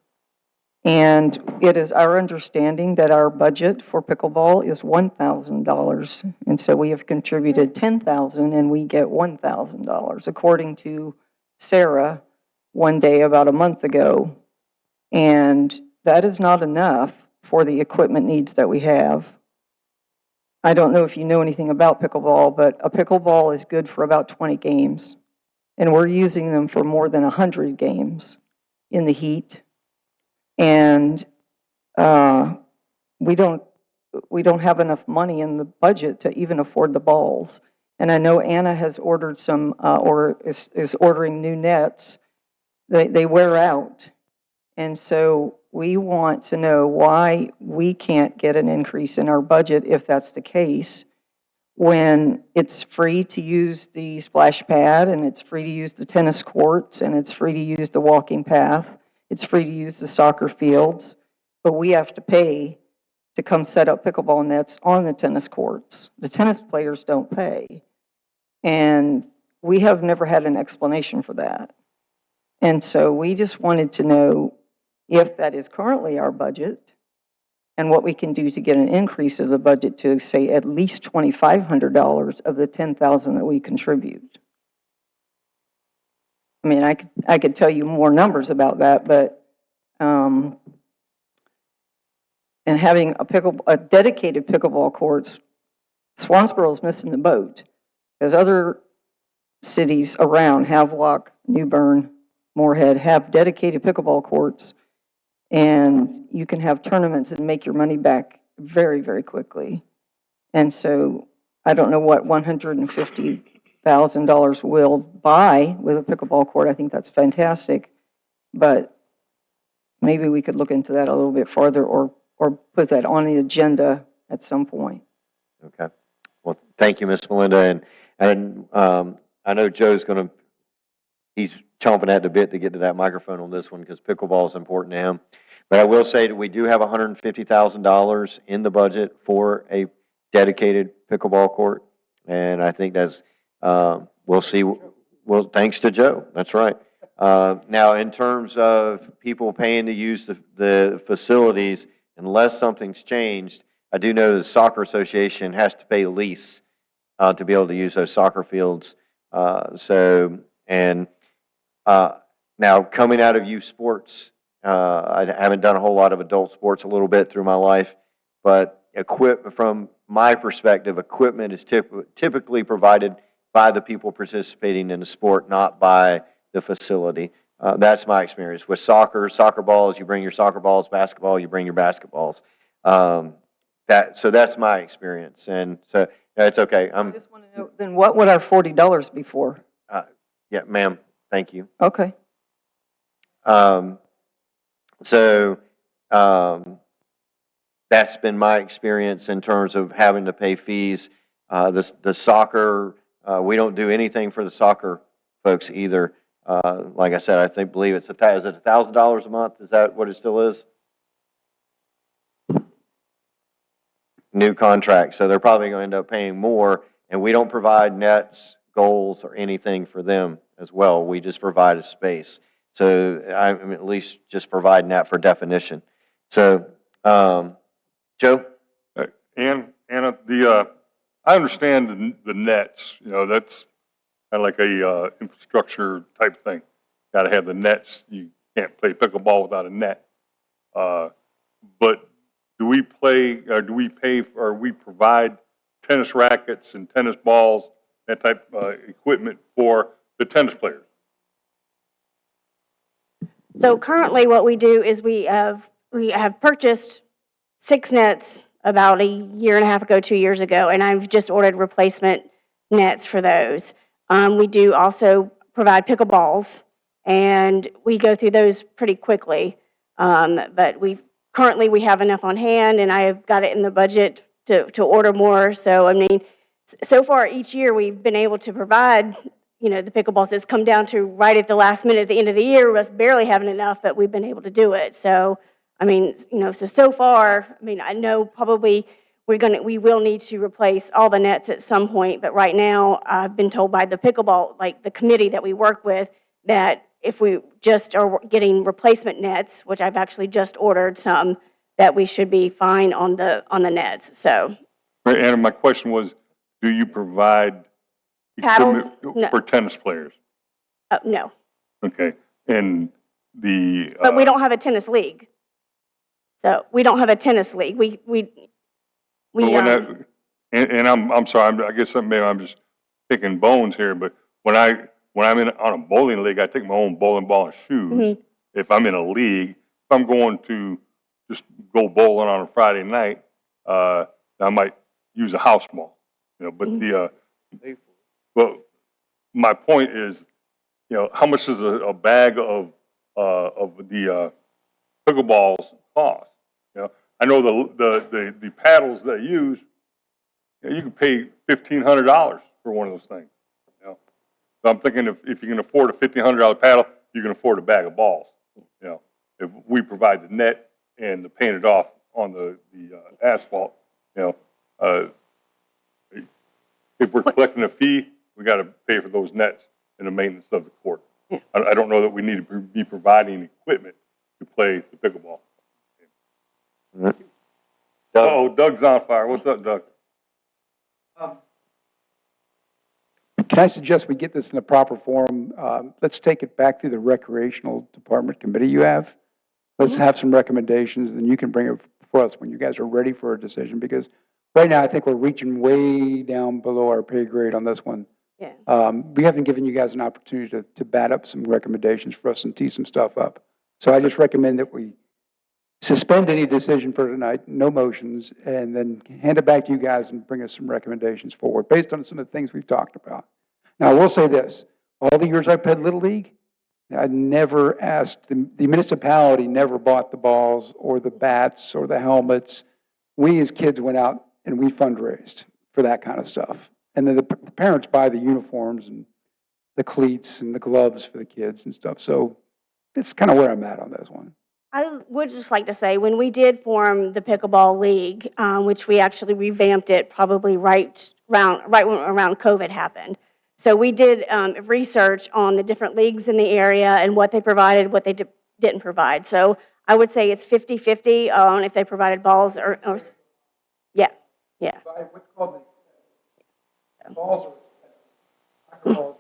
And it is our understanding that our budget for pickleball is $1,000. And so we have contributed $10,000 and we get $1,000, according to Sarah one day about a month ago. And that is not enough for the equipment needs that we have. I don't know if you know anything about pickleball, but a pickleball is good for about 20 games. And we're using them for more than 100 games in the heat. And we don't have enough money in the budget to even afford the balls. And I know Anna has ordered some, or is ordering new nets. They wear out. And so we want to know why we can't get an increase in our budget if that's the case, when it's free to use the splash pad and it's free to use the tennis courts and it's free to use the walking path. It's free to use the soccer fields, but we have to pay to come set up pickleball nets on the tennis courts. The tennis players don't pay. And we have never had an explanation for that. And so we just wanted to know if that is currently our budget and what we can do to get an increase of the budget to, say, at least $2,500 of the $10,000 that we contribute. I mean, I could tell you more numbers about that, but and having a dedicated pickleball courts, Swansboro is missing the boat, because other cities around, Havelock, New Bern, Moorhead, have dedicated pickleball courts, and you can have tournaments and make your money back very, very quickly. And so I don't know what $150,000 will buy with a pickleball court. I think that's fantastic, but maybe we could look into that a little bit farther, or put that on the agenda at some point. Okay. Well, thank you, Ms. Melinda. And I know Joe's he's chomping at the bit to get to that microphone on this one because pickleball is important to him. But I will say that we do have $150,000 in the budget for a dedicated pickleball court. And I think that's, we'll see. Well, thanks to Joe. That's right. Now, in terms of people paying to use the facilities, unless something's changed, I do know the Soccer Association has to pay a lease to be able to use those soccer fields. Now, coming out of youth sports, I haven't done a whole lot of adult sports, a little bit through my life, but from my perspective, equipment is typically provided by the people participating in the sport, not by the facility. That's my experience. With soccer balls, you bring your soccer balls. Basketball, you bring your basketballs. So that's my experience. And so it's okay. I just want to know, then what would our $40 be for? Yeah, ma'am. Thank you. Okay. That's been my experience in terms of having to pay fees. The soccer, we don't do anything for the soccer folks either. Like I said, believe is it $1,000 a month? Is that what it still is? New contract. So they're probably going to end up paying more, and we don't provide nets, goals, or anything for them as well. We just provide a space. So I'm at least just providing that for definition. So, Joe? Anna, I understand the nets, that's kind of like a, infrastructure type thing. Gotta have the nets. You can't play pickleball without a net. But do we play, or do we pay, or we provide tennis rackets and tennis balls, that type of equipment for the tennis players? So currently what we do is we have purchased 6 nets about a year and a half ago, 2 years ago, and I've just ordered replacement nets for those. We do also provide pickleballs, and we go through those pretty quickly. But currently we have enough on hand, and I have got it in the budget to order more. So, I mean, so far each year we've been able to provide, the pickleballs. It's come down to right at the last minute at the end of the year, us barely having enough, but we've been able to do it. So, I mean, so far, I mean, I know probably we will need to replace all the nets at some point, but right now I've been told by the pickleball, like the committee that we work with, that if we just are getting replacement nets, which I've actually just ordered some, that we should be fine on the nets. So. Right, and my question was, do you provide Paddles? equipment No. for tennis players? No. Okay, and the. But we don't have a tennis league. So we don't have a tennis league. And I'm sorry, I guess maybe I'm just picking bones here, but when I'm on a bowling league, I take my own bowling ball and shoes. Mm-hmm. If I'm in a league, if I'm going to just go bowling on a Friday night, I might use a house ball, but well, my point is, how much does a bag of the pickleballs cost? I know the paddles that I use, you can pay $1,500 for one of those things. So I'm thinking if you can afford a $1,500 paddle, you can afford a bag of balls. If we provide the net and the paint it off on the asphalt, if we're collecting a fee, we got to pay for those nets and the maintenance of the court. Yeah. I don't know that we need to be providing equipment to play the pickleball. Oh, Doug's on fire. What's up, Doug? Can I suggest we get this in the proper form? Let's take it back to the recreational department committee you have. Let's have some recommendations, and you can bring it for us when you guys are ready for a decision, because right now I think we're reaching way down below our pay grade on this one. Yeah. We haven't given you guys an opportunity to bat up some recommendations for us and tee some stuff up. So I just recommend that we suspend any decision for tonight, no motions, and then hand it back to you guys and bring us some recommendations forward based on some of the things we've talked about. Now, I will say this, all the years I played Little League, I never asked, the municipality never bought the balls or the bats or the helmets. We as kids went out and we fundraised for that kind of stuff. And then the parents buy the uniforms and the cleats and the gloves for the kids and stuff. So that's kind of where I'm at on this one. I would just like to say, when we did form the pickleball league, which we actually revamped it probably right around COVID happened. So we did research on the different leagues in the area and what they provided, what they didn't provide. So I would say it's 50-50 on if they provided balls or yeah. What's called the balls are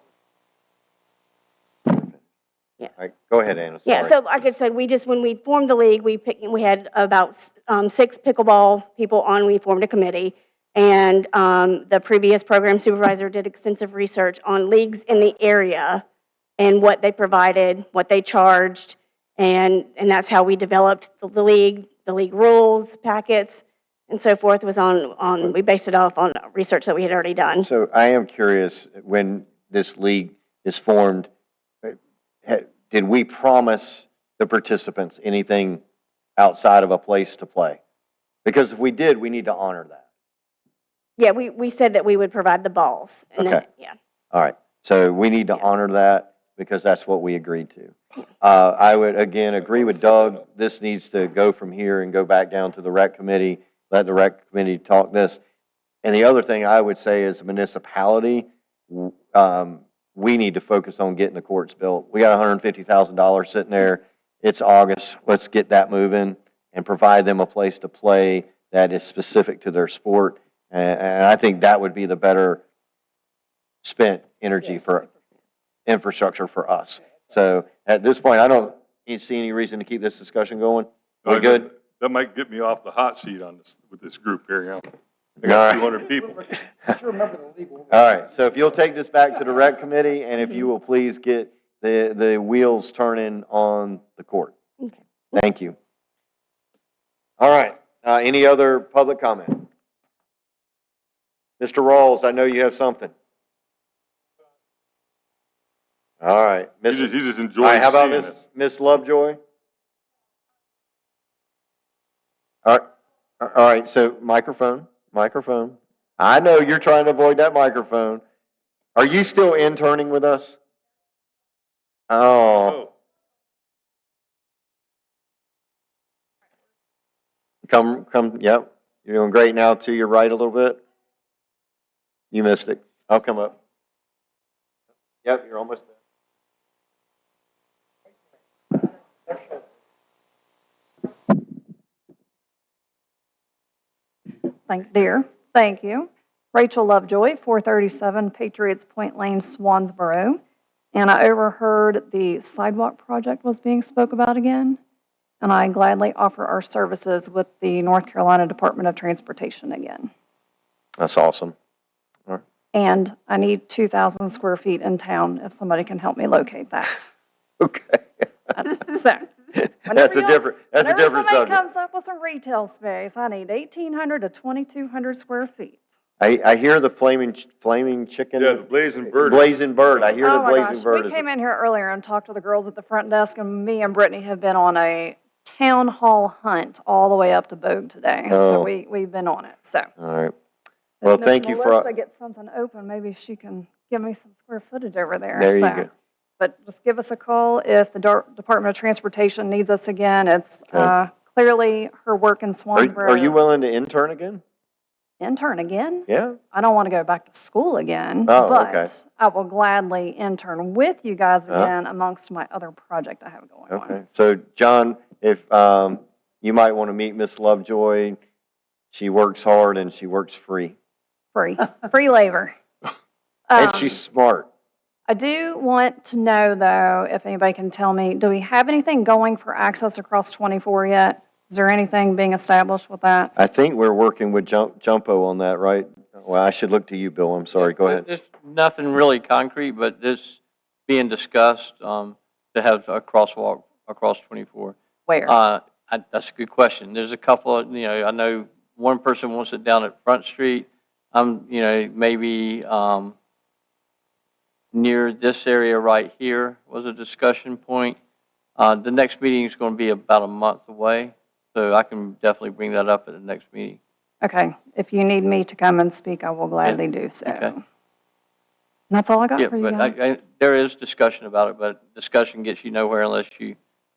Yeah. All right, go ahead, Anna. Yeah, Sorry. so like I said, when we formed the league, we had about 6 pickleball people on, we formed a committee. And the previous program supervisor did extensive research on leagues in the area and what they provided, what they charged, and that's how we developed the league rules, packets, and so forth we based it off on research that we had already done. So I am curious, when this league is formed, did we promise the participants anything outside of a place to play? Because if we did, we need to honor that. Yeah, we said that we would provide the balls. And Okay. then, yeah. All right. So we need to honor that because that's what we agreed to. I would, again, agree with Doug. This needs to go from here and go back down to the rec committee, let the rec committee talk this. And the other thing I would say is municipality, we need to focus on getting the courts built. We got $150,000 sitting there. It's August. Let's get that moving and provide them a place to play that is specific to their sport. And I think that would be the better spent energy for infrastructure for us. So at this point, I don't see any reason to keep this discussion going. We good? That might get me off the hot seat on this, with this group here, you know. I All got right. 200 people. All right, so if you'll take this back to the rec committee, and if you will please get the wheels turning on the court. Okay. Thank you. All right, any other public comment? Mr. Rawls, I know you have something. All right. He just enjoys All right, how about seeing Miss Lovejoy? All right, so microphone. I know you're trying to avoid that microphone. Are you still interning with us? Oh. Come, yep. You're doing great now to your right a little bit. You missed it. I'll come up. Yep, you're almost there. Thank you. Rachel Lovejoy, 437 Patriots Point Lane, Swansboro. And I overheard the sidewalk project was being spoke about again. And I gladly offer our services with the North Carolina Department of Transportation again. That's awesome. All right. And I need 2,000 square feet in town if somebody can help me locate that. Okay. That's a different somebody subject. comes up with some retail space, I need 1,800 to 2,200 square feet. I hear the flaming chicken. Yeah, the blazing bird. Blazing bird. I hear the Oh my blazing gosh, bird. we came in here earlier and talked to the girls at the front desk, and me and Brittany have been on a town hall hunt all the way up to BOC today. So Oh. we've been on it, so. All right. Well, If thank Miss you Melissa for. gets something open, maybe she can give me some square footage over there. There you so. go. But just give us a call if the Department of Transportation needs us again. It's Okay. clearly her work in Swansboro. Are you is willing to intern again? intern again? Yeah. I don't want to go back to school again, Oh, but okay. I will gladly intern with you guys Uh-huh. again amongst my other project I have going on. Okay. So, John, if you might want to meet Miss Lovejoy, she works hard and she works free, Free labor. and she's smart. I do want to know, though, if anybody can tell me, do we have anything going for access across 24 yet? Is there anything being established with that? I think we're working with Jumpo on that, right? Well, I should look to you, Bill. I'm sorry. Go ahead. There's nothing really concrete, but this being discussed, to have a crosswalk across 24. Where? That's a good question. There's a couple of, I know one person wants it down at Front Street. Maybe, near this area right here was a discussion point. The next meeting is going to be about a month away, so I can definitely bring that up at the next meeting. Okay. If you need me to come and speak, I will gladly do so. Okay. And that's all I got Yeah, for you but guys. there is discussion about it, but discussion gets you nowhere unless you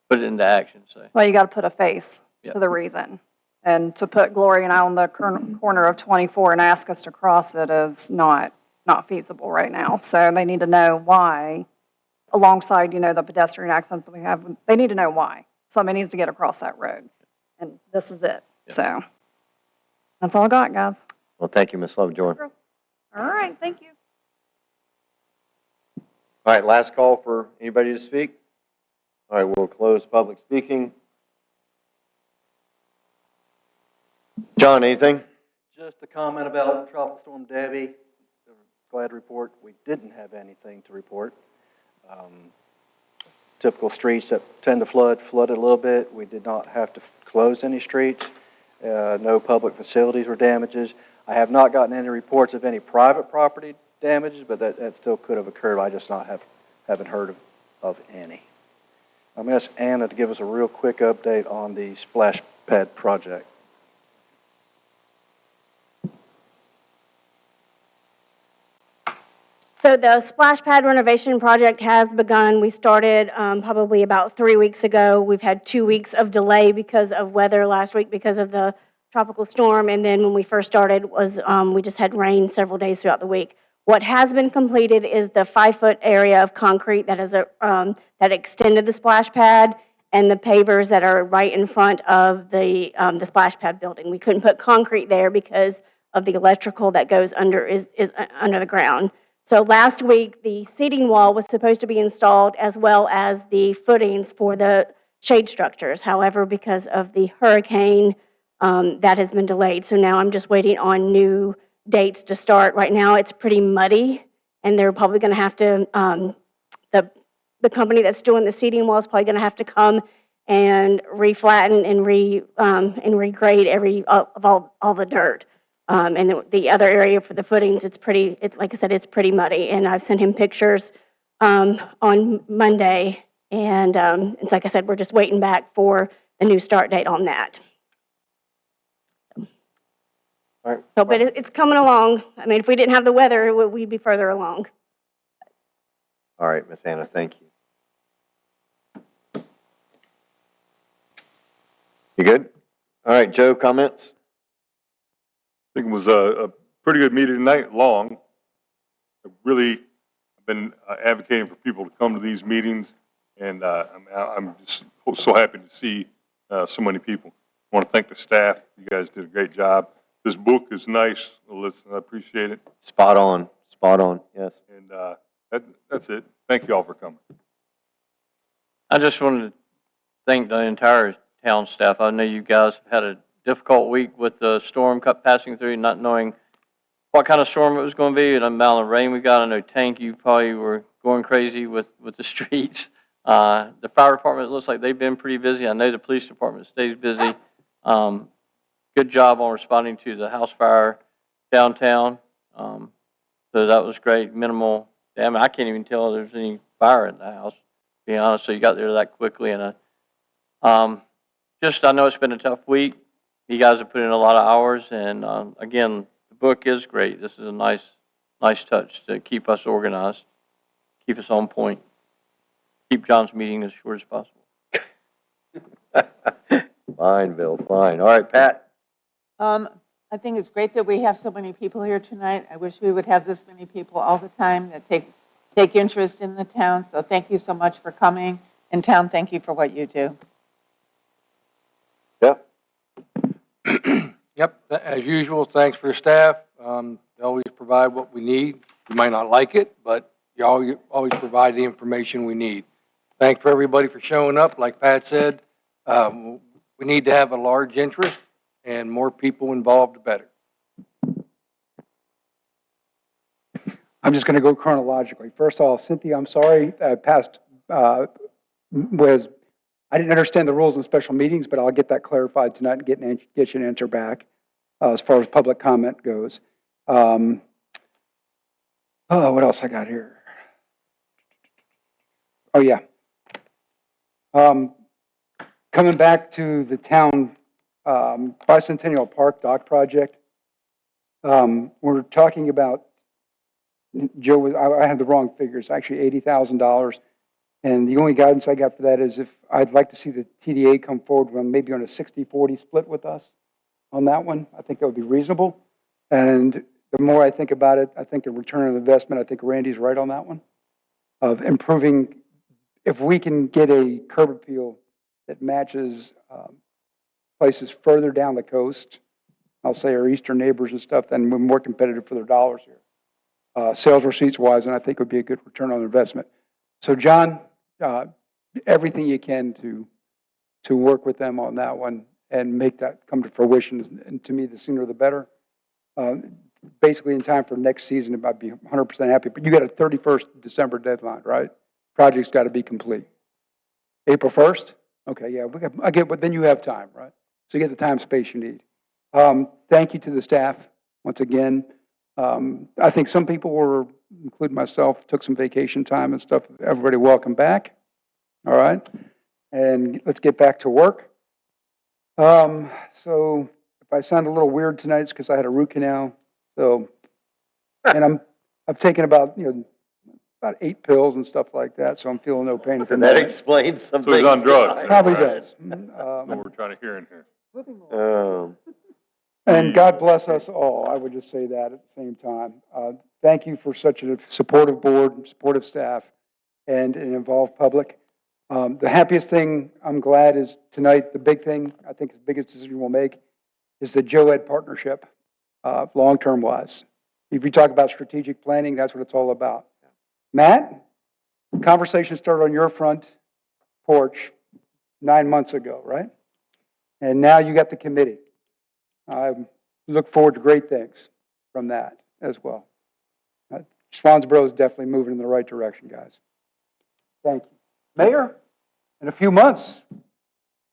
put it into action, so. Well, you got to put a face Yep. to the reason. And to put Gloria and I on the corner of 24 and ask us to cross it is not feasible right now. So they need to know why, alongside, the pedestrian accidents that we have, they need to know why. Somebody needs to get across that road. And this is it. So that's all I got, guys. Well, thank you, Miss Lovejoy. All right. Thank you. All right, last call for anybody to speak. All right, we'll close public speaking. John, anything? Just a comment about Tropical Storm Debbie. Glad to report we didn't have anything to report. Typical streets that tend to flooded a little bit. We did not have to close any streets. No public facilities were damages. I have not gotten any reports of any private property damages, but that still could have occurred. I just haven't heard of any. I'm going to ask Anna to give us a real quick update on the splash pad project. So the splash pad renovation project has begun. We started probably about 3 weeks ago. We've had 2 weeks of delay because of weather last week because of the tropical storm. And then when we first started was we just had rain several days throughout the week. What has been completed is the 5-foot area of concrete that is that extended the splash pad and the pavers that are right in front of the splash pad building. We couldn't put concrete there because of the electrical that goes under is under the ground. So last week, the seating wall was supposed to be installed as well as the footings for the shade structures. However, because of the hurricane, that has been delayed. So now I'm just waiting on new dates to start. Right now, it's pretty muddy, and they're probably going to have to, the company that's doing the seating wall is probably going to have to come and reflatten and regrade all the dirt. And the other area for the footings, like I said, it's pretty muddy. And I've sent him pictures on Monday. And it's like I said, we're just waiting back for a new start date on that. All right. So, but it's coming along. I mean, if we didn't have the weather, we'd be further along. All right, Ms. Anna, thank you. You good? All right, Joe, comments? I think it was a pretty good meeting tonight, long. I've been advocating for people to come to these meetings, and I'm just so happy to see so many people. I want to thank the staff. You guys did a great job. This book is nice. Listen, I appreciate it. Spot on, yes. And that's it. Thank you all for coming. I just wanted to thank the entire town staff. I know you guys have had a difficult week with the storm passing through, not knowing what kind of storm it was going to be and the amount of rain we got. I know Tank, you probably were going crazy with the streets. The fire department, it looks like they've been pretty busy. I know the police department stays busy. Good job on responding to the house fire downtown. So that was great. Minimal damage. I can't even tell if there's any fire in the house, to be honest. So you got there that quickly. And I know it's been a tough week. You guys have put in a lot of hours. And again, the book is great. This is a nice touch to keep us organized, keep us on point, keep John's meeting as short as possible. Fine, Bill, fine. All right, Pat. I think it's great that we have so many people here tonight. I wish we would have this many people all the time that take interest in the town. So thank you so much for coming. And town, thank you for what you do. Yeah. Yep, as usual, thanks for the staff. They always provide what we need. You might not like it, but you always provide the information we need. Thanks for everybody for showing up. Like Pat said, we need to have a large interest, and more people involved, the better. I'm just going to go chronologically. First of all, Cynthia, I'm sorry, I didn't understand the rules in special meetings, but I'll get that clarified tonight and get you an answer back as far as public comment goes. What else I got here? Oh, yeah. Coming back to the town Bicentennial Park dock project, we're talking about, Joe, I had the wrong figures, actually $80,000. And the only guidance I got for that is if I'd like to see the TDA come forward maybe on a 60-40 split with us on that one. I think that would be reasonable. And the more I think about it, I think a return on investment, I think Randy's right on that one, of improving, if we can get a curb appeal that matches places further down the coast, I'll say our eastern neighbors and stuff, then we're more competitive for their dollars here. Sales receipts wise, and I think would be a good return on investment. So John, everything you can to work with them on that one and make that come to fruition. And to me, the sooner the better. Basically in time for next season, I'd be 100% happy. But you got a 31st December deadline, right? Project's got to be complete. April 1st? Okay, yeah, I get, but then you have time, right? So you get the time space you need. Thank you to the staff once again. I think some people were, including myself, took some vacation time and stuff. Everybody welcome back. All right. And let's get back to work. So if I sound a little weird tonight, it's because I had a root canal. So, and I've taken about 8 pills and stuff like that. So I'm feeling no pain at the moment. That explains something. So he's on drugs. Probably does. That's what we're trying to hear in here. And God bless us all. I would just say that at the same time. Thank you for such a supportive board, supportive staff, and an involved public. The happiest thing I'm glad is tonight, the big thing, I think the biggest decision we'll make is the Joe Ed partnership. long-term wise. If you talk about strategic planning, that's what it's all about. Matt, conversation started on your front porch 9 months ago, right? And now you got the committee. I look forward to great things from that as well. Swansboro is definitely moving in the right direction, guys. Thank you. Mayor, in a few months,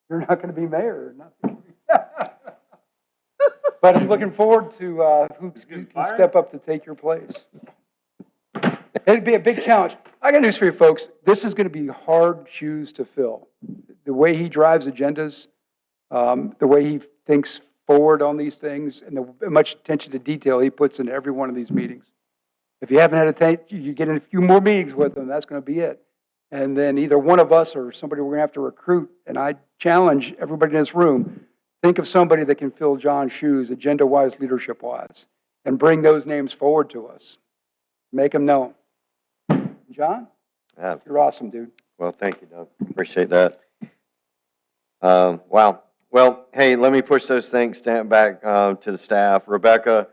you're not going to be mayor or nothing. But I'm looking forward to who can step up to take your place. It'd be a big challenge. I got news for you folks. This is going to be hard shoes to fill. The way he drives agendas, the way he thinks forward on these things, and the much attention to detail he puts into every one of these meetings. If you haven't had you get in a few more meetings with him, that's going to be it. And then either one of us or somebody we're going to have to recruit, and I challenge everybody in this room, think of somebody that can fill John's shoes, agenda-wise, leadership-wise, and bring those names forward to us. Make them known. John? Yeah. You're awesome, dude. Well, thank you, Doug. Appreciate that. Wow. Well, hey, let me push those things back to the staff. Rebecca,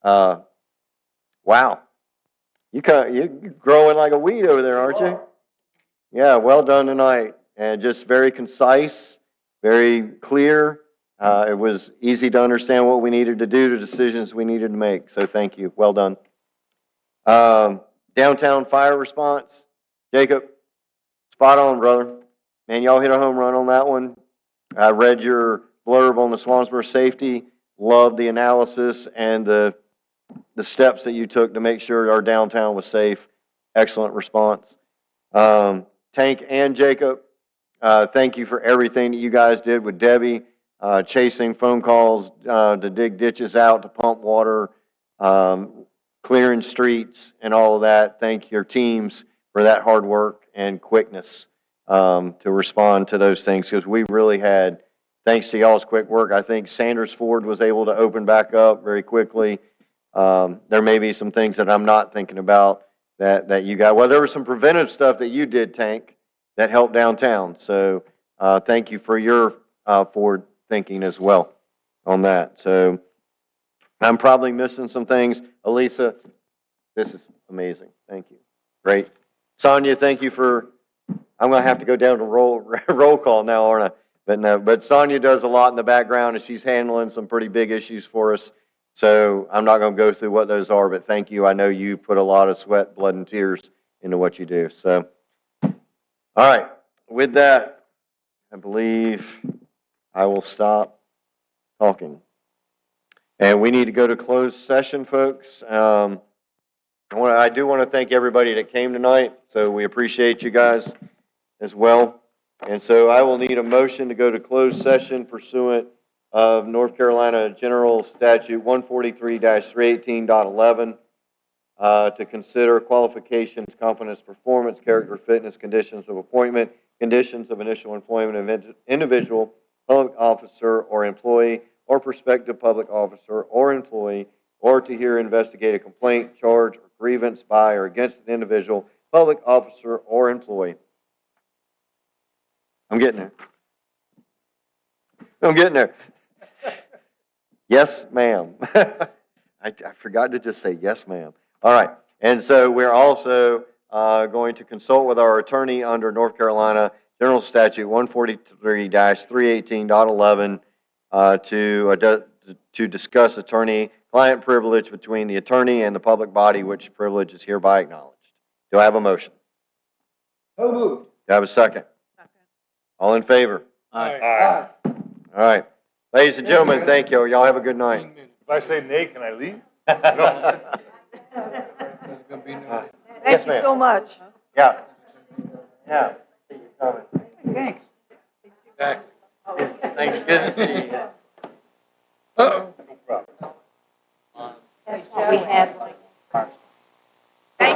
wow. You're growing like a weed over there, aren't you? Yeah, well done tonight. And just very concise, very clear. It was easy to understand what we needed to do, the decisions we needed to make. So thank you. Well done. Downtown fire response. Jacob, spot on, brother. Man, y'all hit a home run on that one. I read your blurb on the Swansboro safety. Loved the analysis and the steps that you took to make sure our downtown was safe. Excellent response. Tank and Jacob, thank you for everything that you guys did with Debbie, chasing phone calls to dig ditches out, to pump water, clearing streets and all of that. Thank your teams for that hard work and quickness to respond to those things, because we really had, thanks to y'all's quick work, I think Sanders Ford was able to open back up very quickly. There may be some things that I'm not thinking about that you got. Well, there was some preventive stuff that you did, Tank, that helped downtown. So thank you for your forward thinking as well on that. So I'm probably missing some things. Elisa, this is amazing. Thank you. Great. Sonia, thank you for, I'm going to have to go down to roll call now, aren't I? But no, but Sonia does a lot in the background, and she's handling some pretty big issues for us. So I'm not going to go through what those are, but thank you. I know you put a lot of sweat, blood, and tears into what you do. So, all right. With that, I believe I will stop talking. And we need to go to closed session, folks. I do want to thank everybody that came tonight. So we appreciate you guys as well. And so I will need a motion to go to closed session pursuant of North Carolina General Statute 143-318.11 to consider qualifications, competence, performance, character, fitness, conditions of appointment, conditions of initial employment of individual, public officer or employee, or prospective public officer or employee, or to hear investigate a complaint, charge, or grievance by or against an individual, public officer, or employee. I'm getting there. I'm getting there. Yes, ma'am. I forgot to just say yes, ma'am. All right. And so we're also going to consult with our attorney under North Carolina General Statute 143-318.11 to discuss attorney-client privilege between the attorney and the public body, which privilege is hereby acknowledged. Do I have a motion? So moved. Do I have a second? All in favor? Aye. All right. Ladies and gentlemen, thank you. Y'all have a good night. If I say nay, can I leave? Yes, Thank you so much. Yeah. Yeah. See you coming. Thanks. Thanks, good to see you. No problem. That's what we had.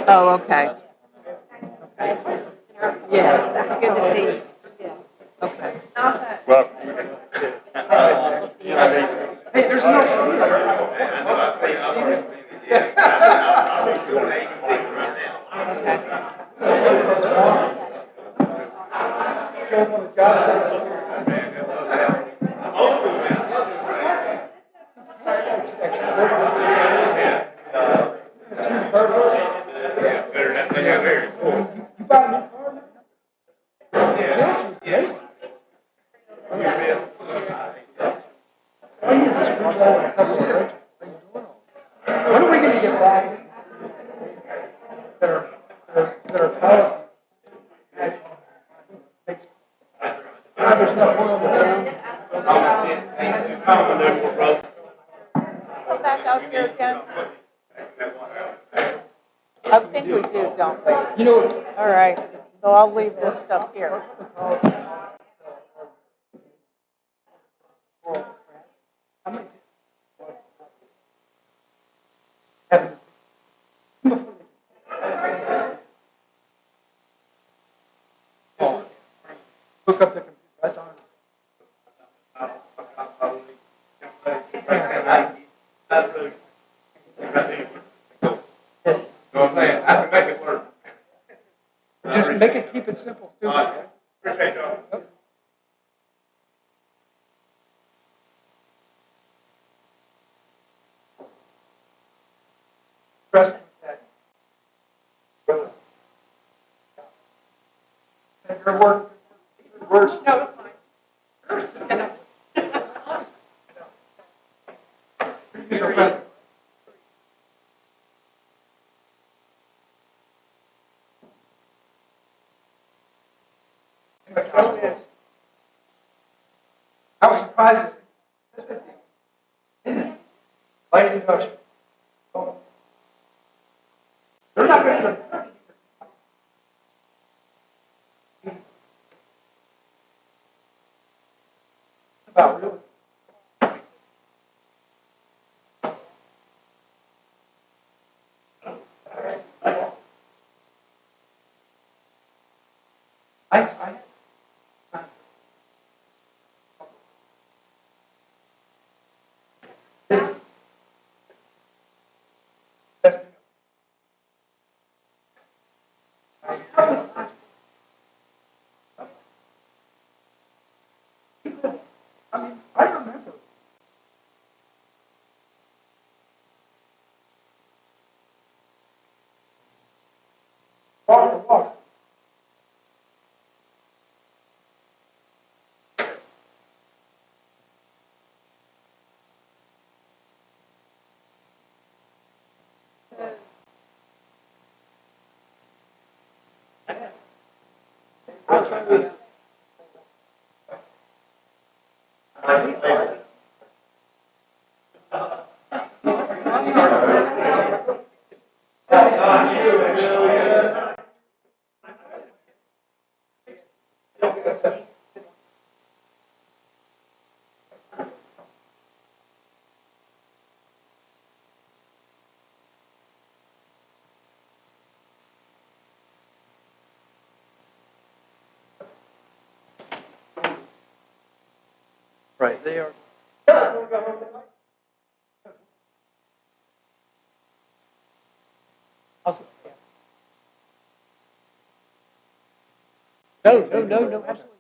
Oh, okay. Yes, that's good to see you. Okay. Well, Hey, there's no. Okay. When are we going to get back that are policy? There's enough oil to burn. Come back out here again? I think we do, don't we? You know, all right, so I'll leave this stuff here. Hook up the computer. That's on. Just make it, keep it simple, stupid. Okay? Yep. Trust your work. Words. No, it's fine. I was surprised. Light introduction. They're not going to. About really. I remember. Walk. Right, they are. No, absolutely.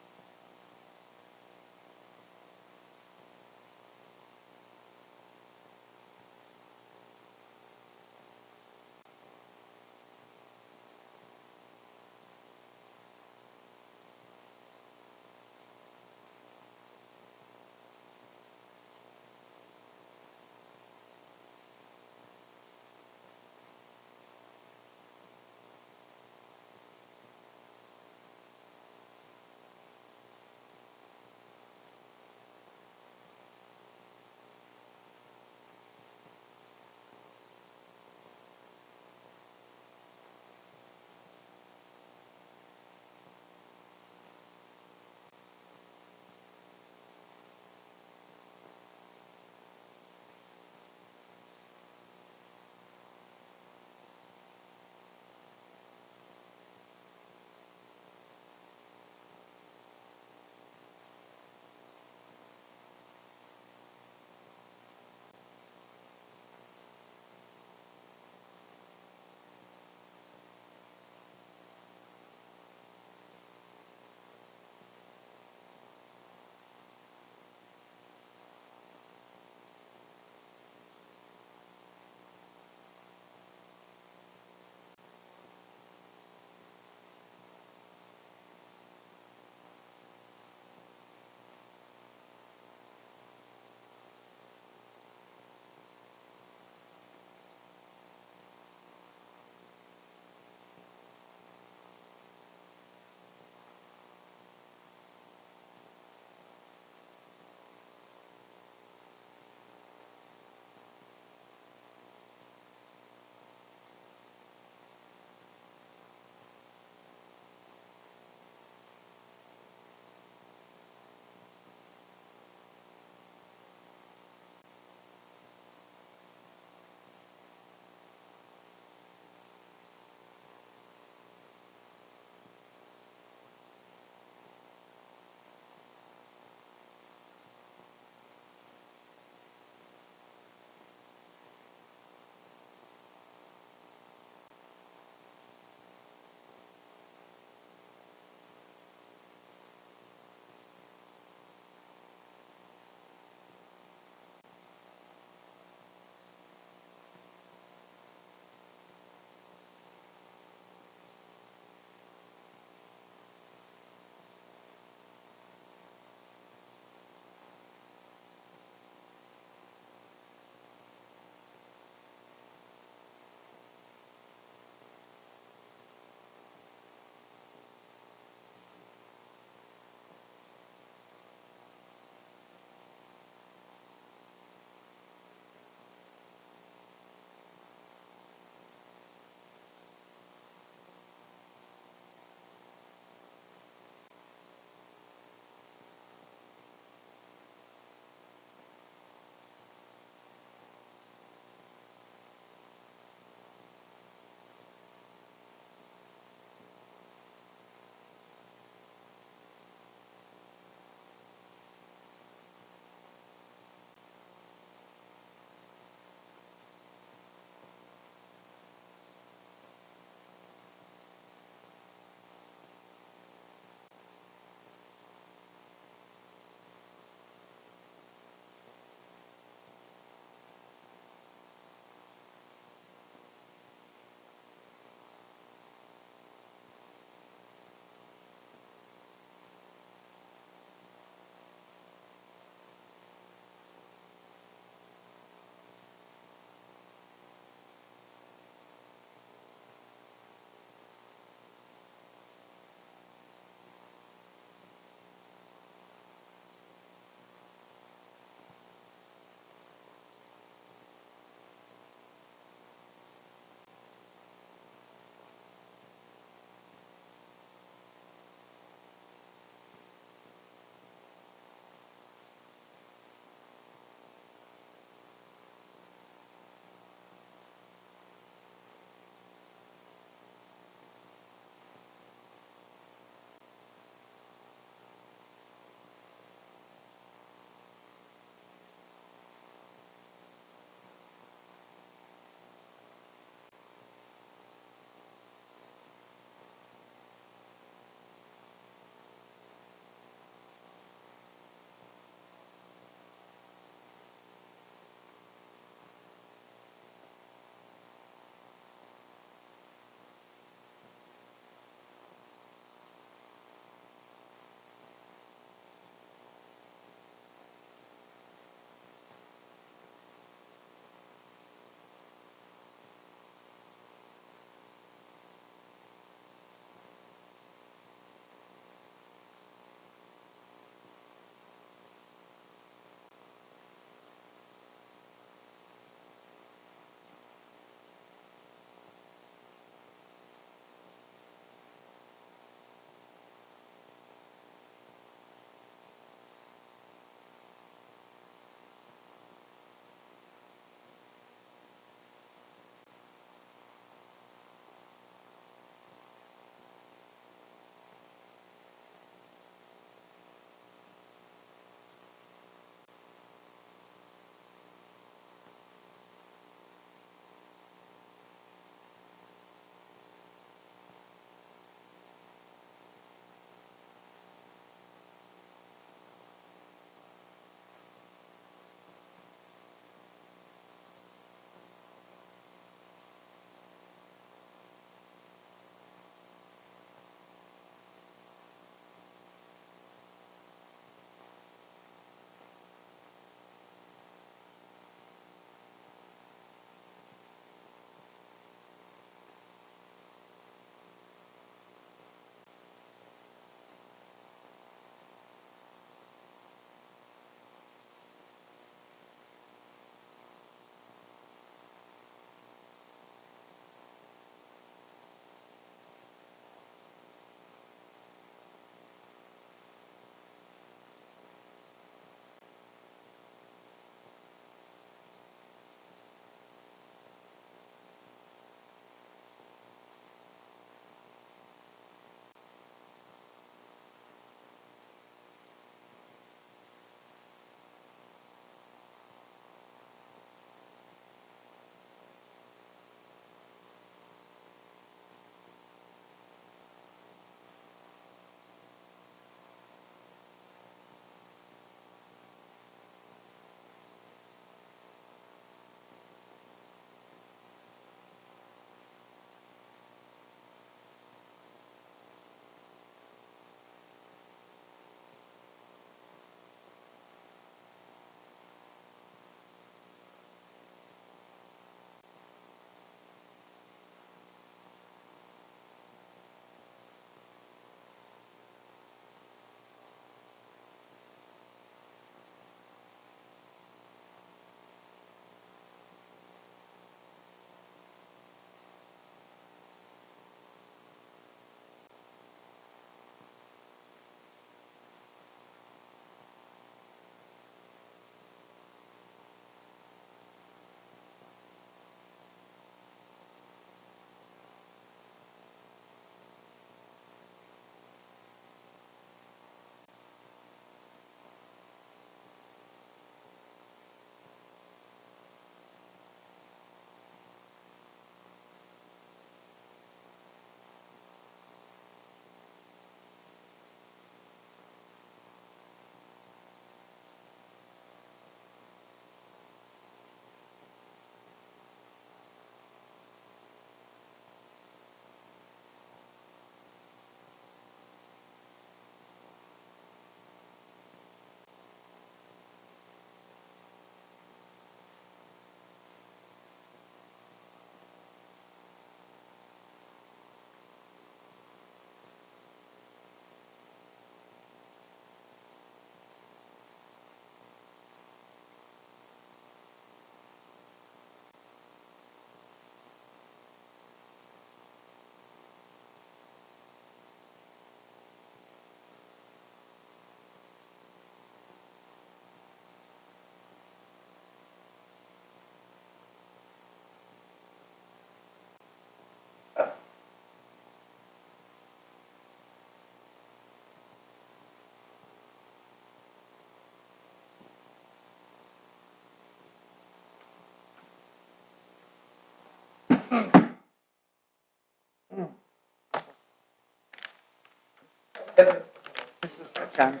This is what John did.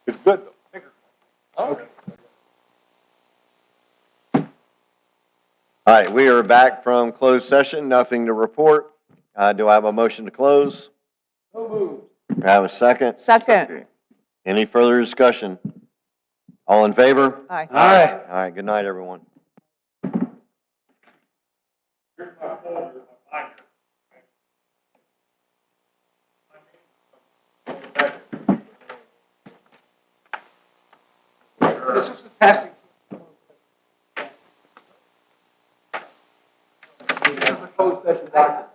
It's good though. Okay. All right, we are back from closed session, nothing to report. Do I have a motion to close? So moved. Do I have a second? Second. Any further discussion? All in favor? Aye. Aye. All right, good night, everyone. This is passing. This is a closed session document.